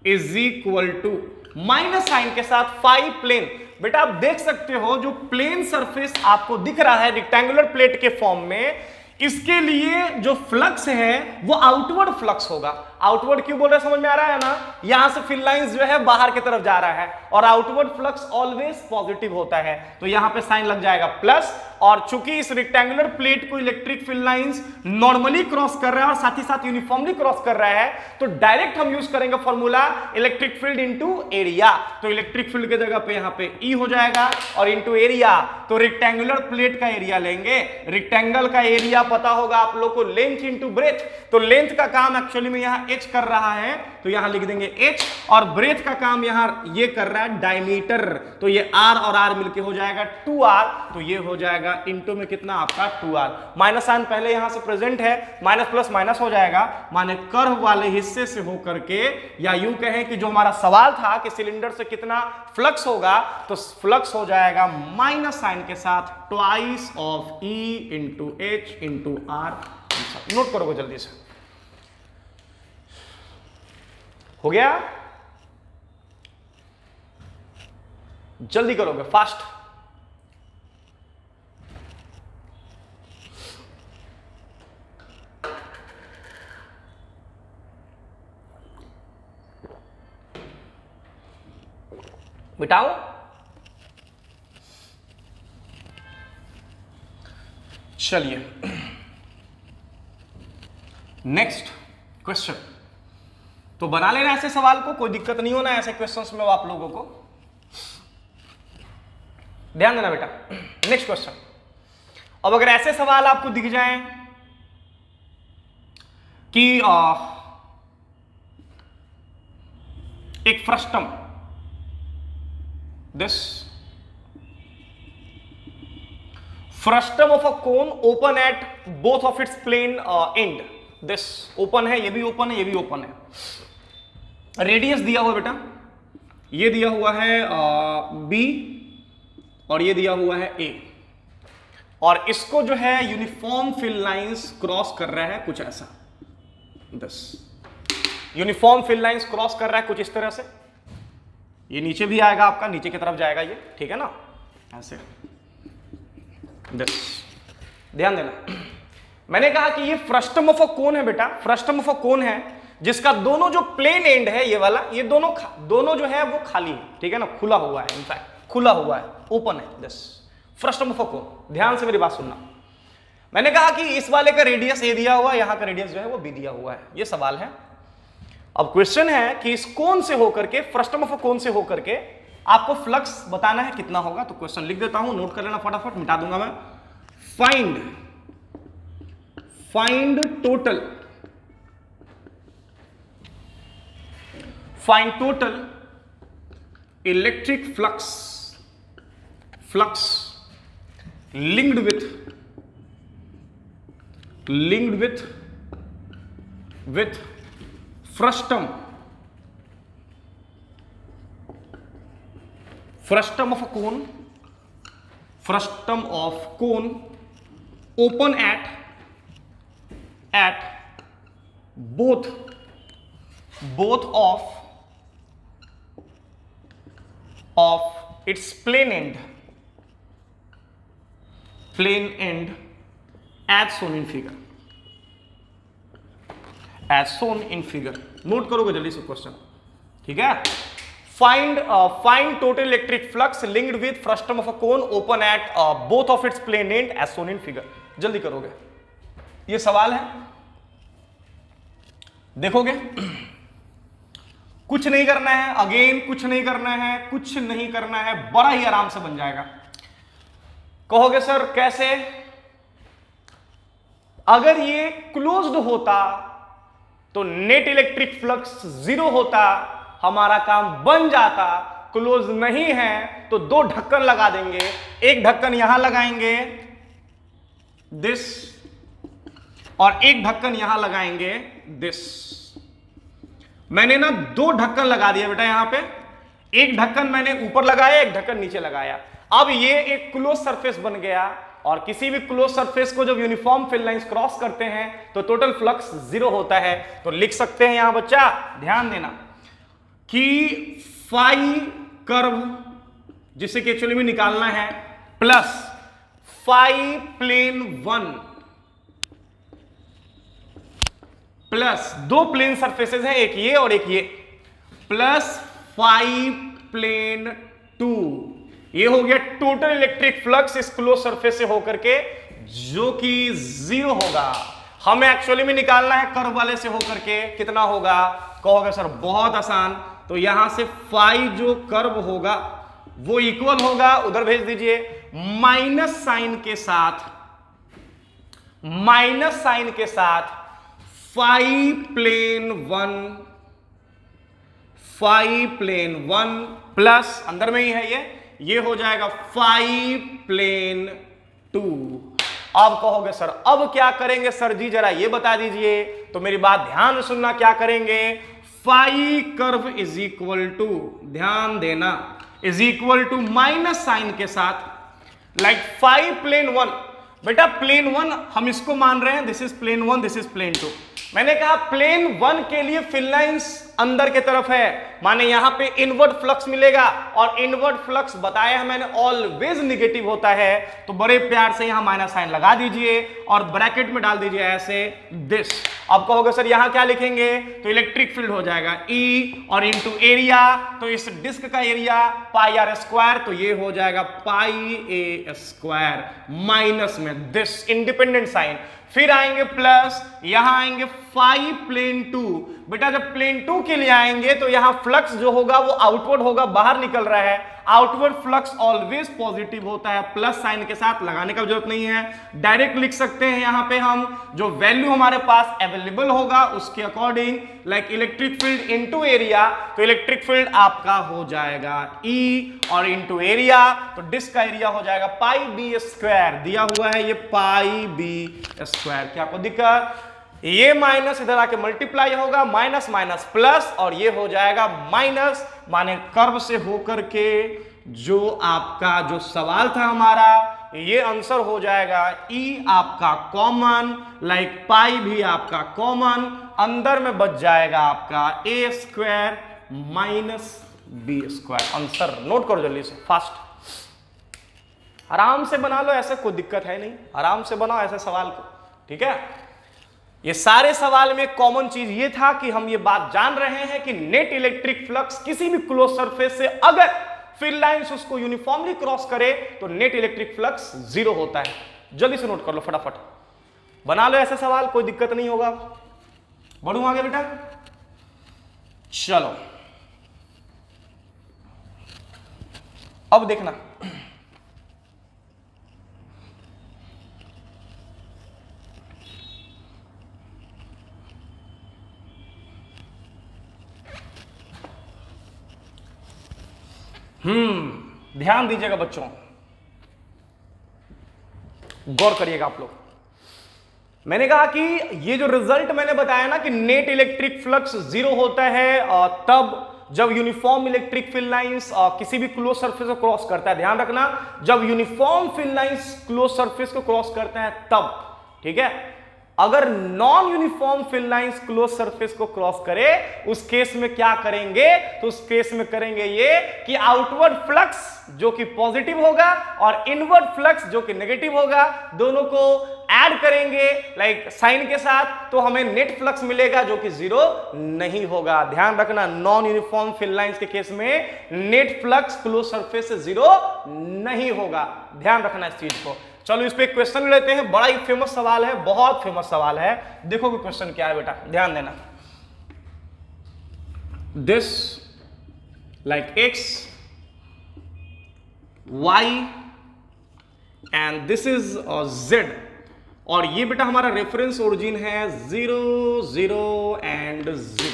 is equal to minus sign के साथ फाई प्लेन। बेटा आप देख सकते हो, जो प्लेन सरफेस आपको दिख रहा है रेक्टेंगुलर प्लेट के फॉर्म में, इसके लिए जो फ्लक्स है वो आउटवर्ड फ्लक्स होगा। आउटवर्ड क्यों बोल रहे हैं, समझ में आ रहा है ना। यहां से फिल लाइंस जो है बाहर की तरफ जा रहा है, और आउटवर्ड फ्लक्स ऑलवेज पॉजिटिव होता है, तो यहां पे साइन लग जाएगा प्लस। और चूंकि इस रेक्टेंगुलर प्लेट को electric field lines normally cross कर रहा है और साथ ही साथ यूनिफॉर्मली क्रॉस कर रहा है, तो डायरेक्ट हम यूज करेंगे formula electric field into area. तो इलेक्ट्रिक फील्ड की जगह पे यहां पे ई हो जाएगा, और इंटू एरिया, तो रेक्टेंगुलर प्लेट का एरिया लेंगे। रेक्टेंगल का एरिया पता होगा आप लोग को, लेंथ इंटू ब्रेथ। तो लेंथ का काम एक्चुअली में यहां एच कर रहा है, तो यहां लिख देंगे एच, और ब्रेथ का काम यहां ये कर रहा है डायमीटर, तो ये आर और आर मिलके हो जाएगा 2r, तो ये हो जाएगा इंटू में कितना आपका 2r। माइनस साइन पहले यहां से प्रेजेंट है, माइनस प्लस माइनस हो जाएगा, माने कर्व वाले हिस्से से होकर के, या यूं कहें कि जो हमारा सवाल था कि सिलेंडर से कितना फ्लक्स होगा, तो फ्लक्स हो जाएगा माइनस साइन के साथ twice of E into H into R. Note करोगे जल्दी से, हो गया, जल्दी करोगे फास्ट। मिटाओ, चलिए नेक्स्ट क्वेश्चन। तो बना लेना ऐसे सवाल को, कोई दिक्कत नहीं होना ऐसे क्वेश्चंस में आप लोगों को। ध्यान देना बेटा। नेक्स्ट क्वेश्चन, अब अगर ऐसे सवाल आपको दिख जाएं कि एक frustum, this frustum of a cone open at both of its plane end, this open है, ये भी ओपन है, ये भी ओपन है, रेडियस दिया हुआ बेटा, ये दिया हुआ है बी और ये दिया हुआ है ए, और इसको जो है यूनिफॉर्म फिल लाइंस क्रॉस कर रहा है कुछ ऐसा, this uniform field lines cross कर रहा है कुछ इस तरह से, ये नीचे भी आएगा आपका, नीचे की तरफ जाएगा ये, ठीक है ना, ऐसे, दिस ध्यान देना। मैंने कहा कि ये फ्रस्टम ऑफ अ कोन है बेटा, फ्रस्टम ऑफ अ कोन है जिसका दोनों जो प्लेन एंड है, ये वाला, ये दोनों जो है वो खाली है, ठीक है ना, खुला हुआ है, इनफैक्ट खुला हुआ है, ओपन है, दिस फ्रस्टम ऑफ अ कोन। ध्यान से मेरी बात सुनना, मैंने कहा कि इस वाले का रेडियस ए दिया हुआ है, यहां का रेडियस जो है वो बी दिया हुआ है, ये सवाल है। अब क्वेश्चन है कि इस कोन से होकर के, फ्रस्टम ऑफ अ कोन से होकर के आपको फ्लक्स बताना है कितना होगा। तो क्वेश्चन लिख देता हूं, नोट कर लेना फटाफट, मिटा दूंगा मैं। Find total electric flux linked with frustum of a cone, open at both of its plane end as shown in figure। Note करोगे जल्दी से क्वेश्चन, ठीक है। Find total electric flux linked with frustum of a cone open at both of its plane end as shown in figure. जल्दी करोगे, ये सवाल है, देखोगे, कुछ नहीं करना है, अगेन कुछ नहीं करना है, कुछ नहीं करना है, बड़ा ही आराम से बन जाएगा। कहोगे सर कैसे? अगर ये क्लोज्ड होता तो नेट इलेक्ट्रिक फ्लक्स 0 होता, हमारा काम बन जाता। क्लोज नहीं है तो 2 ढक्कन लगा देंगे, एक ढक्कन यहां लगाएंगे दिस, और एक ढक्कन यहां लगाएंगे दिस। मैंने ना 2 ढक्कन लगा दिया बेटा यहां पे, एक ढक्कन मैंने ऊपर लगाया, एक ढक्कन नीचे लगाया। अब ये एक क्लोज सरफेस बन गया, और किसी भी क्लोज सरफेस को जब यूनिफॉर्म फिल लाइंस क्रॉस करते हैं तो टोटल फ्लक्स 0 होता है। तो लिख सकते हैं यहां बच्चा, ध्यान देना कि फाई कर्व, जिसे कि एक्चुअली में निकालना है, plus phi plane 1 plus 2 plane surfaces हैं, एक ये और एक ये, प्लस फाई प्लेन 2, ये हो गया टोटल इलेक्ट्रिक फ्लक्स इस क्लोज सरफेस से होकर के, जो कि 0 होगा। हमें एक्चुअली में निकालना है कर्व वाले से होकर के, कितना होगा? कहोगे सर बहुत आसान, तो यहां से फाई जो कर्व होगा वो इक्वल होगा, उधर भेज दीजिए, माइनस साइन के साथ फाई प्लेन 1 प्लस, अंदर में ही है ये हो जाएगा फाई प्लेन 2। अब कहोगे सर अब क्या करेंगे सर जी, जरा ये बता दीजिए। तो मेरी बात ध्यान से सुनना, क्या करेंगे? Phi curve is equal to, ध्यान देना, is equal to minus sign के साथ, लाइक फाई प्लेन 1। बेटा प्लेन 1 हम इसको मान रहे हैं, this is plane 1, this is plane 2। मैंने कहा प्लेन 1 के लिए फिल लाइंस अंदर के तरफ है, माने यहां पे इनवर्ड फ्लक्स मिलेगा, और इनवर्ड फ्लक्स बताया है मैंने ऑलवेज निगेटिव होता है। तो बड़े प्यार से यहां माइनस साइन लगा दीजिए और ब्रैकेट में डाल दीजिए ऐसे दिस। अब कहोगे सर यहां क्या लिखेंगे? तो इलेक्ट्रिक फील्ड हो जाएगा E और इनटू एरिया, तो इस डिस्क का एरिया पाई आर स्क्वायर, तो ये हो जाएगा पाई ए स्क्वायर, माइनस में दिस इंडिपेंडेंट साइन, फिर आएंगे प्लस, यहां आएंगे फाई प्लेन 2। बेटा जब प्लेन 2 के लिए आएंगे तो यहां फ्लक्स जो होगा वो आउटवर्ड होगा, बाहर निकल रहा है। आउटवर्ड फ्लक्स ऑलवेज पॉजिटिव होता है, प्लस साइन के साथ, लगाने का जरूरत नहीं है, डायरेक्ट लिख सकते हैं यहां पे हम जो वैल्यू हमारे पास अवेलेबल होगा उसके according, like electric field into area, तो इलेक्ट्रिक फील्ड आपका हो जाएगा E, और इनटू एरिया तो डिस्क का एरिया हो जाएगा पाई बी स्क्वायर, दिया हुआ है ये पाई बी स्क्वायर। क्या आपको दिक्कत? ये माइनस इधर आके मल्टीप्लाई होगा, माइनस माइनस प्लस, और ये हो जाएगा माइनस, माने कर्व से होकर के जो आपका जो सवाल था हमारा, ये आंसर हो जाएगा E आपका कॉमन, लाइक पाई भी आपका कॉमन, अंदर में बच जाएगा आपका A square minus B square. Answer note करो जल्दी से, फास्ट, आराम से बना लो, ऐसे कोई दिक्कत है नहीं, आराम से बनाओ ऐसे सवाल को, ठीक है। ये सारे सवाल में कॉमन चीज ये था कि हम ये बात जान रहे हैं कि नेट इलेक्ट्रिक फ्लक्स किसी भी क्लोज सरफेस से अगर फील्ड लाइंस उसको यूनिफॉर्मली क्रॉस करे तो नेट इलेक्ट्रिक फ्लक्स 0 होता है। जल्दी से नोट कर लो, फटाफट बना लो ऐसे सवाल, कोई दिक्कत नहीं होगा। बढ़ू आगे बेटा, चलो अब देखना, ध्यान दीजिएगा बच्चों, गौर करिएगा आप लोग। मैंने कहा कि ये जो रिजल्ट मैंने बताया ना कि नेट इलेक्ट्रिक फ्लक्स 0 होता है तब जब यूनिफॉर्म इलेक्ट्रिक फील्ड लाइंस किसी भी क्लोज सरफेस को क्रॉस करता है। ध्यान रखना, जब uniform field lines close surface को क्रॉस करते हैं तब, ठीक है। अगर non uniform field lines close surface को क्रॉस करे उस केस में क्या करेंगे, तो उस केस में करेंगे ये कि आउटवर्ड फ्लक्स जो कि पॉजिटिव होगा और इनवर्ड फ्लक्स जो कि नेगेटिव होगा, दोनों को ऐड करेंगे लाइक साइन के साथ, तो हमें नेट फ्लक्स मिलेगा जो कि 0 नहीं होगा। ध्यान रखना, नॉन यूनिफॉर्म फील्ड लाइंस के केस में नेट फ्लक्स क्लोज सरफेस से 0 नहीं होगा। ध्यान रखना इस चीज को। चलो इस पे एक क्वेश्चन लेते हैं, बड़ा ही फेमस सवाल है, बहुत फेमस सवाल है। देखो कि क्वेश्चन क्या है बेटा, ध्यान देना। This like x y and this is z, और ये बेटा हमारा रेफरेंस ओरिजिन है 0 0 एंड 0।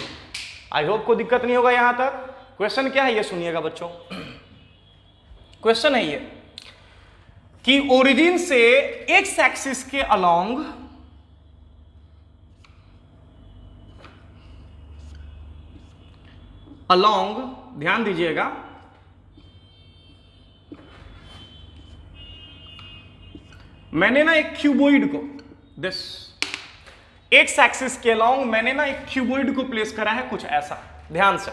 आई होप कोई दिक्कत नहीं होगा यहां तक। क्वेश्चन क्या है ये सुनिएगा बच्चों। क्वेश्चन है ये कि ओरिजिन से एक्स एक्सिस के अलोंग ध्यान दीजिएगा, मैंने ना एक क्यूबॉइड को दिस एक्स एक्सिस के अलोंग मैंने ना एक क्यूबॉइड को प्लेस करा है कुछ ऐसा। ध्यान से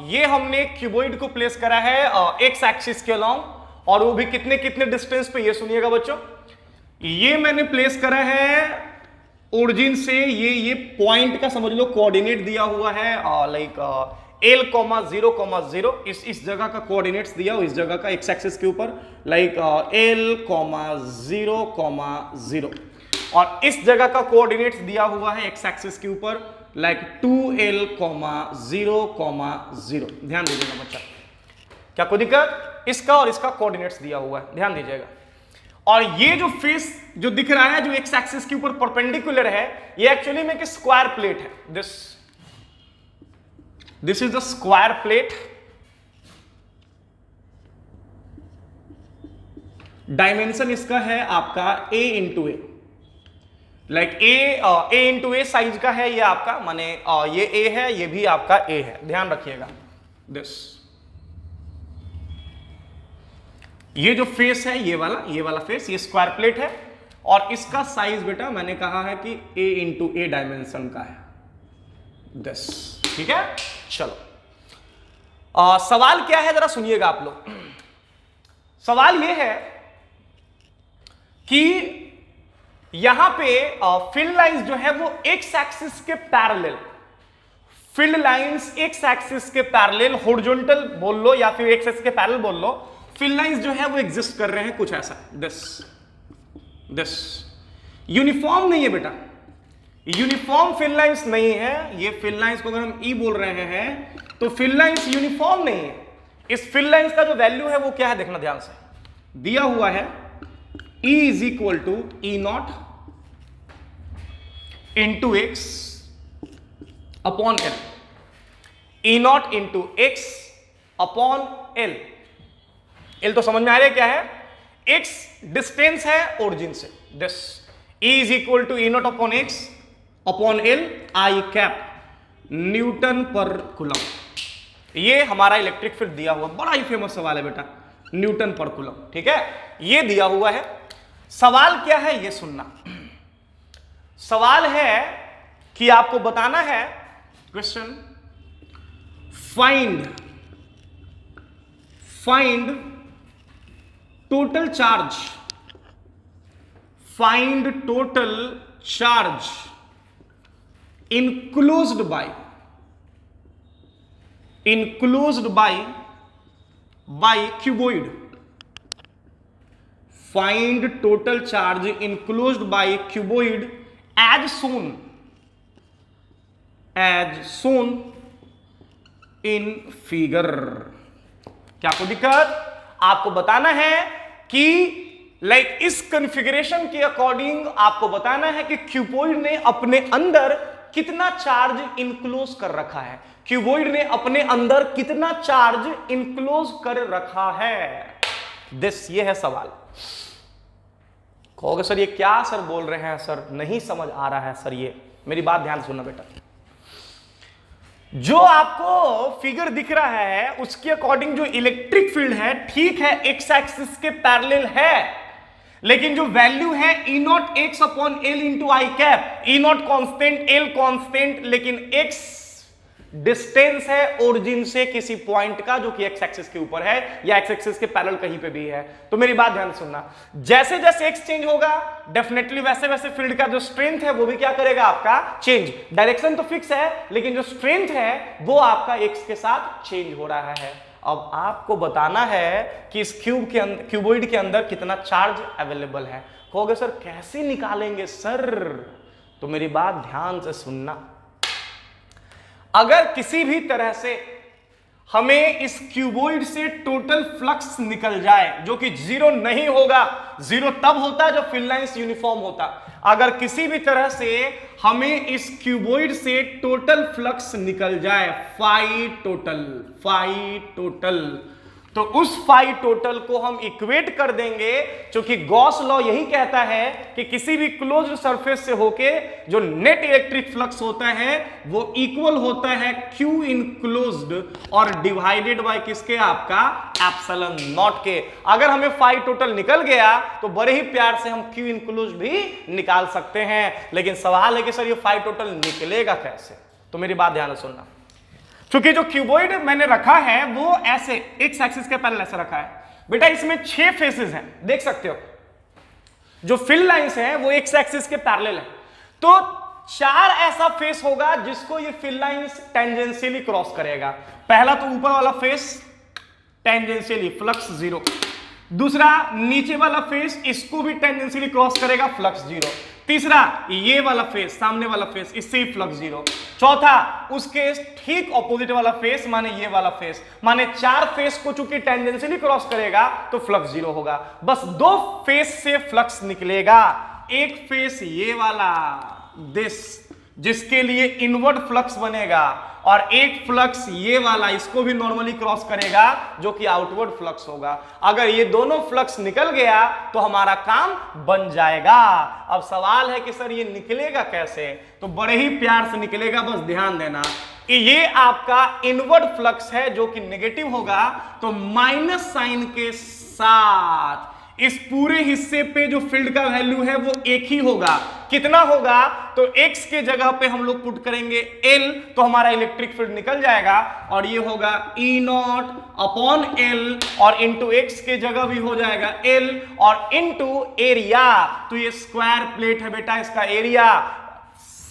ये हमने क्यूबॉइड को प्लेस करा है एक्स एक्सिस के अलोंग, और वो भी कितने कितने डिस्टेंस पे, ये सुनिएगा बच्चों। ये मैंने प्लेस करा है ओरिजिन से, ये पॉइंट का समझ लो कोऑर्डिनेट दिया हुआ है लाइक L, 0, 0, इस जगह का कोऑर्डिनेट्स दिया हुआ, इस जगह का एक्स एक्सिस के ऊपर लाइक L, 0, 0, और इस जगह का कोऑर्डिनेट्स दिया हुआ है एक्स एक्सिस के ऊपर लाइक 2L, 0, 0। ध्यान दीजिएगा बच्चा, क्या कोई दिक्कत? इसका और इसका कोऑर्डिनेट्स दिया हुआ है, ध्यान दीजिएगा। और ये जो फेस जो दिख रहा है जो एक्स एक्सिस के ऊपर परपेंडिकुलर है, ये एक्चुअली में एक स्क्वायर प्लेट है। This is the square plate. Dimension इसका है आपका a into A, like a into A size का है ये आपका, माने ये a है, ये भी आपका a है। ध्यान रखिएगा, ये जो फेस है ये वाला फेस, ये स्क्वायर प्लेट है, और इसका साइज बेटा मैंने कहा है कि a इंटू ए डायमेंशन का है। ठीक है, चलो सवाल क्या है जरा सुनिएगा आप लोग। सवाल ये है कि यहां पे फील्ड लाइंस जो है वो एक्स एक्सिस के parallel, field lines x axis के पैरेलल, हॉरिजॉन्टल बोल लो या फिर एक्स एक्सिस के पैरेलल बोल लो, फील्ड लाइंस जो है वो एग्जिस्ट कर रहे हैं कुछ ऐसा। दिस यूनिफॉर्म नहीं है बेटा, यूनिफॉर्म फील्ड लाइंस नहीं है। ये फील्ड लाइंस को अगर हम ई बोल रहे हैं तो फील्ड लाइंस यूनिफॉर्म नहीं है। इस फील्ड लाइंस का जो वैल्यू है वो क्या है, देखना ध्यान से, दिया हुआ है E is equal to E not into X upon L, E not into X upon L. L तो समझ में आ रहा है क्या है, एक्स डिस्टेंस है ओरिजिन से, this E is equal to E nought upon X upon L, I cap newton per coulomb. ये हमारा इलेक्ट्रिक फील्ड दिया हुआ, बड़ा ही फेमस सवाल है बेटा, न्यूटन पर कूलम, ठीक है, ये दिया हुआ है। सवाल क्या है ये सुनना, सवाल है कि आपको बताना है, question, find total charge, find total charge enclosed by cuboid. Find total charge enclosed by cuboid as shown in figure. क्या कोई दिक्कत? आपको बताना है कि इस कॉन्फ़िगरेशन के अकॉर्डिंग आपको बताना है कि क्यूबॉइड ने अपने अंदर कितना चार्ज इनक्लोज कर रखा है, क्यूबॉइड ने अपने अंदर कितना चार्ज इनक्लोज कर रखा है। ये है सवाल। कहोगे सर ये क्या सर बोल रहे हैं, सर नहीं समझ आ रहा है सर, ये मेरी बात ध्यान से सुनना बेटा। जो आपको फिगर दिख रहा है उसके अकॉर्डिंग जो इलेक्ट्रिक फील्ड है, ठीक है, एक्स एक्सिस के पैरेलल है, लेकिन जो वैल्यू है E naught X upon L into I cap, E naught constant, L constant, लेकिन एक्स डिस्टेंस है ओरिजिन से किसी पॉइंट का जो कि एक्स एक्सिस के ऊपर है या एक्स एक्सिस के पैरेलल कहीं पे भी है। तो मेरी बात ध्यान सुनना, जैसे जैसे एक्स चेंज होगा डेफिनेटली वैसे वैसे फील्ड का जो स्ट्रेंथ है वो भी क्या करेगा, आपका चेंज। डायरेक्शन तो फिक्स है लेकिन जो स्ट्रेंथ है वो आपका एक्स के साथ चेंज हो रहा है। अब आपको बताना है कि इस क्यूबॉइड के अंदर कितना चार्ज अवेलेबल है। कहोगे सर कैसे निकालेंगे सर, तो मेरी बात ध्यान से सुनना। अगर किसी भी तरह से हमें इस क्यूबॉइड से टोटल फ्लक्स निकल जाए, जो कि जीरो नहीं होगा, जीरो तब होता है जब फील्ड लाइंस यूनिफॉर्म होता। अगर किसी भी तरह से हमें इस क्यूबॉइड से टोटल फ्लक्स निकल जाए, फाई टोटल, तो उस फाई टोटल को हम इक्वेट कर देंगे, क्योंकि गॉस लॉ यही कहता है कि किसी भी क्लोज्ड सरफेस से होके जो नेट इलेक्ट्रिक फ्लक्स होता है वो इक्वल होता है क्यू इनक्लोज्ड और डिवाइडेड बाय किसके, आपका एप्सिलॉन नॉट के। अगर हमें फाई टोटल निकल गया तो बड़े ही प्यार से हम क्यू इनक्लोज्ड भी निकाल सकते हैं, लेकिन सवाल है कि सर ये फाई टोटल निकलेगा कैसे। तो मेरी बात ध्यान से सुनना, क्योंकि जो क्यूबॉइड मैंने रखा है वो ऐसे एक्स एक्सिस के पैरेलल ऐसे रखा है बेटा, इसमें 6 फेसेस हैं, देख सकते हो। जो फील्ड लाइंस हैं वो एक्स एक्सिस के पैरेलल है, तो 4 ऐसा फेस होगा जिसको ये फील्ड लाइंस टेंजेंशियली क्रॉस करेगा। पहला तो ऊपर वाला फेस टेंजेंशियली, फ्लक्स 0। दूसरा नीचे वाला फेस, इसको भी टेंजेंशियली क्रॉस करेगा, फ्लक्स 0। तीसरा ये वाला फेस, सामने वाला फेस, इससे ही फ्लक्स 0। चौथा उसके ठीक ऑपोजिट वाला फेस, माने ये वाला फेस, माने 4 फेस को चूंकि टेंजेंशियली क्रॉस करेगा तो फ्लक्स 0 होगा। बस 2 फेस से फ्लक्स निकलेगा, एक फेस ये वाला जिसके लिए इनवर्ड फ्लक्स बनेगा, और एक फ्लक्स ये वाला, इसको भी नॉर्मली क्रॉस करेगा जो कि आउटवर्ड फ्लक्स होगा। अगर ये दोनों फ्लक्स निकल गया तो हमारा काम बन जाएगा। अब सवाल है कि सर ये निकलेगा कैसे, तो बड़े ही प्यार से निकलेगा, बस ध्यान देना कि ये आपका इनवर्ड फ्लक्स है जो कि नेगेटिव होगा, तो माइनस साइन के साथ इस पूरे हिस्से पे जो फील्ड का वैल्यू है वो एक ही होगा। कितना होगा, तो x के जगह पे हम लोग पुट करेंगे L, तो हमारा इलेक्ट्रिक फील्ड निकल जाएगा, और ये होगा E नॉट अपॉन L, और इंटू x के जगह भी हो जाएगा L, और इंटू एरिया, तो ये स्क्वायर प्लेट है बेटा, इसका एरिया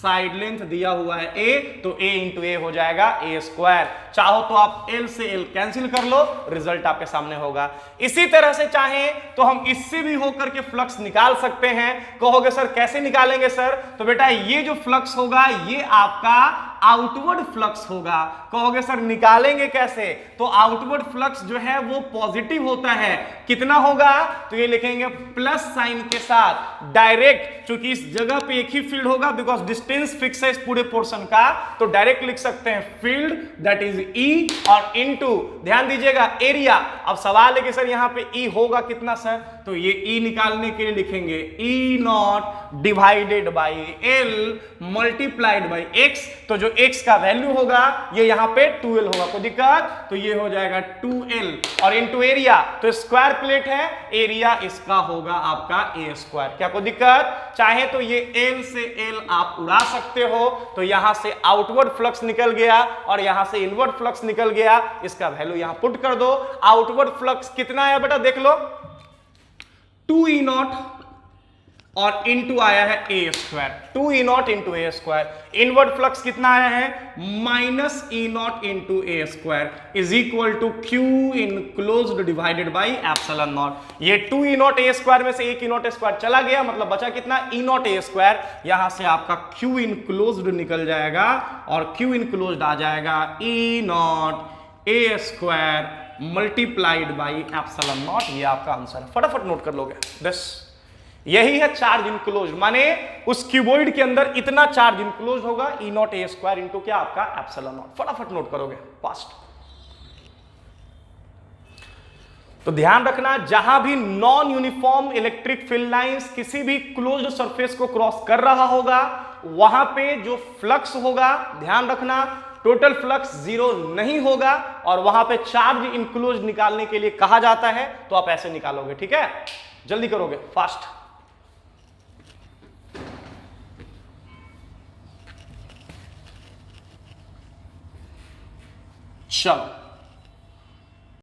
साइड लेंथ दिया हुआ है a, तो a इंटू ए हो जाएगा a स्क्वायर। चाहो तो आप l से l कैंसिल कर लो, रिजल्ट आपके सामने होगा। इसी तरह से चाहें तो हम इससे भी होकर के फ्लक्स निकाल सकते हैं। कहोगे सर कैसे निकालेंगे सर? तो बेटा ये जो फ्लक्स होगा ये आपका आउटवर्ड फ्लक्स होगा। कहोगे सर निकालेंगे कैसे? तो आउटवर्ड फ्लक्स जो है वो पॉजिटिव होता है। कितना होगा? तो ये लिखेंगे प्लस साइन के साथ डायरेक्ट, क्योंकि इस जगह पे एक ही फील्ड होगा बिकॉज डिस्टेंस फिक्स है इस पूरे पोर्शन का, तो डायरेक्ट लिख सकते हैं फील्ड दैट इज ई और इनटू, ध्यान दीजिएगा, एरिया। अब सवाल है कि सर यहां पे ई होगा कितना सर? तो ये ई निकालने के लिए लिखेंगे E naught divided by L multiplied by X. तो जो एक्स का वैल्यू होगा ये यहां पे 2l होगा, कोई दिक्कत? तो ये हो जाएगा 2l और इनटू एरिया, तो स्क्वायर प्लेट है, एरिया इसका होगा आपका a स्क्वायर। क्या कोई दिक्कत? चाहे तो ये l से l आप उड़ा सकते हो, तो यहां से आउटवर्ड फ्लक्स निकल गया और यहां से इनवर्ड फ्लक्स निकल गया, इसका वैल्यू यहां पुट कर दो। आउटवर्ड फ्लक्स कितना है बेटा देख लो, 2e नॉट और इनटू आया है A square, 2e naught into A square. Inward flux कितना आया है? Minus E not into A square is equal to Q enclosed divided by epsilon naught. ये 2e नॉट ए स्क्वायर में से एक ई नॉट ए स्क्वायर चला गया, मतलब बचा कितना? ई नॉट ए स्क्वायर। यहां से आपका क्यू इनक्लोज्ड निकल जाएगा और क्यू इनक्लोज्ड आ जाएगा E naught A square multiplied by epsilon naught. ये आपका आंसर है, फटाफट नोट कर लोगे। बस यही है चार्ज इनक्लोज, माने उस क्यूबॉइड के अंदर इतना चार्ज इनक्लोज होगा, ई नॉट ए स्क्वायर इंटू क्या आपका एप्सिलॉन नॉट। फटाफट नोट करोगे फास्ट। तो ध्यान रखना, जहां भी non uniform electric field lines किसी भी क्लोज्ड सरफेस को क्रॉस कर रहा होगा, वहां पे जो फ्लक्स होगा, ध्यान रखना टोटल फ्लक्स जीरो नहीं होगा और वहां पे चार्ज इनक्लोज निकालने के लिए कहा जाता है। तो आप ऐसे निकालोगे, ठीक है? जल्दी करोगे फास्ट। चलो